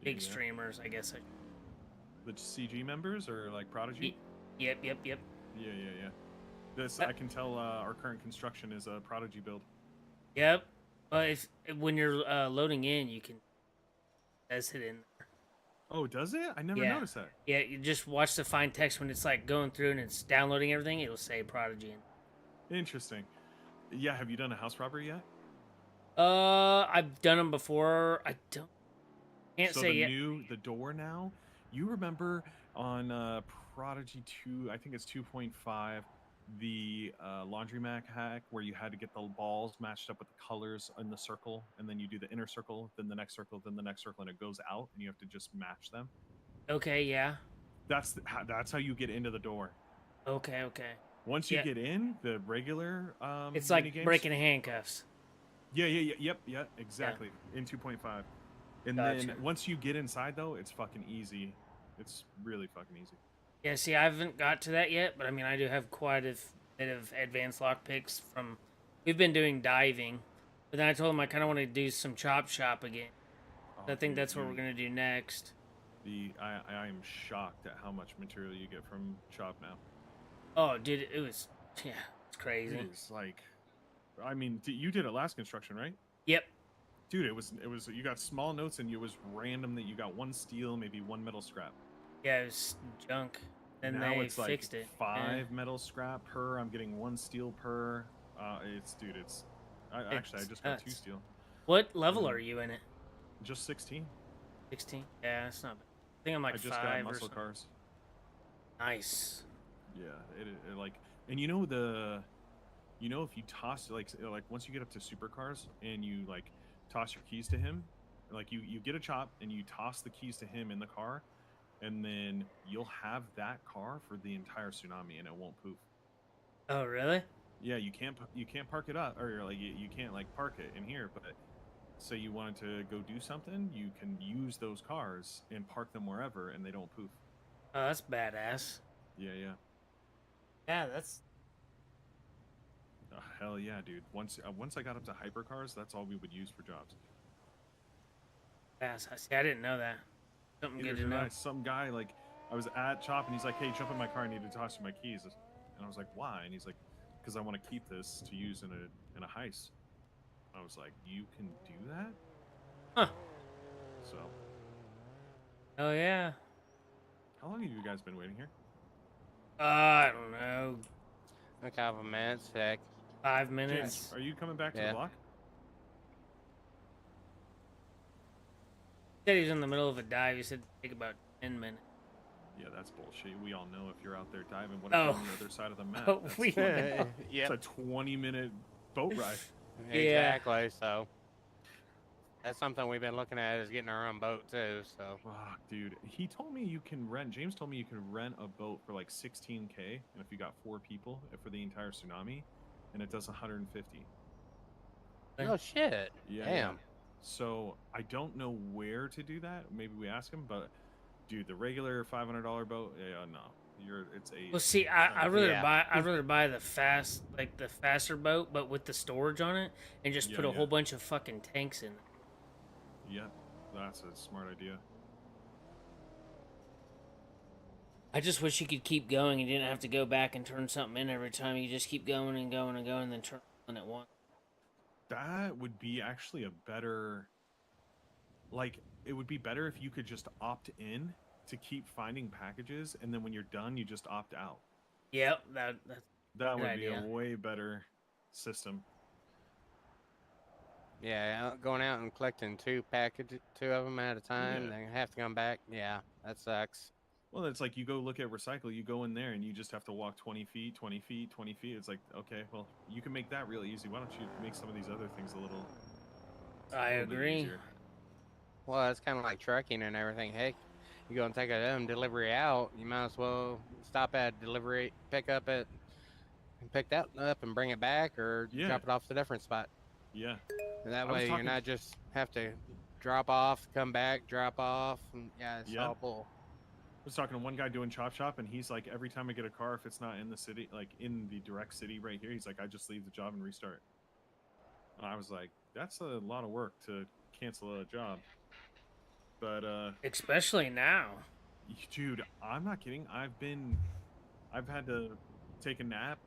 big streamers, I guess. The CG members or like Prodigy? Yep. Yeah. This I can tell. Our current construction is a Prodigy build. Yep. But when you're loading in, you can says it in there. Oh, does it? I never noticed that. Yeah, you just watch the fine text when it's like going through and it's downloading everything. It'll say Prodigy. Interesting. Yeah, have you done a house robbery yet? I've done them before. I can't say yet. The door now. You remember on Prodigy 2, I think it's 2.5, the laundromat hack where you had to get the balls matched up with the colors in the circle, and then you do the inner circle, then the next circle, then the next circle, and it goes out, and you have to just match them. Okay, yeah. That's how you get into the door. Okay. Once you get in, the regular it's like minigames, breaking handcuffs. Yeah, exactly. In 2.5. And Gotcha. then once you get inside, though, it's fucking easy. It's really fucking easy. Yeah, see, I haven't got to that yet, but I mean, I do have quite a bit of advanced lockpicks from. We've been doing diving, but then I told him I kind of want to do some chop shop again. I think that's what we're gonna do next. I am shocked at how much material you get from Chop now. Oh, dude, it's crazy. It's like, I mean, you did it last construction, right? Yep. Dude, it was you got small notes and it was random that you got one steel, maybe one metal scrap. Yeah, it was junk. Then now they it's like fixed it. 5 metal scrap per. I'm getting 1 steel per. Actually I just got 2 steel. What level are you in it? Just 16. 16? Yeah, that's not bad. I think I'm like 5 got or muscle something. cars. Nice. Yeah, it like, and if you toss like once you get up to supercars and you like toss your keys to him, like you get a chop and you toss the keys to him in the car, and then you'll have that car for the entire tsunami and it won't poof. Oh, really? Yeah, you can't park it up, or like you can't like park it in here, but say you wanted to go do something, you can use those cars and park them wherever and they don't poof. Oh, that's badass. Yeah. Yeah, that's. Oh, hell yeah, dude. Once I got up to hypercars, that's all we would use for jobs. Yeah, see, I didn't know that. Something Neither good to did know. I. Some guy, like, I was at Chop and he's like, hey, jump in my car, I need to toss you my keys. And I was like, why? And he's like, because I want to keep this to use in a heist. I was like, you can do that? Huh. So. Oh, yeah. How long have you guys been waiting here? I don't know. A couple minutes, heck. 5 minutes. James, are you coming back to the block? He said he was in the middle of a dive. He said it'd take about 10 minutes. Yeah, that's bullshit. We all know if you're out there diving, what Oh. if you're on the other side of the map? Oh, That's we know. It's a 20-minute boat ride. Exactly, so. That's something we've been looking at, is getting our own boat too, so. Fuck, dude. He told me you can rent, James told me you can rent a boat for like 16K, and if you got 4 people for the entire tsunami, and it does 150. Oh shit. Yeah. Damn. Yeah. So I don't know where to do that. Maybe we ask him, but dude, the regular $500 boat, yeah, no. It's a. Well, see, I'd rather buy the faster boat, but with the storage on it, and just put a whole bunch of fucking tanks in it. Yeah, that's a smart idea. I just wish you could keep going. You didn't have to go back and turn something in every time. You just keep going and going and going, and then turn on at once. That would be actually a better. Like, it would be better if you could just opt in to keep finding packages, and then when you're done, you just opt out. Yep, that's that would idea. be a way better system. Yeah, going out and collecting 2 of them at a time, then have to come back. Yeah, that sucks. Well, it's like you go look at recycle, you go in there and you just have to walk 20 feet, 20 feet, 20 feet. It's like, okay, well, you can make that real easy. Why don't you make some of these other things a little I agree. easier? Well, it's kind of like trucking and everything. Hey, you go and take a delivery out, you might as well stop at delivery, pick that up and bring it back, or drop it off to a different spot. Yeah. And that way you're not just have to drop off, come back, drop off, and it's all bull. I was talking to one guy doing Chop Shop, and he's like, every time I get a car, if it's not in the city, like in the direct city right here, he's like, I just leave the job and restart. And I was like, that's a lot of work to cancel a job. But especially now. Dude, I'm not kidding. I've had to take a nap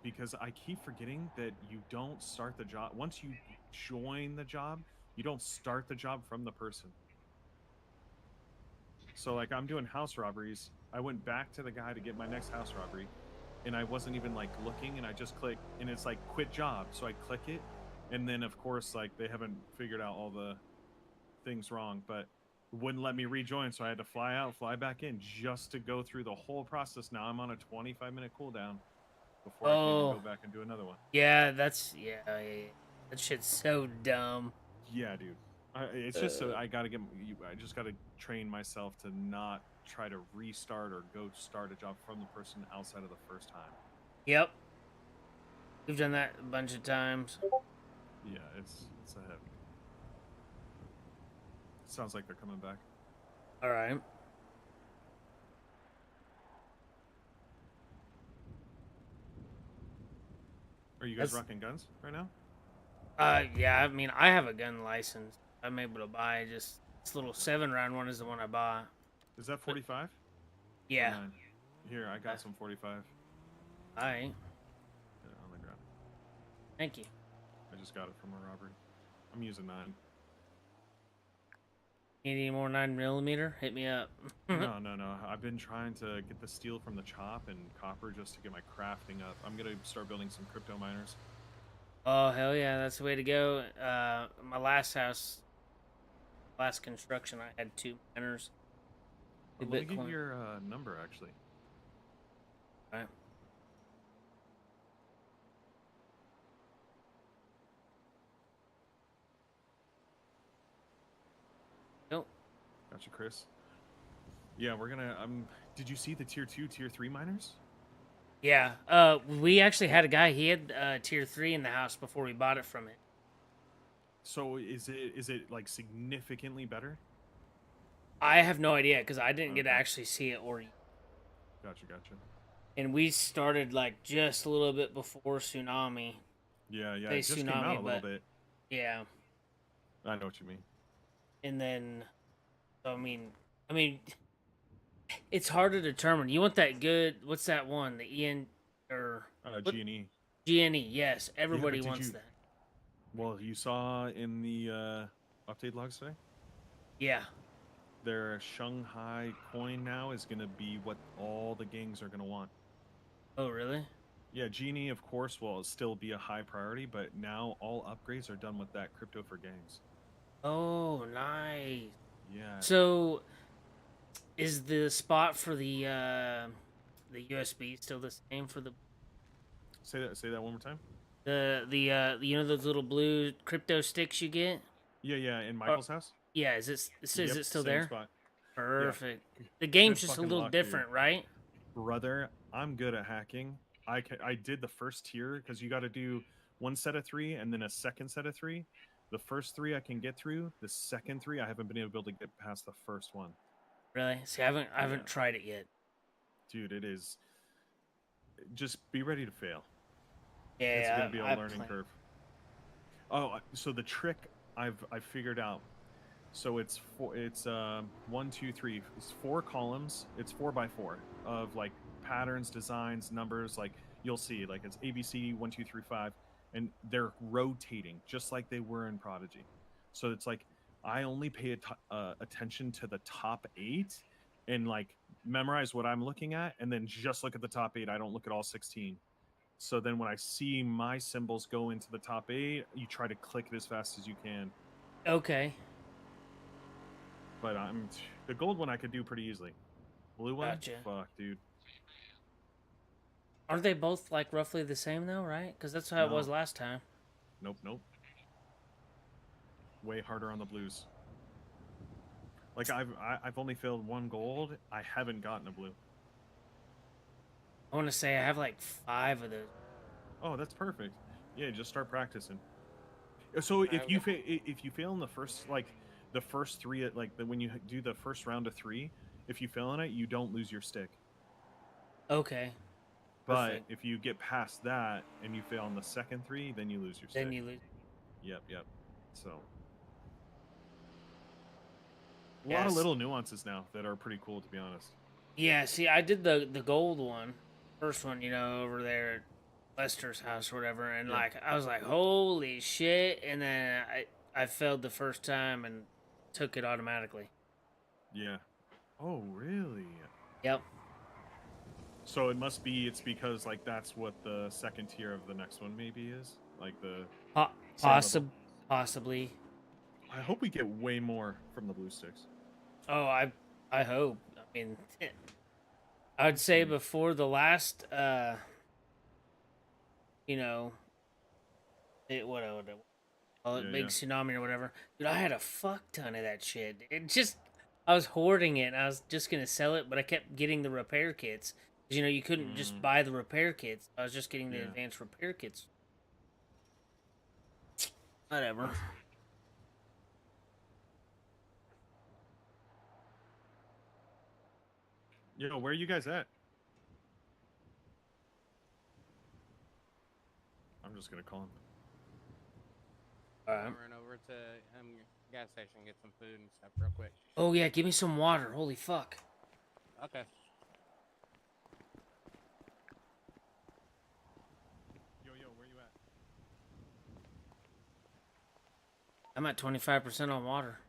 because I keep forgetting that you don't start the job. Once you join the job, you don't start the job from the person. So like I'm doing house robberies. I went back to the guy to get my next house robbery, and I wasn't even like looking, and I just click, and it's like quit job. So I click it, and then of course like they haven't figured out all the things wrong, but wouldn't let me rejoin, so I had to fly out, fly back in just to go through the whole process. Now I'm on a 25-minute cooldown before I can even go back and do another one. Yeah, that's that shit's so dumb. Yeah, dude. It's just so I gotta I just gotta train myself to not try to restart or go start a job from the person outside of the first time. Yep. We've done that a bunch of times. Yeah, it's a heavy. Sounds like they're coming back. All right. Are you guys rocking guns right now? Yeah, I mean, I have a gun license. I'm able to buy just this little 7-round one is the one I bought. Is that 45? Yeah. Here, I got some 45. All right. Yeah, on the ground. Thank you. I just got it from a robbery. I'm using 9. Need any more 9mm? Hit me up. No. I've been trying to get the steel from the chop and copper just to get my crafting up. I'm gonna start building some crypto miners. Oh, hell yeah, that's the way to go. My last house, last construction, I had 2 miners. Let me give you your number, actually. All right. Nope. Gotcha, Chris. Yeah, we're gonna. Did you see the tier 2, tier 3 miners? Yeah. We actually had a guy. He had tier 3 in the house before we bought it from it. So is it like significantly better? I have no idea because I didn't get to actually see it or. Gotcha. And we started like just a little bit before tsunami. Yeah. They It just tsunami, came out a little but bit. yeah. I know what you mean. And then, so, I mean, it's hard to determine. You want that good? What's that one? The EN or G&E. G&E. Yes, everybody but wants that. Well, you saw in the update logs today. Yeah. Their Shanghai coin now is going to be what all the gangs are going to want. Oh, really? Yeah, Genie, of course, will still be a high priority, but now all upgrades are done with that crypto for gangs. Oh, nice. Yeah. So, is the spot for the USB still the same for the? Say that one more time. The you know those little blue crypto sticks you get? Yeah, in Michael's house. Yeah, is it still same there? Spot. Perfect. Yeah. The game's Good just a fucking little luck, dude. different, right? Brother, I'm good at hacking. I did the first tier because you got to do one set of 3 and then a second set of 3. The first 3 I can get through. The second 3 I haven't been able to get past the first one. Really? See, I haven't tried it yet. Dude, it is. Just be ready to fail. Yeah, it's gonna be a learning curve. Oh, so the trick I've figured out. So it's 1, 2, 3. It's 4 columns. It's 4 by 4 of like patterns, designs, numbers. Like you'll see, like it's ABC 1, 2, 3, 5, and they're rotating just like they were in Prodigy. So it's like I only pay attention to the top 8 and like memorize what I'm looking at, and then just look at the top 8. I don't look at all 16. So then when I see my symbols go into the top 8, you try to click it as fast as you can. Okay. But the gold one I could do pretty easily. Blue one, Gotcha. fuck, dude. Aren't they both like roughly the same though, right? Because that's how it was last time. Nope. Way harder on the blues. Like I've only failed 1 gold. I haven't gotten a blue. I want to say I have like 5 of those. Oh, that's perfect. Yeah, just start practicing. So if you fail in the first the first 3, when you do the first round of 3, if you fail on it, you don't lose your stick. Okay. But Perfect. if you get past that and you fail on the second 3, then you lose your stick. Then you lose. Yep. So a lot of little nuances now that are pretty cool, to be honest. Yeah. See, I did the gold one, first one, over there, Lester's house or whatever, and Yeah. like I was like, holy shit, and then I failed the first time and took it automatically. Yeah. Oh, really? Yep. So it must be, it's because, like, that's what the second tier of the next one maybe is? Like the... Possibly. I hope we get way more from the blue sticks. Oh, I hope. I mean, I would say before the last, you know, big tsunami or whatever, dude, I had a fuck ton of that shit. It just, I was hoarding it, and I was just gonna sell it, but I kept getting the repair kits. 'Cause, you know, you couldn't just buy the repair kits. I was just getting the advanced repair kits. Whatever. Yo, where are you guys at? I'm just gonna call him. Alright. Run over to gas station, get some food and stuff real quick. Oh yeah, give me some water. Holy fuck. Okay. Yo, where you at? I'm at 25% on water.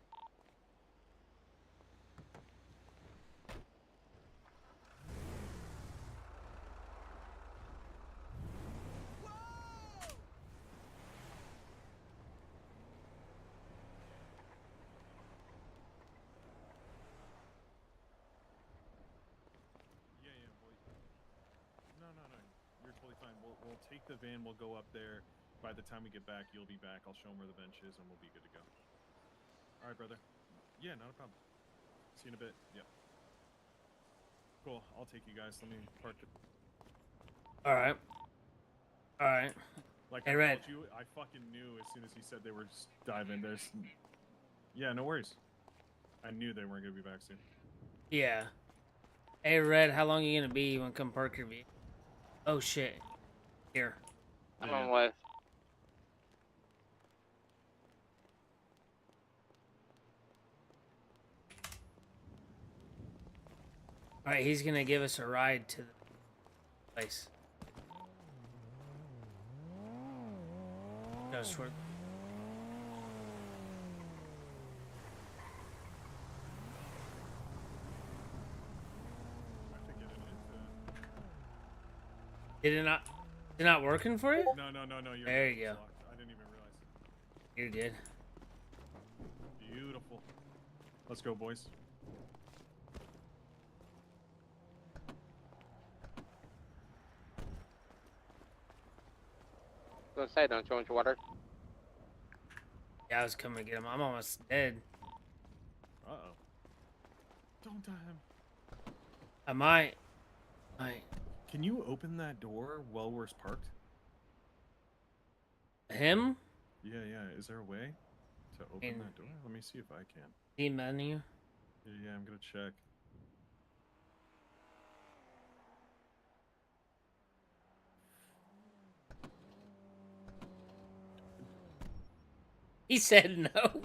We'll take the van, we'll go up there. By the time we get back, you'll be back. I'll show them where the bench is, and we'll be good to go. All right, brother. Yeah, not a problem. See you in a bit. Yeah. Cool. I'll take you guys. Let me park it. All right. All right. Like Hey, I Red. told you, I fucking knew as soon as he said they were just diving. There's... Yeah, no worries. I knew they weren't gonna be back soon. Yeah. Hey, Red, how long are you gonna be? You wanna come park your vehicle? Oh shit. Here. I'm on way. Alright, he's gonna give us a ride to the place. Go short. Did it not working for you? No. You're there you go. locked. I didn't even realize. You're good. Beautiful. Let's go, boys. I was gonna say, don't you want your water? Yeah, I was coming to get him. I'm almost dead. Uh-oh. Don't die him. I might. Can you open that door while we're parked? Him? Yeah. Is there a way to open that door? Let me see if I can. The menu? Yeah, I'm gonna check. He said no.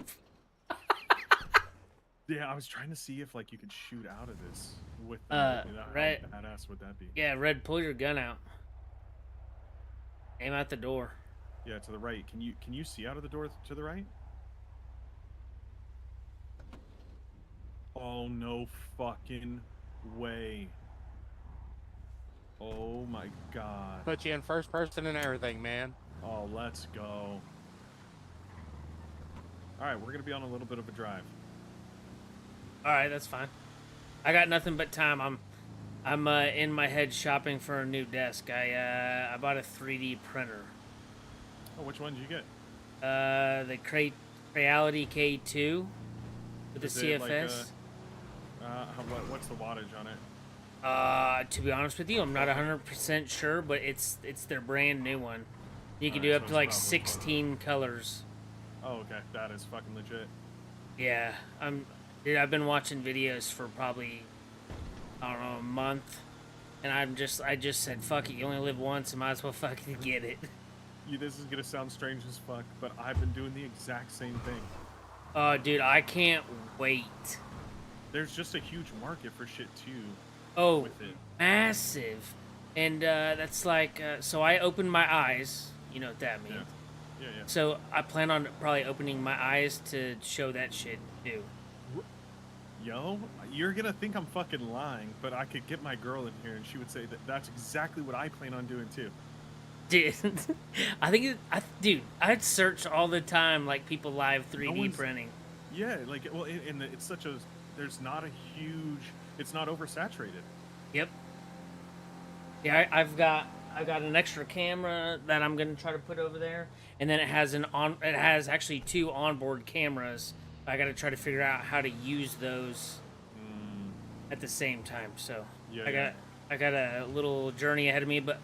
Yeah, I was trying to see if like you could shoot out of this with the Red. How badass would that be? Yeah, Red, pull your gun out. Aim at the door. Yeah, to the right. Can you see out of the door to the right? Oh no fucking way. Oh my god. Put you in first person and everything, man. Oh, let's go. Alright, we're gonna be on a little bit of a drive. Alright, that's fine. I got nothing but time. I'm in my head shopping for a new desk. I bought a 3D printer. Oh, which one did you get? The Creality K2 with the Is it CFS. Like what's the wattage on it? To be honest with you, I'm not 100% sure, but it's their brand new one. You can Alright, do so up to it's like probably 16 colors. Oh, okay. That is fucking legit. Yeah, dude, I've been watching videos for probably, I don't know, a month, and I just said, fuck it, you only live once, you might as well fucking get it. This is gonna sound strange as fuck, but I've been doing the exact same thing. Oh, dude, I can't wait. There's just a huge market for shit too. Oh, with it. massive. And that's like, so I opened my eyes. You know what that means. Yeah, yeah. So I plan on probably opening my eyes to show that shit too. Yo, you're gonna think I'm fucking lying, but I could get my girl in here and she would say that that's exactly what I plan on doing too. Dude, I think, dude, I'd search all the time like people live 3D printing. Yeah, like, well, it's such a, there's not a huge, it's not oversaturated. Yep. Yeah, I've got an extra camera that I'm gonna try to put over there, and then it has actually 2 onboard cameras. I got to try to figure out how to use those at the same time. So Yeah, I got a little journey ahead of me, but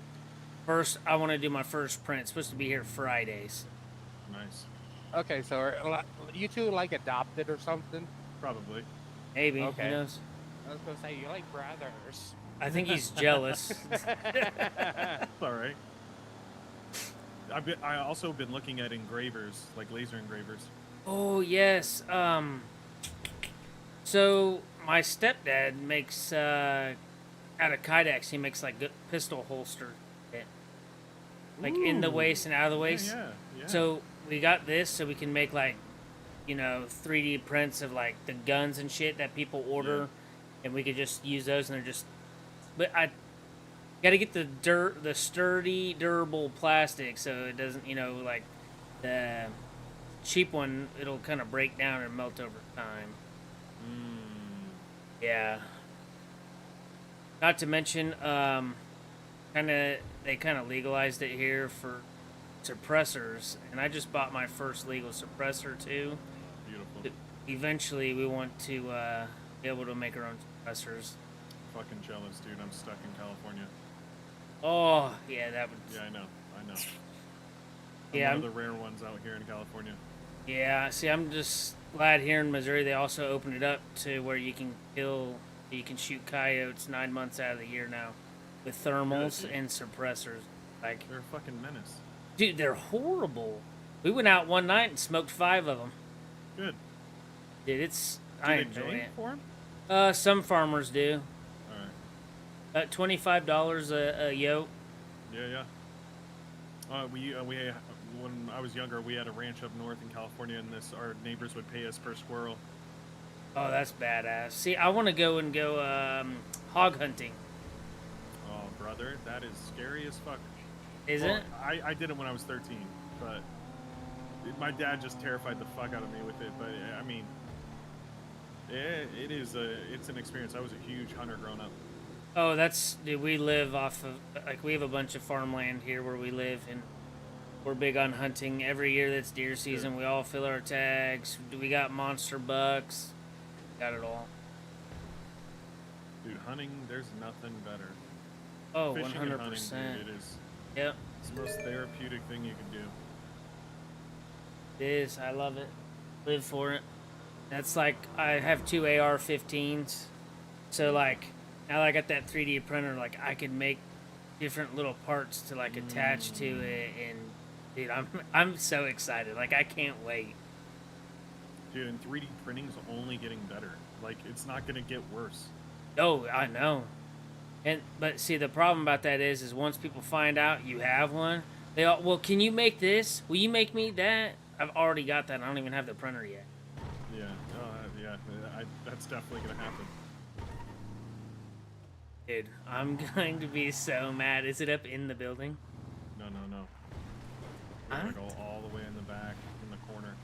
first I want to do my first print. It's supposed to be here Fridays. Nice. Okay, so are you two like adopted or something? Probably. Maybe. Okay. Who knows? I was gonna say you're like brothers. I think he's jealous. It's all right. I also been looking at engravers, like laser engravers. Oh yes. So my stepdad makes out of Kydex. He makes like good pistol holster, like in the waist and out of the waist. Yeah. So we got this so we can make like, 3D prints of like the guns and shit that people order, and we could just use those, and they're just. But I got to get the sturdy, durable plastic so it doesn't, like the cheap one, it'll kind of break down and melt over time. Yeah. Not to mention, they kind of legalized it here for suppressors, and I just bought my first legal suppressor too. Beautiful. Eventually, we want to be able to make our own suppressors. Fucking jealous, dude. I'm stuck in California. Oh, yeah, that would. Yeah, I know. Yeah, one of the rare ones out here in California. Yeah, see, I'm just glad here in Missouri they also opened it up to where you can shoot coyotes 9 months out of the year now, with thermals and suppressors. Like, they're a fucking menace. Dude, they're horrible. We went out one night and smoked 5 of them. Good. Dude, I enjoy it. For them? Some farmers do. All right. $25 a yoke. Yeah. We when I was younger, we had a ranch up north in California, and our neighbors would pay us per squirrel. Oh, that's badass. See, I want to go hog hunting. Oh, brother, that is scary as fuck. Is it? I did it when I was 13, but my dad just terrified the fuck out of me with it. But I mean, it's an experience. I was a huge hunter growing up. Oh, dude, we live off of, we have a bunch of farmland here where we live, and we're big on hunting. Every year that's deer season, we all fill our tags. We got monster bucks. Got it all. Dude, hunting, there's nothing better. Oh, Fishing 100%. and hunting, dude, it is. Yep. It's the most therapeutic thing you can do. It is. I love it. Live for it. That's like, I have 2 AR-15s. So, now that I got that 3D printer, I can make different little parts to, attach to it. And, dude, I'm so excited. I can't wait. Dude, and 3D printing's only getting better. It's not going to get worse. Oh, I know. But see, the problem about that is once people find out you have one, they all, well, can you make this? Will you make me that? I've already got that. I don't even have the printer yet. Yeah, that's definitely going to happen. Dude, I'm going to be so mad. Is it up in the building? No. We're going to go all the way in the back, in the corner.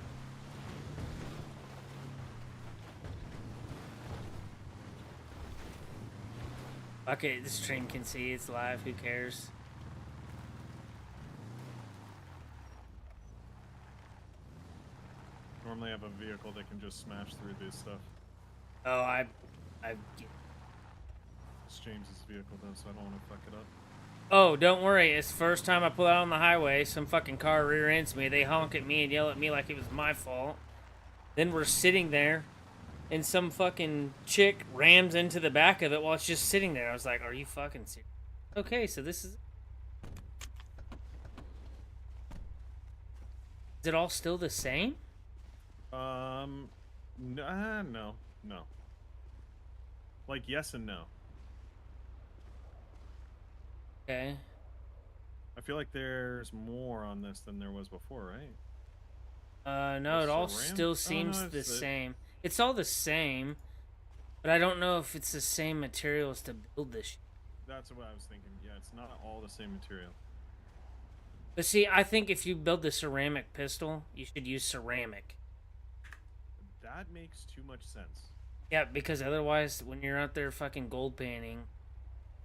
Okay, this train can see it's live. Who cares? Normally I have a vehicle that can just smash through this stuff. Oh, It's James's vehicle though, so I don't want to fuck it up. Oh, don't worry. It's the first time I pull out on the highway. Some fucking car rear ends me. They honk at me and yell at me like it was my fault. Then we're sitting there, and some fucking chick rams into the back of it while it's just sitting there. I was like, are you fucking serious? Okay, so this is... Is it all still the same? No. Yes and no. Okay. I feel like there's more on this than there was before, right? No, it all Saran? still Oh, seems no, the it's same. It's all the same, but I don't know if it's the same materials to build this. That's what I was thinking. Yeah, it's not all the same material. But see, I think if you build the ceramic pistol, you should use ceramic. That makes too much sense. Yeah, because otherwise, when you're out there fucking gold painting,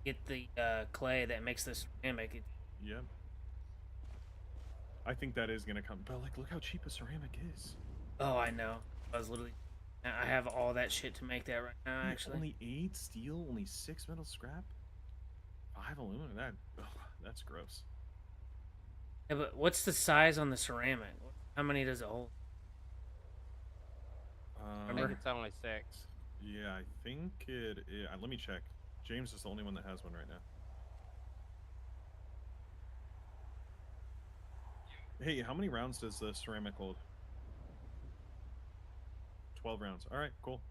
get the clay that makes the ceramic. Yep. I think that is gonna come, but like, look how cheap a ceramic is. Oh, I know. I was literally. I have all that shit to make that right now. Yeah, Actually, only 8 steel, only 6 metal scrap, 5 aluminum. That's gross. yeah, but what's the size on the ceramic? How many does it hold? I think it's only 6. Yeah, I think it. Let me check. James is the only one that has one right now. Hey, how many rounds does the ceramic hold? 12 rounds. All right, cool.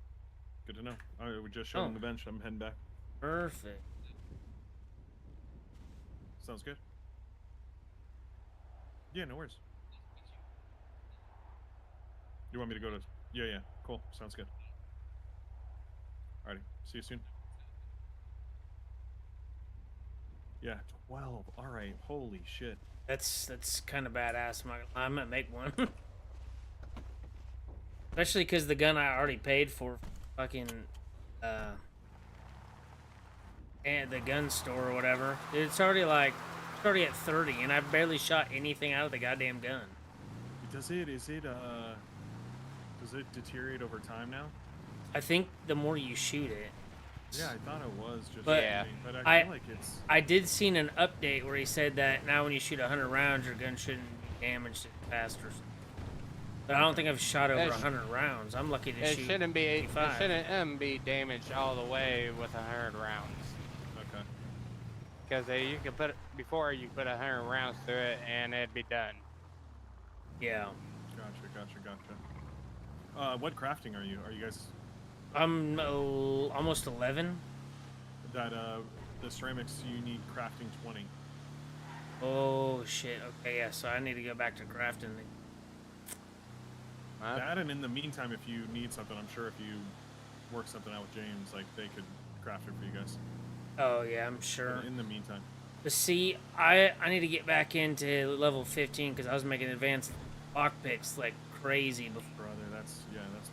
Good to know. All right, we just showed him the bench. I'm heading back. Perfect. Sounds good. Yeah, no worries. You want me to go to... Yeah, cool. Sounds good. Alrighty, see you soon. Yeah, 12. Alright, holy shit. That's kind of badass. I'm gonna make one. Especially because the gun I already paid for fucking... and the gun store or whatever. It's already like... It's already at 30, and I've barely shot anything out of the goddamn gun. Does it deteriorate over time now? I think the more you shoot it. Yeah, I thought it was just... But, but I feel like it's... I did seen an update where he said that now when you shoot 100 rounds, your gun shouldn't be damaged faster. But I don't think I've shot over 100 rounds. I'm lucky to shoot. Shouldn't be. It 55. shouldn't be damaged all the way with 100 rounds. Okay. Because you could put before you put 100 rounds through it and it'd be done. Yeah. Gotcha. What crafting are you? Are you guys? I'm almost 11. That the ceramics you need crafting 20. Oh shit. Okay, yeah. So I need to go back to crafting. That, and in the meantime, if you need something, I'm sure if you work something out with James, like they could craft it for you guys. Oh yeah, I'm sure. But in the meantime. But see, I need to get back into level 15 because I was making advanced lockpicks like crazy before. Brother, that's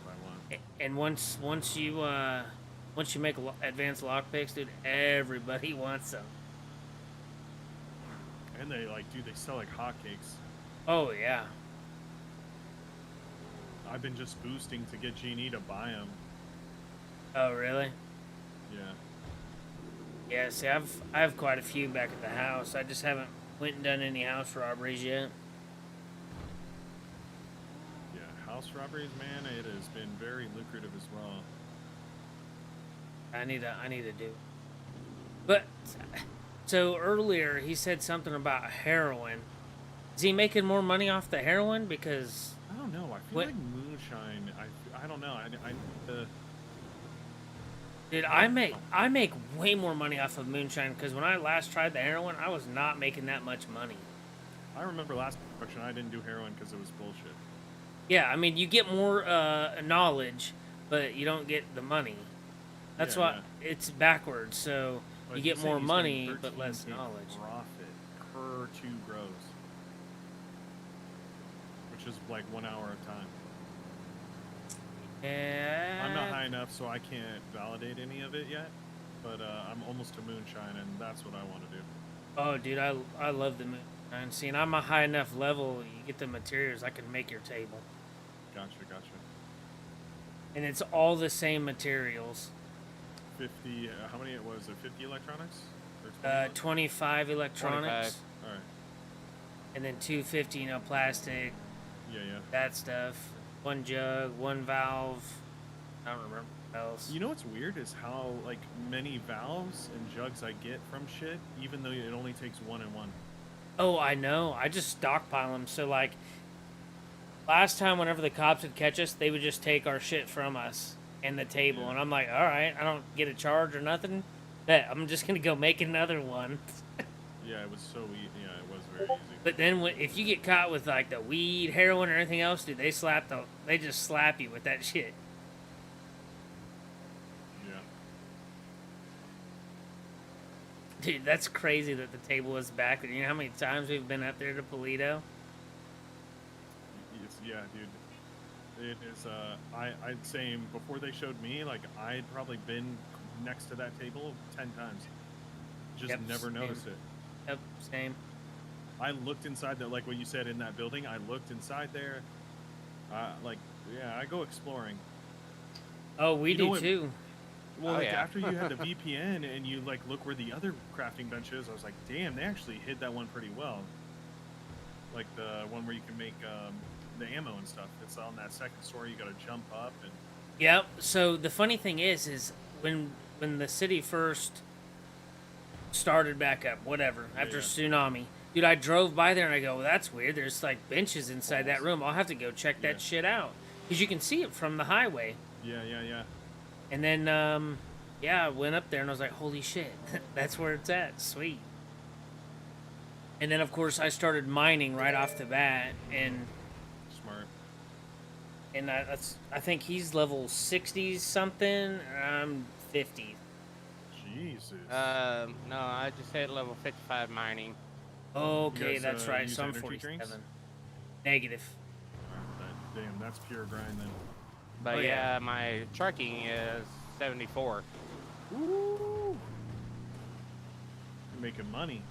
what I want. And once you make advanced lockpicks, dude, everybody wants them. And they they sell like hotcakes. Oh yeah. I've been just boosting to get Jeannie to buy them. Oh really? Yeah. Yeah. See, I have quite a few back at the house. I just haven't went and done any house robberies yet. Yeah, house robberies, man, it has been very lucrative as well. I need to do. But so earlier he said something about heroin. Is he making more money off the heroin? Because I don't know. I feel like moonshine. I don't know. Dude, I make way more money off of moonshine because when I last tried the heroin, I was not making that much money. I remember last production I didn't do heroin because it was bullshit. Yeah, I mean you get more knowledge, but you don't get the money. That's why it's backwards. So you get more money but less knowledge. Profit per 2 grows, which is like 1 hour of time. Yeah. I'm not high enough, so I can't validate any of it yet. But I'm almost to moonshine, and that's what I want to do. Oh, dude, I love the moonshine. See, and I'm a high enough level. You get the materials, I can make your table. Gotcha. And it's all the same materials. 50. How many it was? 50 electronics? 25 electronics. 25. All right. And then 250, plastic. Yeah. That stuff. 1 jug, 1 valve. I don't remember what else. You know what's weird is how many valves and jugs I get from shit, even though it only takes 1 and 1. Oh, I know. I just stockpile them. So last time, whenever the cops would catch us, they would just take our shit from us and the table, and I'm like, all right, I don't get a charge or nothing. Bet I'm just gonna go make another one. Yeah, it was so easy. Yeah, it was very easy. But then if you get caught with like the weed, heroin, or anything else, dude, they just slap you with that shit. Yeah. Dude, that's crazy that the table is back. You know how many times we've been up there to Polito? Yeah, dude. It is. I'd say before they showed me, like I'd probably been next to that table 10 times. Just Yep, never same. noticed it. Yep, same. I looked inside that, like what you said in that building. I looked inside there. Like, yeah, I go exploring. Oh, we You know do what- too. Well, Oh, like yeah. after you had the VPN and you like look where the other crafting bench is, I was like, damn, they actually hid that one pretty well. Like the one where you can make the ammo and stuff. It's on that second story. You got to jump up and. Yep. So the funny thing is when the city first started back up, whatever, after yeah. tsunami, dude, I drove by there and I go, well, that's weird. There's like benches inside that room. I'll have to go check that shit out because you can see it from the highway. Yeah. And then, yeah, I went up there and I was like, holy shit, that's where it's at. Sweet. And then, of course, I started mining right off the bat, and Smart. And I think he's level 60 something. I'm 50. Jesus. No, I just hit level 55 mining. Okay, guys, that's right. use So I'm energy 47. drinks? Negative. Damn, that's pure grind then. But Oh, yeah, yeah. my trucking is 74. Woo! You're making money.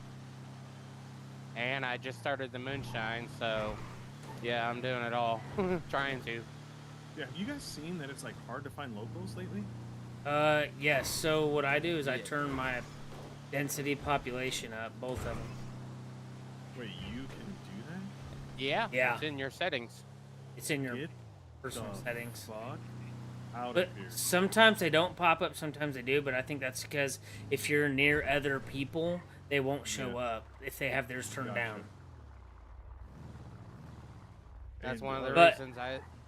And I just started the moonshine, so yeah, I'm doing it all. Trying to. Yeah, have you guys seen that it's like hard to find locals lately? Yes. So what I do is I turn my density population up, both of them. Wait, you can do that? Yeah, Yeah. it's in your settings. It's in your Get personal the settings. Fuck out But of here. sometimes they don't pop up, sometimes they do, but I think that's because if you're near other people, they won't show up if they have theirs turned Gotcha. down. That's And, one of the but- reasons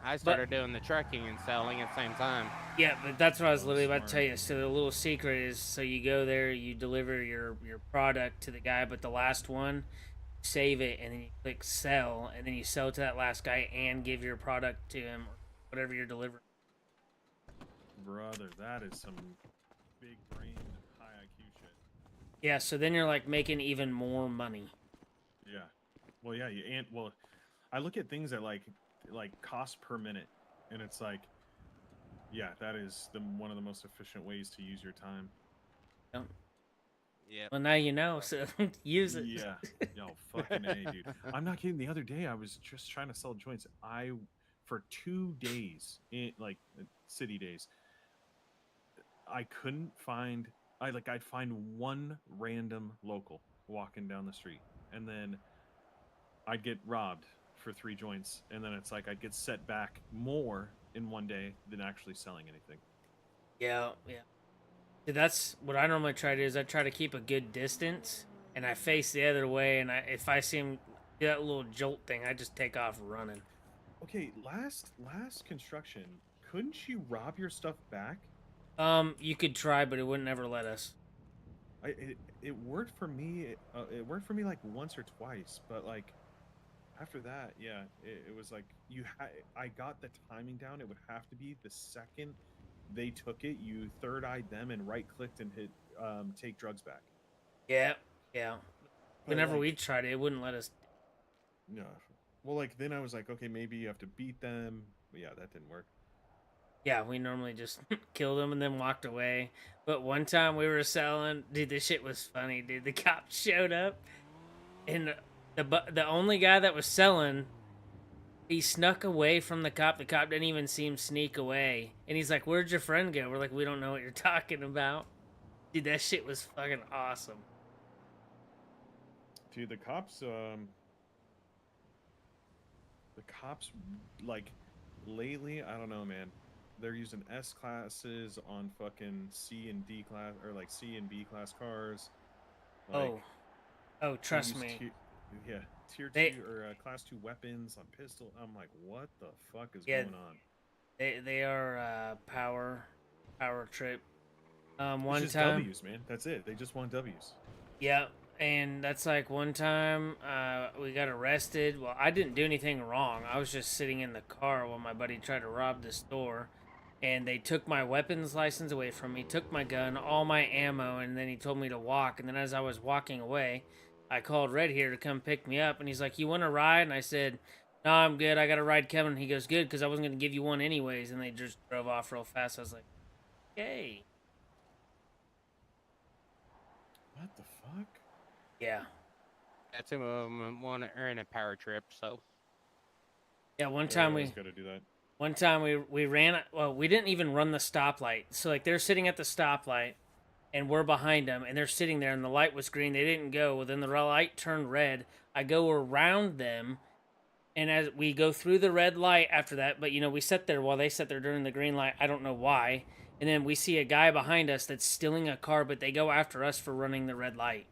I started doing the trucking and selling at the same time. Yeah, but that's what I was literally about to smart. tell you. So the little secret is, so you go there, you deliver your product to the guy, but the last one, save it, and then you click sell, and then you sell to that last guy and give your product to him, or whatever you're delivering. Brother, that is some big brain, high IQ shit. Yeah, so then you're like making even more money. Yeah. Well, yeah, I look at things that like cost per minute, and it's like, yeah, that is one of the most efficient ways to use your time. Yeah. Well, now you know, so use it. Yeah. Yo, fucking A, dude. I'm not kidding. The other day, I was just trying to sell joints. For 2 days, city days, I couldn't find. I'd find one random local walking down the street, and then I'd get robbed for 3 joints, and then it's like I'd get set back more in one day than actually selling anything. Yeah. Dude, that's what I normally try to do is I try to keep a good distance, and I face the other way, and if I see him do that little jolt thing, I just take off running. Okay, last construction, couldn't you rob your stuff back? You could try, but it wouldn't ever let us. It worked for me. It worked for me like once or twice, but like after that, yeah, it was like I got the timing down. It would have to be the second they took it, you third-eyed them and right-clicked and hit take drugs back. Yeah. But, Whenever like- we tried it, it wouldn't let us. No. Well, like then I was like, okay, maybe you have to beat them. But yeah, that didn't work. Yeah, we normally just killed them and then walked away. But one time we were selling, dude, this shit was funny, dude. The cop showed up, and the only guy that was selling, he snuck away from the cop. The cop didn't even see him sneak away. And he's like, where'd your friend go? We're like, we don't know what you're talking about. Dude, that shit was fucking awesome. Dude, the cops, like, lately, I don't know, man. They're using S classes on fucking C and D class, or like C and B class cars. Like, Oh, they trust use me. tier They- 2 or class 2 weapons on pistol. I'm like, what the fuck is Yeah, going on? They are power trip. One It's just time. W's, man. That's it. They just want W's. Yeah, and that's like one time we got arrested. Well, I didn't do anything wrong. I was just sitting in the car while my buddy tried to rob the store, and they took my weapons license away from me, took my gun, all my ammo, and then he told me to walk. And then as I was walking away, I called Red here to come pick me up, and he's like, "You want to ride?" And I said, "No, I'm good. I got to ride Kevin." And he goes, "Good, because I wasn't going to give you one anyways." And they just drove off real fast. I was like, "Yay." What the fuck? Yeah. That's him one in a power trip, so. Yeah, one time we got to do that. One time we ran, well, we didn't even run the stoplight. So like they're sitting at the stoplight and we're behind them and they're sitting there and the light was green. They didn't go. Well, then the light turned red. I go around them and as we go through the red light after that, but you know, we sat there while they sat there during the green light. I don't know why. And then we see a guy behind us that's stealing a car, but they go after us for running the red light.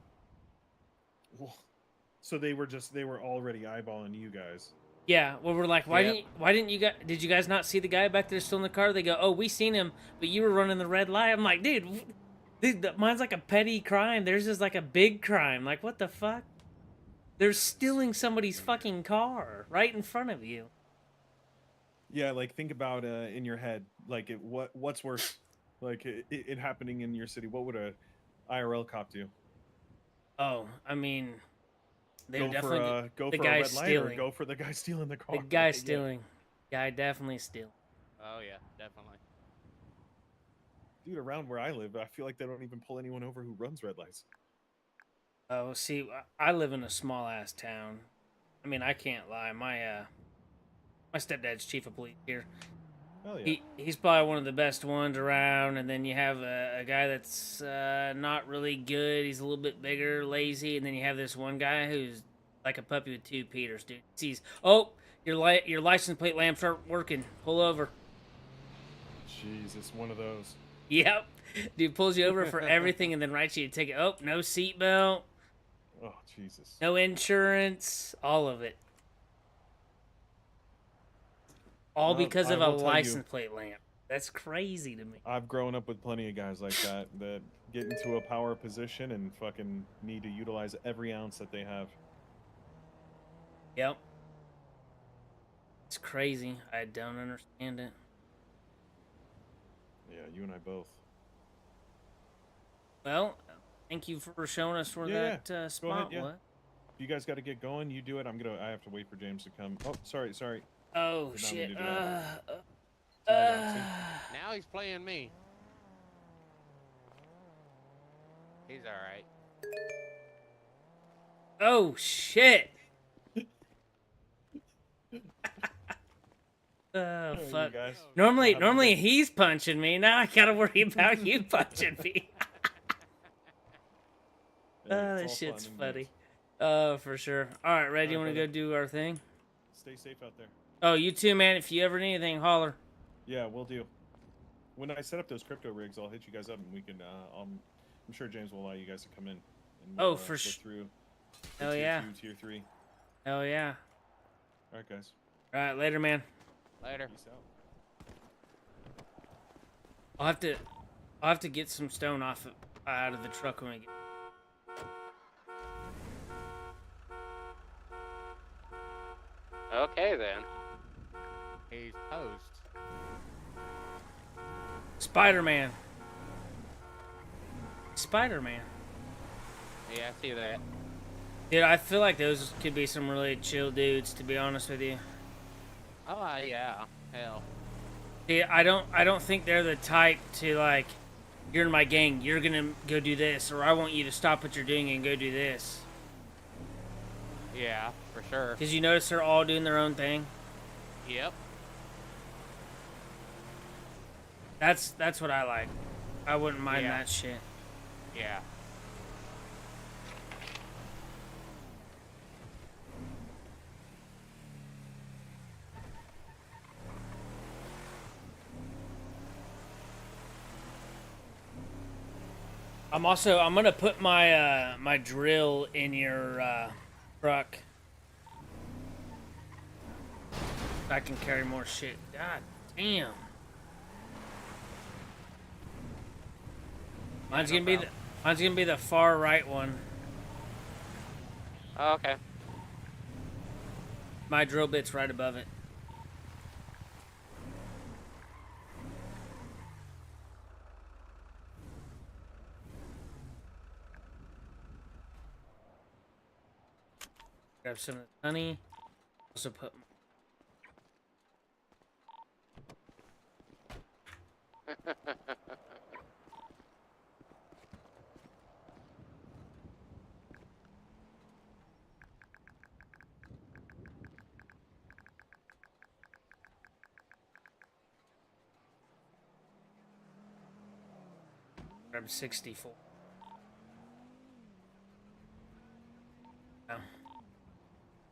So they were already eyeballing you guys. Yeah, well, we're like, why didn't you guys, did you guys not see the guy back there still in the car? They go, "Oh, we seen him, but you were running the red light." I'm like, dude, mine's like a petty crime. Theirs is like a big crime. Like, what the fuck? They're stealing somebody's fucking car right in front of you. Yeah, like think about in your head, like what's worse, like it happening in your city. What would a IRL cop do? Oh, I mean, they go definitely for the a guy red light stealing. or go for the guy stealing the car. The guy stealing. Guy definitely stealing. Oh yeah, definitely. Dude, around where I live, I feel like they don't even pull anyone over who runs red lights. Oh, see, I live in a small ass town. I mean, I can't lie. My stepdad's chief of police here. Oh, yeah. He's probably one of the best ones around, and then you have a guy that's not really good. He's a little bit bigger, lazy, and then you have this one guy who's like a puppy with two Peters, dude. Sees, "Oh, your license plate lamps aren't working. Pull over." Jesus, one of those. Yep. Dude pulls you over for everything and then writes you a ticket. Oh, no seatbelt. Oh, Jesus. No insurance. All of it. All Well, because of I a will tell license you, plate lamp. That's crazy to me. I've grown up with plenty of guys like that that get into a power position and fucking need to utilize every ounce that they have. Yep. It's crazy. I don't understand it. Yeah, you and I both. Well, thank you for showing us where that Go spot ahead, yeah. was. You guys got to get going. You do it. I have to wait for James to come. Oh, sorry. Oh, Did not shit. mean to do that. Now he's playing me. He's all right. Oh, shit. Oh, fuck. Normally he's punching me. Now I gotta worry about you punching me. Oh, that shit's funny. Oh, for sure. All right, Red, you want to go do our thing? Stay safe out there. Oh, you too, man. If you ever need anything, holler. Yeah, we'll do. When I set up those crypto rigs, I'll hit you guys up and we can. I'm sure James will allow you guys to come in. And Oh, for look sure. through. Hell tier yeah. 2, tier 3. Hell yeah. All right, guys. All right, later, man. Later. Peace out. I'll have to get some stone out of the truck when we get. Okay then. He's post. Spider-Man. Spider-Man. Yeah, I see that. Dude, I feel like those could be some really chill dudes, to be honest with you. Oh yeah, hell. See, I don't think they're the type to like, "You're in my gang, you're gonna go do this," or "I want you to stop what you're doing and go do this." Yeah, for sure. Because you notice they're all doing their own thing. Yep. That's what I like. I wouldn't mind Yeah. that shit. Yeah. I'm gonna put my my drill in your truck. So I can carry more shit. God damn. Mine's gonna be the far right one. Oh, okay. My drill bit's right above it. Grab some of the honey. Also put. Grab 64.